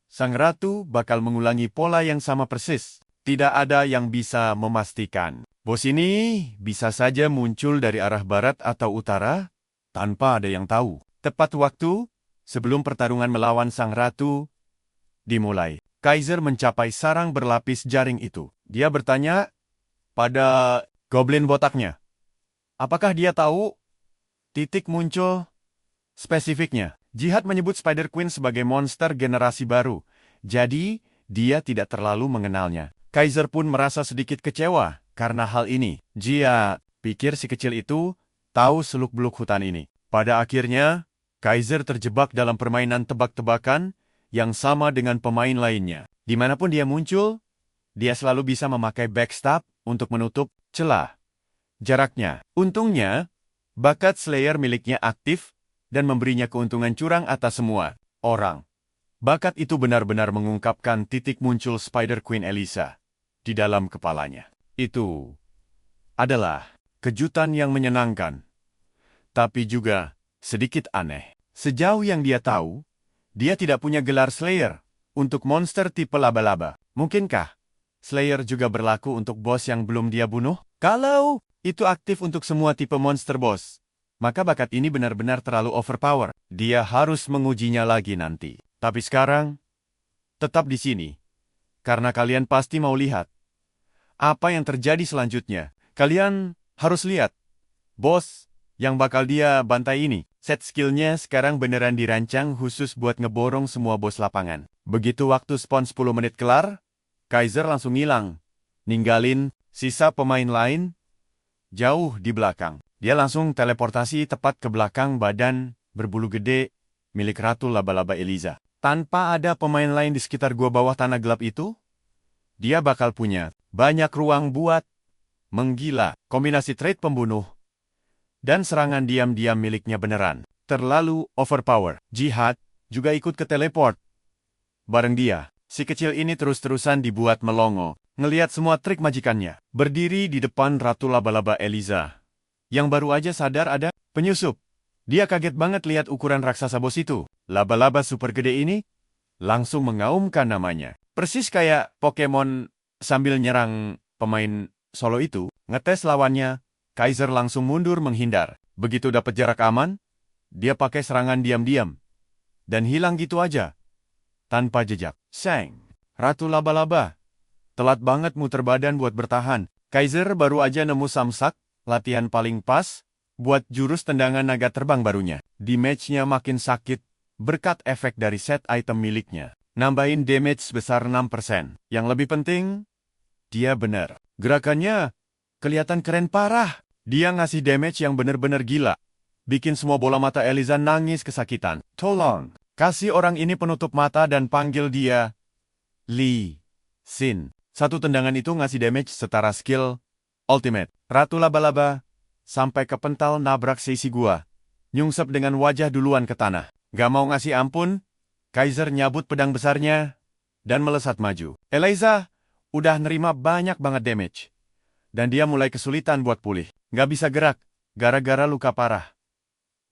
sang ratu bakal mengulangi pola yang sama persis. Tidak ada yang bisa memastikan. Bos ini bisa saja muncul dari arah barat atau utara tanpa ada yang tahu. Tepat waktu sebelum pertarungan melawan sang ratu dimulai, Kaiser mencapai sarang berlapis jaring itu. Dia bertanya pada goblin botaknya, apakah dia tahu titik muncul spesifiknya? Jihad menyebut Spider Queen sebagai monster generasi baru, jadi dia tidak terlalu mengenalnya. Kaiser pun merasa sedikit kecewa karena hal ini. Dia pikir si kecil itu tahu seluk-beluk hutan ini. Pada akhirnya, Kaiser terjebak dalam permainan tebak-tebakan yang sama dengan pemain lainnya. Dimanapun dia muncul, dia selalu bisa memakai backstab untuk menutup celah jaraknya. Untungnya, bakat Slayer miliknya aktif dan memberinya keuntungan curang atas semua orang. Bakat itu benar-benar mengungkapkan titik muncul Spider Queen Eliza di dalam kepalanya. Itu adalah kejutan yang menyenangkan, tapi juga sedikit aneh. Sejauh yang dia tahu, dia tidak punya gelar Slayer untuk monster tipe laba-laba. Mungkinkah Slayer juga berlaku untuk bos yang belum dia bunuh? Kalau itu aktif untuk semua tipe monster boss, maka bakat ini benar-benar terlalu overpower. Dia harus mengujinya lagi nanti. Tapi sekarang, tetap di sini. Karena kalian pasti mau lihat apa yang terjadi selanjutnya. Kalian harus lihat bos yang bakal dia bantai ini. Set skillnya sekarang beneran dirancang khusus buat ngeborong semua bos lapangan. Begitu waktu spawn 10 menit kelar, Kaiser langsung hilang, ninggalin sisa pemain lain jauh di belakang. Dia langsung teleportasi tepat ke belakang badan berbulu gede milik Ratu Laba-Laba Eliza. Tanpa ada pemain lain di sekitar gua bawah tanah gelap itu, dia bakal punya banyak ruang buat menggila. Kombinasi trait pembunuh dan serangan diam-diam miliknya beneran terlalu overpower. Jihad juga ikut ke teleport bareng dia. Si kecil ini terus-terusan dibuat melongo, ngelihat semua trik majikannya. Berdiri di depan Ratu Laba-Laba Eliza, yang baru aja sadar ada penyusup. Dia kaget banget lihat ukuran raksasa bos itu. Laba-laba super gede ini langsung mengaumkan namanya. Persis kayak Pokemon sambil nyerang pemain solo itu. Ngetes lawannya, Kaiser langsung mundur menghindar. Begitu dapat jarak aman, dia pakai serangan diam-diam dan hilang gitu aja tanpa jejak. Sang Ratu Laba-Laba. Telat banget muter badan buat bertahan. Kaiser baru aja nemu samsak, latihan paling pas, buat jurus tendangan naga terbang barunya. Di match-nya makin sakit, berkat efek dari set item miliknya. Nambahin damage sebesar 6%. Yang lebih penting, dia bener. Gerakannya kelihatan keren parah. Dia ngasih damage yang bener-bener gila. Bikin semua bola mata Eliza nangis kesakitan. Tolong, kasih orang ini penutup mata dan panggil dia Lee Sin. Satu tendangan itu ngasih damage setara skill ultimate. Ratu Laba-Laba sampai kepental nabrak sisi gua. Nyungsep dengan wajah duluan ke tanah. Gak mau ngasih ampun, Kaiser nyabut pedang besarnya dan melesat maju. Eliza udah nerima banyak banget damage. Dan dia mulai kesulitan buat pulih. Gak bisa gerak, gara-gara luka parah.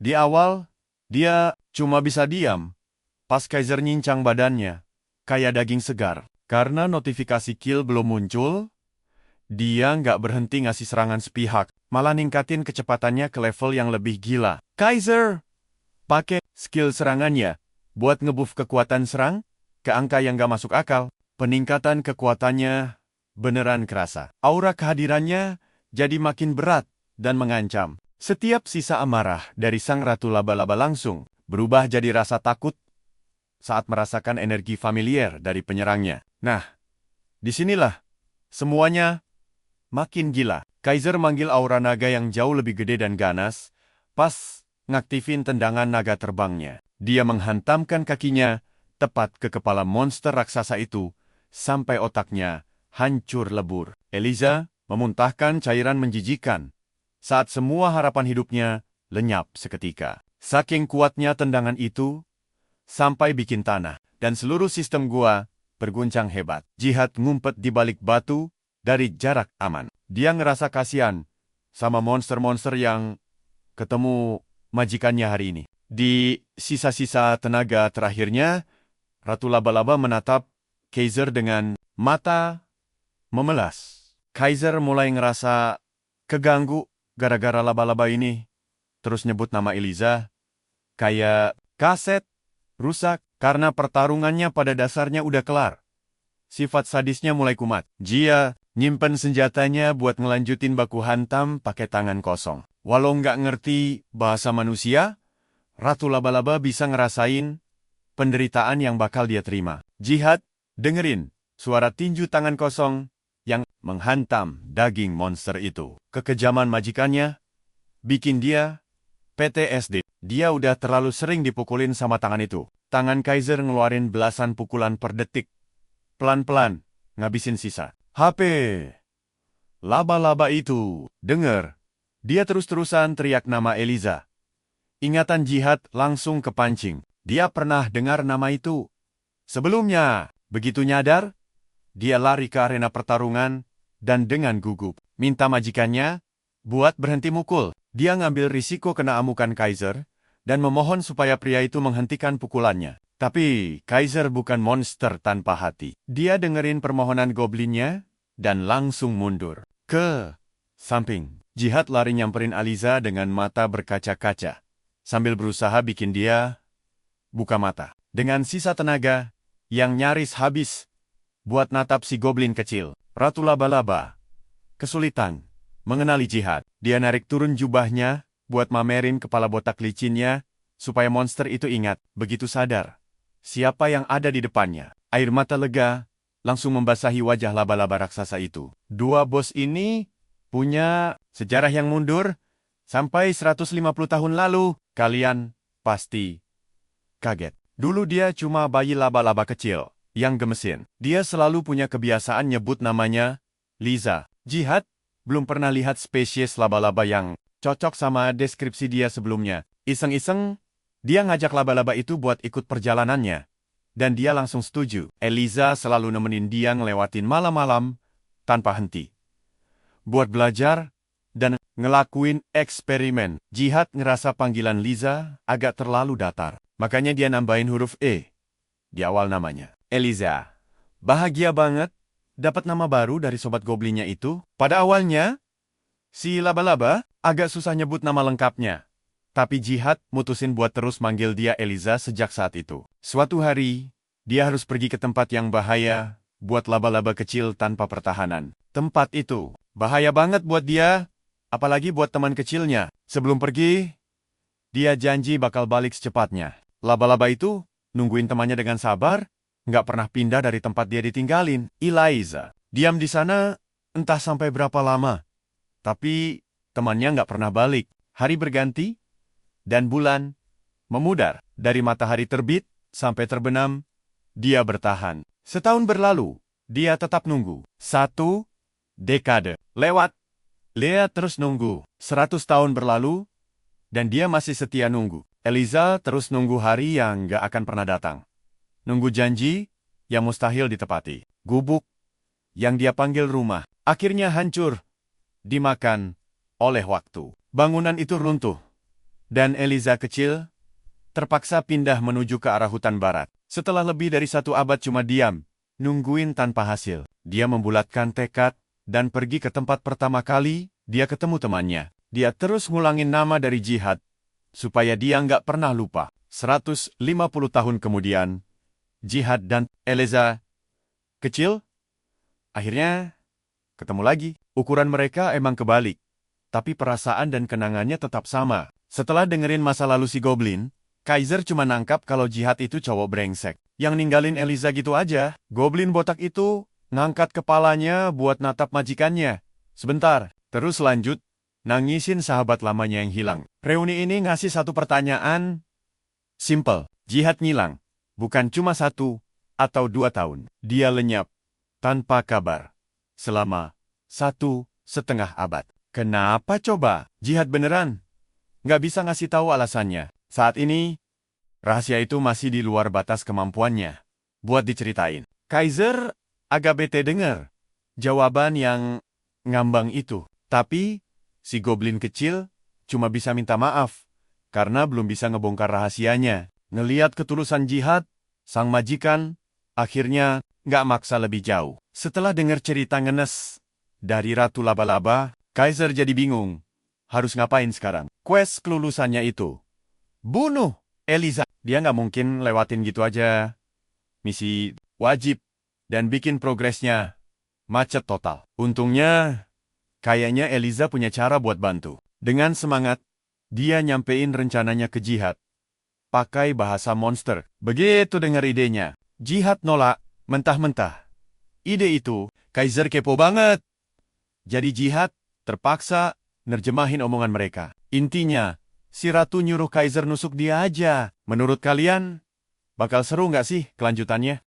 Di awal, dia cuma bisa diam. Pas Kaiser nyincang badannya, kayak daging segar. Karena notifikasi kill belum muncul, dia nggak berhenti ngasih serangan sepihak, malah ningkatin kecepatannya ke level yang lebih gila. Kaiser pakai skill serangannya buat ngebuff kekuatan serang ke angka yang nggak masuk akal. Peningkatan kekuatannya beneran kerasa. Aura kehadirannya jadi makin berat dan mengancam. Setiap sisa amarah dari sang Ratu Laba-Laba langsung berubah jadi rasa takut saat merasakan energi familiar dari penyerangnya. Nah, disinilah semuanya makin gila. Kaiser manggil aura naga yang jauh lebih gede dan ganas, pas ngaktifin tendangan naga terbangnya. Dia menghantamkan kakinya tepat ke kepala monster raksasa itu, sampai otaknya hancur lebur. Eliza memuntahkan cairan menjijikan saat semua harapan hidupnya lenyap seketika. Saking kuatnya tendangan itu, sampai bikin tanah dan seluruh sistem gua berguncang hebat. Jihad ngumpet di balik batu dari jarak aman. Dia ngerasa kasihan sama monster-monster yang ketemu majikannya hari ini. Di sisa-sisa tenaga terakhirnya, Ratu Laba-Laba menatap Kaiser dengan mata memelas. Kaiser mulai ngerasa keganggu gara-gara laba-laba ini. Terus nyebut nama Eliza, kayak kaset rusak karena pertarungannya pada dasarnya udah kelar. Sifat sadisnya mulai kumat. Dia nyimpen senjatanya buat ngelanjutin baku hantam pakai tangan kosong. Walau nggak ngerti bahasa manusia, Ratu Laba-Laba bisa ngerasain penderitaan yang bakal dia terima. Jihad, dengerin suara tinju tangan kosong yang menghantam daging monster itu. Kekejaman majikannya bikin dia PTSD. Dia udah terlalu sering dipukulin sama tangan itu. Tangan Kaiser ngeluarin belasan pukulan per detik. Pelan-pelan, ngabisin sisa. HP Laba-Laba itu denger. Dia terus-terusan teriak nama Eliza. Ingatan Jihad langsung kepancing. Dia pernah dengar nama itu sebelumnya. Begitu nyadar, dia lari ke arena pertarungan dan dengan gugup minta majikannya buat berhenti mukul. Dia ngambil risiko kena amukan Kaiser dan memohon supaya pria itu menghentikan pukulannya. Tapi Kaiser bukan monster tanpa hati. Dia dengerin permohonan goblinnya dan langsung mundur ke samping. Jihad lari nyamperin Eliza dengan mata berkaca-kaca sambil berusaha bikin dia buka mata. Dengan sisa tenaga yang nyaris habis buat natap si goblin kecil, Ratu Laba-Laba kesulitan mengenali Jihad. Dia narik turun jubahnya buat mamerin kepala botak licinnya supaya monster itu ingat. Begitu sadar siapa yang ada di depannya, air mata lega langsung membasahi wajah laba-laba raksasa itu. Dua bos ini punya sejarah yang mundur sampai 150 tahun lalu. Kalian pasti kaget. Dulu dia cuma bayi laba-laba kecil yang gemesin. Dia selalu punya kebiasaan nyebut namanya Liza. Jihad belum pernah lihat spesies laba-laba yang cocok sama deskripsi dia sebelumnya. Iseng-iseng, dia ngajak laba-laba itu buat ikut perjalanannya. Dan dia langsung setuju. Eliza selalu nemenin dia ngelewatin malam-malam tanpa henti. Buat belajar dan ngelakuin eksperimen. Jihad ngerasa panggilan Liza agak terlalu datar. Makanya dia nambahin huruf E di awal namanya. Eliza. Bahagia banget dapat nama baru dari sobat goblinnya itu. Pada awalnya, si laba-laba agak susah nyebut nama lengkapnya. Tapi Jihad mutusin buat terus manggil dia Eliza sejak saat itu. Suatu hari, Dia harus pergi ke tempat yang bahaya buat laba-laba kecil tanpa pertahanan. Tempat itu bahaya banget buat dia, apalagi buat teman kecilnya. Sebelum pergi, dia janji bakal balik secepatnya. Laba-laba itu nungguin temannya dengan sabar, nggak pernah pindah dari tempat dia ditinggalin. Eliza diam di sana entah sampai berapa lama, tapi temannya nggak pernah balik. Hari berganti, dan bulan memudar. Dari matahari terbit sampai terbenam, dia bertahan. Setahun berlalu, dia tetap nunggu. 1 dekade lewat. Lea terus nunggu. 100 tahun berlalu, dan dia masih setia nunggu. Eliza terus nunggu hari yang gak akan pernah datang. Nunggu janji yang mustahil ditepati. Gubuk yang dia panggil rumah akhirnya hancur, dimakan oleh waktu. Bangunan itu runtuh, dan Eliza kecil terpaksa pindah menuju ke arah hutan barat. Setelah lebih dari 1 abad cuma diam, nungguin tanpa hasil, dia membulatkan tekad dan pergi ke tempat pertama kali dia ketemu temannya. Dia terus ngulangin nama dari Jihad, supaya dia nggak pernah lupa. 150 tahun kemudian, Jihad dan Eliza kecil akhirnya ketemu lagi. Ukuran mereka emang kebalik, tapi perasaan dan kenangannya tetap sama. Setelah dengerin masa lalu si Goblin, Kaiser cuma nangkap kalau Jihad itu cowok brengsek yang ninggalin Eliza gitu aja. Goblin botak itu ngangkat kepalanya buat natap majikannya. Sebentar, terus lanjut nangisin sahabat lamanya yang hilang. Reuni ini ngasih satu pertanyaan simple. Jihad ngilang, bukan cuma 1 atau 2 tahun. Dia lenyap tanpa kabar selama 1,5 abad. Kenapa coba? Jihad beneran nggak bisa ngasih tahu alasannya. Saat ini, rahasia itu masih di luar batas kemampuannya buat diceritain. Kaiser agak bete denger jawaban yang ngambang itu. Tapi, si Goblin kecil cuma bisa minta maaf karena belum bisa ngebongkar rahasianya. Ngeliat ketulusan Jihad, sang majikan akhirnya nggak maksa lebih jauh. Setelah denger cerita ngenes dari Ratu Laba-Laba, Kaiser jadi bingung. Harus ngapain sekarang? Quest kelulusannya itu bunuh Eliza. Dia nggak mungkin lewatin gitu aja. Misi wajib dan bikin progresnya macet total. Untungnya, kayaknya Eliza punya cara buat bantu. Dengan semangat, dia nyampein rencananya ke Jihad. Pakai bahasa monster. Begitu dengar idenya, Jihad nolak mentah-mentah. Ide itu, Kaiser kepo banget. Jadi Jihad terpaksa nerjemahin omongan mereka. Intinya, si Ratu nyuruh Kaiser nusuk dia aja. Menurut kalian, bakal seru nggak sih kelanjutannya?